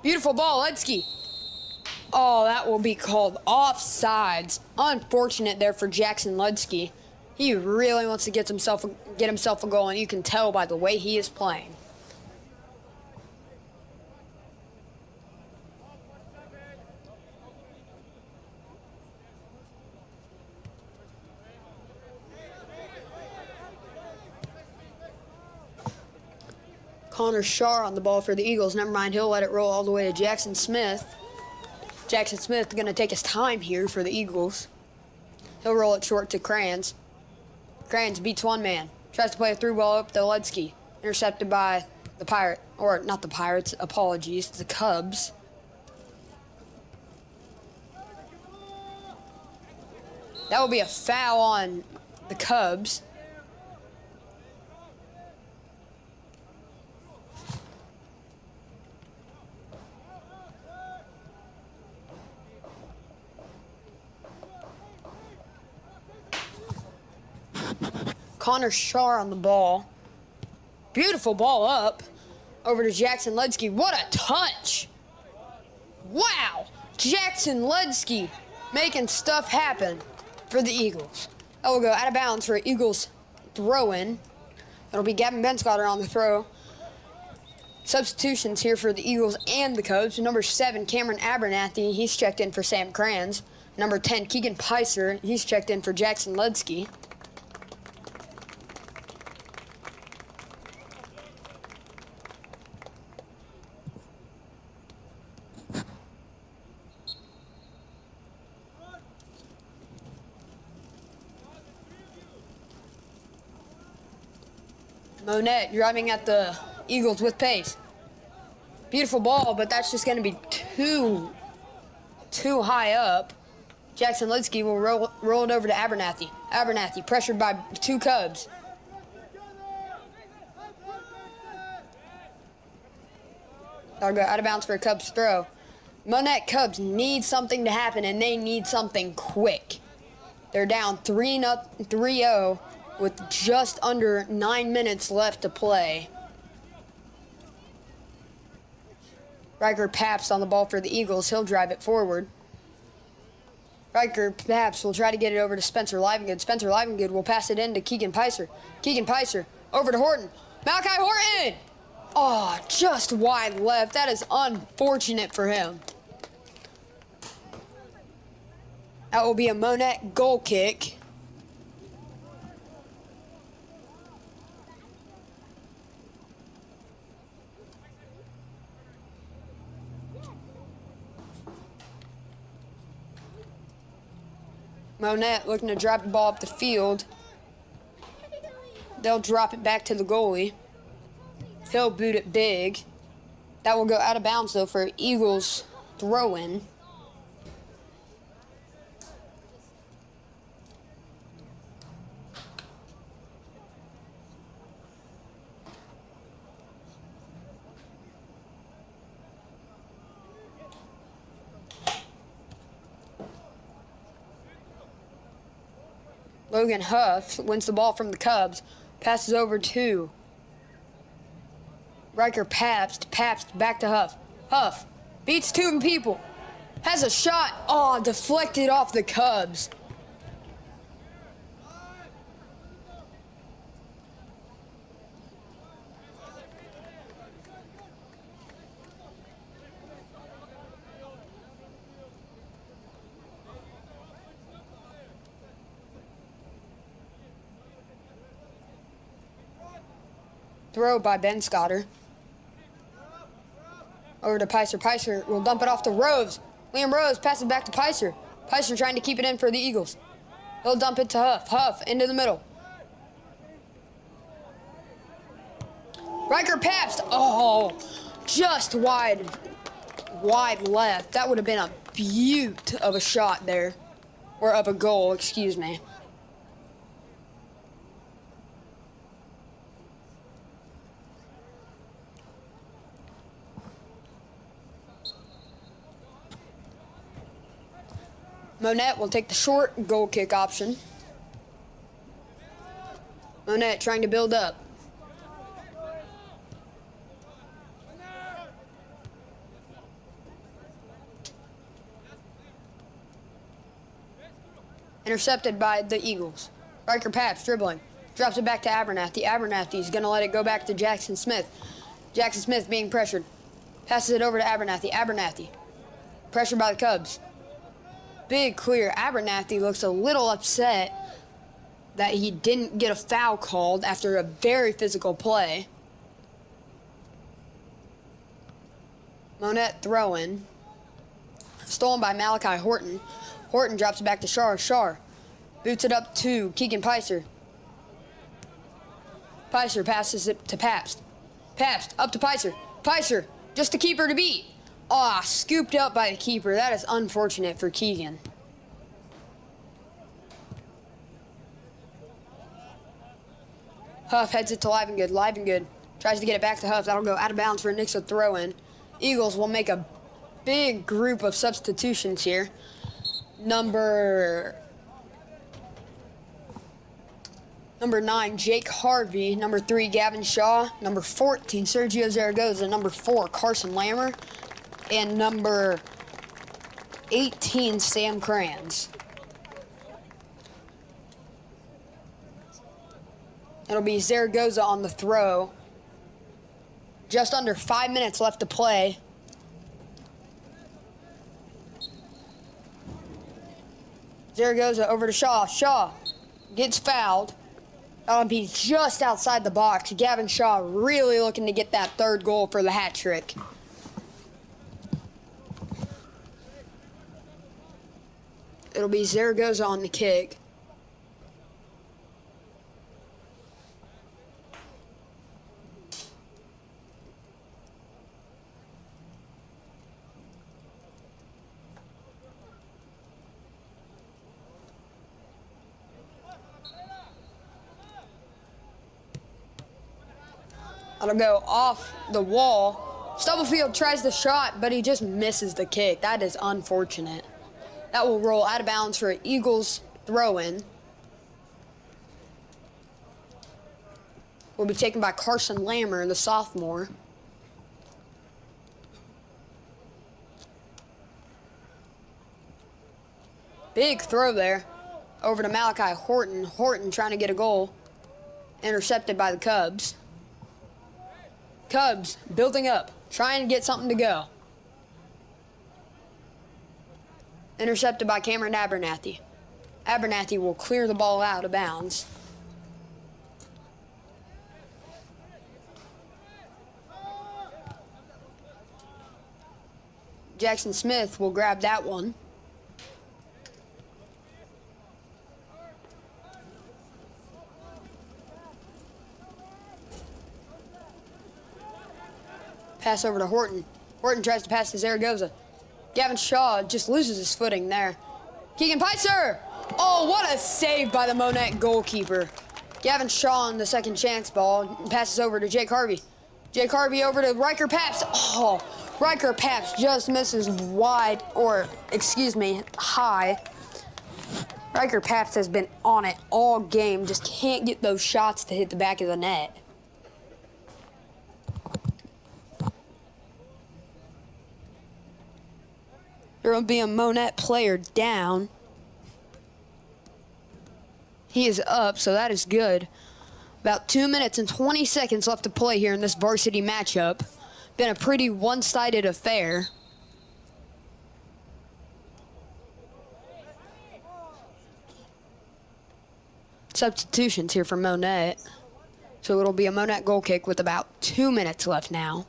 Beautiful ball, Ledsky. Oh, that will be called offsides. Unfortunate there for Jackson Ledsky. He really wants to get himself a goal, and you can tell by the way he is playing. Connor Shaw on the ball for the Eagles. Never mind, he'll let it roll all the way to Jackson Smith. Jackson Smith going to take his time here for the Eagles. He'll roll it short to Kranz. Kranz beats one man. Tries to play a through ball up to Ledsky. Intercepted by not the Pirates, apologies, the Cubs. That will be a foul on the Cubs. Connor Shar on the ball. Beautiful ball up over to Jackson Ledsky. What a touch! Wow! Jackson Ledsky making stuff happen for the Eagles. That will go out of bounds for Eagles throw-in. That'll be Gavin Benscotter on the throw. Substitutions here for the Eagles and the Cubs. Number 7, Cameron Abernathy. He's checked in for Sam Kranz. Number 10, Keegan Picer. He's checked in for Jackson Ledsky. Monett driving at the Eagles with pace. Beautiful ball, but that's just going to be too high up. Jackson Ledsky will roll it over to Abernathy. Abernathy pressured by 2 Cubs. That'll go out of bounds for a Cubs throw. Monett Cubs need something to happen, and they need something quick. They're down 3-0 with just under 9 minutes left to play. Riker Pabst on the ball for the Eagles. He'll drive it forward. Riker Pabst will try to get it over to Spencer Livengood. Spencer Livengood will pass it in to Keegan Picer. Keegan Picer over to Horton. Malachi Horton! Oh, just wide left. That is unfortunate for him. That will be a Monett goal kick. Monett looking to drop the ball up the field. They'll drop it back to the goalie. He'll boot it big. That will go out of bounds, though, for Eagles throw-in. Logan Huff wins the ball from the Cubs. Passes over to Riker Pabst. Pabst back to Huff. Huff beats 2 people. Has a shot. Oh, deflected off the Cubs. Throw by Benscotter. Over to Picer. Picer will dump it off to Rose. Liam Rose passes back to Picer. Picer trying to keep it in for the Eagles. He'll dump it to Huff. Huff into the middle. Riker Pabst. Oh, just wide left. That would have been a beaut of a shot there. Or of a goal, excuse me. Monett will take the short goal kick option. Monett trying to build up. Intercepted by the Eagles. Riker Pabst dribbling. Drops it back to Abernathy. Abernathy's going to let it go back to Jackson Smith. Jackson Smith being pressured. Passes it over to Abernathy. Abernathy. Pressured by the Cubs. Big clear. Abernathy looks a little upset that he didn't get a foul called after a very physical play. Monett throw-in. Stolen by Malachi Horton. Horton drops it back to Shar. Shar boots it up to Keegan Picer. Picer passes it to Pabst. Pabst, up to Picer. Picer, just the keeper to beat. Ah, scooped up by the keeper. That is unfortunate for Keegan. Huff heads it to Livengood. Livengood tries to get it back to Huff. That'll go out of bounds for a Nixa throw-in. Eagles will make a big group of substitutions here. Number 9, Jake Harvey. Number 3, Gavin Shaw. Number 14, Sergio Zaragoza. Number 4, Carson Lammer. And number 18, Sam Kranz. It'll be Zaragoza on the throw. Just under 5 minutes left to play. Zaragoza over to Shaw. Shaw gets fouled. That'll be just outside the box. Gavin Shaw really looking to get that third goal for the hat trick. It'll be Zaragoza on the kick. That'll go off the wall. Stubblefield tries the shot, but he just misses the kick. That is unfortunate. That will roll out of bounds for an Eagles throw-in. Will be taken by Carson Lammer, the sophomore. Big throw there. Over to Malachi Horton. Horton trying to get a goal. Intercepted by the Cubs. Cubs building up, trying to get something to go. Intercepted by Cameron Abernathy. Abernathy will clear the ball out of bounds. Jackson Smith will grab that one. Pass over to Horton. Horton tries to pass to Zaragoza. Gavin Shaw just loses his footing there. Keegan Picer! Oh, what a save by the Monett goalkeeper. Gavin Shaw on the second chance ball. Passes over to Jake Harvey. Jake Harvey over to Riker Pabst. Oh, Riker Pabst just misses wide, or excuse me, high. Riker Pabst has been on it all game. Just can't get those shots to hit the back of the net. There will be a Monett player down. He is up, so that is good. About 2 minutes and 20 seconds left to play here in this varsity matchup. Been a pretty one-sided affair. Substitutions here for Monett. So it'll be a Monett goal kick with about 2 minutes left now.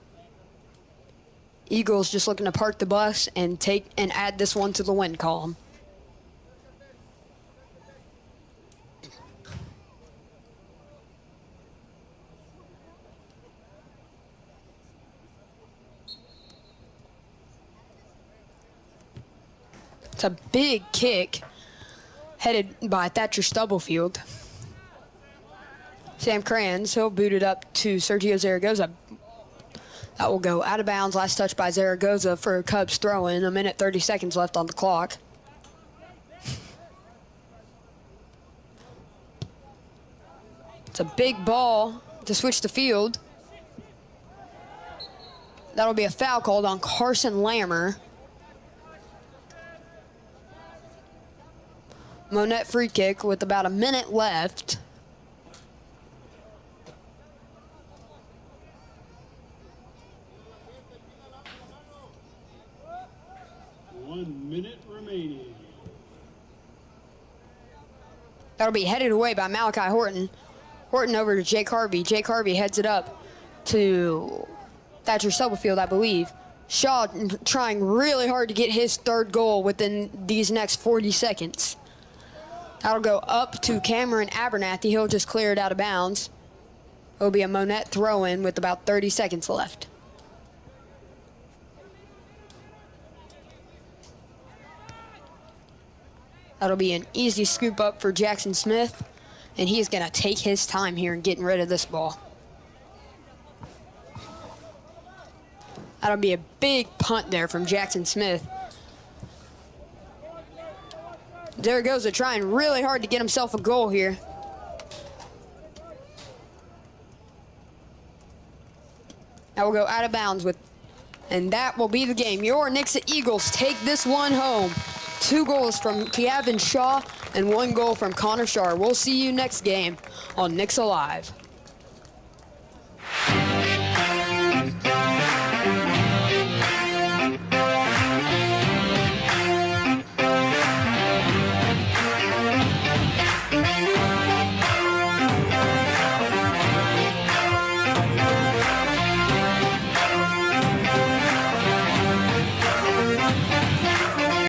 Eagles just looking to park the bus and add this one to the win column. It's a big kick headed by Thatcher Stubblefield. Sam Kranz, he'll boot it up to Sergio Zaragoza. That will go out of bounds. Last touch by Zaragoza for a Cubs throw-in. 1 minute, 30 seconds left on the clock. It's a big ball to switch the field. That'll be a foul called on Carson Lammer. Monett free kick with about a minute left. Minute remaining. That'll be headed away by Malachi Horton. Horton over to Jake Harvey. Jake Harvey heads it up to Thatcher Stubblefield, I believe. Shaw trying really hard to get his third goal within these next 40 seconds. That'll go up to Cameron Abernathy. He'll just clear it out of bounds. It'll be a Monett throw-in with about 30 seconds left. That'll be an easy scoop up for Jackson Smith, and he's going to take his time here in getting rid of this ball. That'll be a big punt there from Jackson Smith. There goes trying really hard to get himself a goal here. That will go out of bounds and that will be the game. Your Nixa Eagles take this one home. 2 goals from Kevin Shaw and 1 goal from Connor Starr. We'll see you next game on Nixa Live.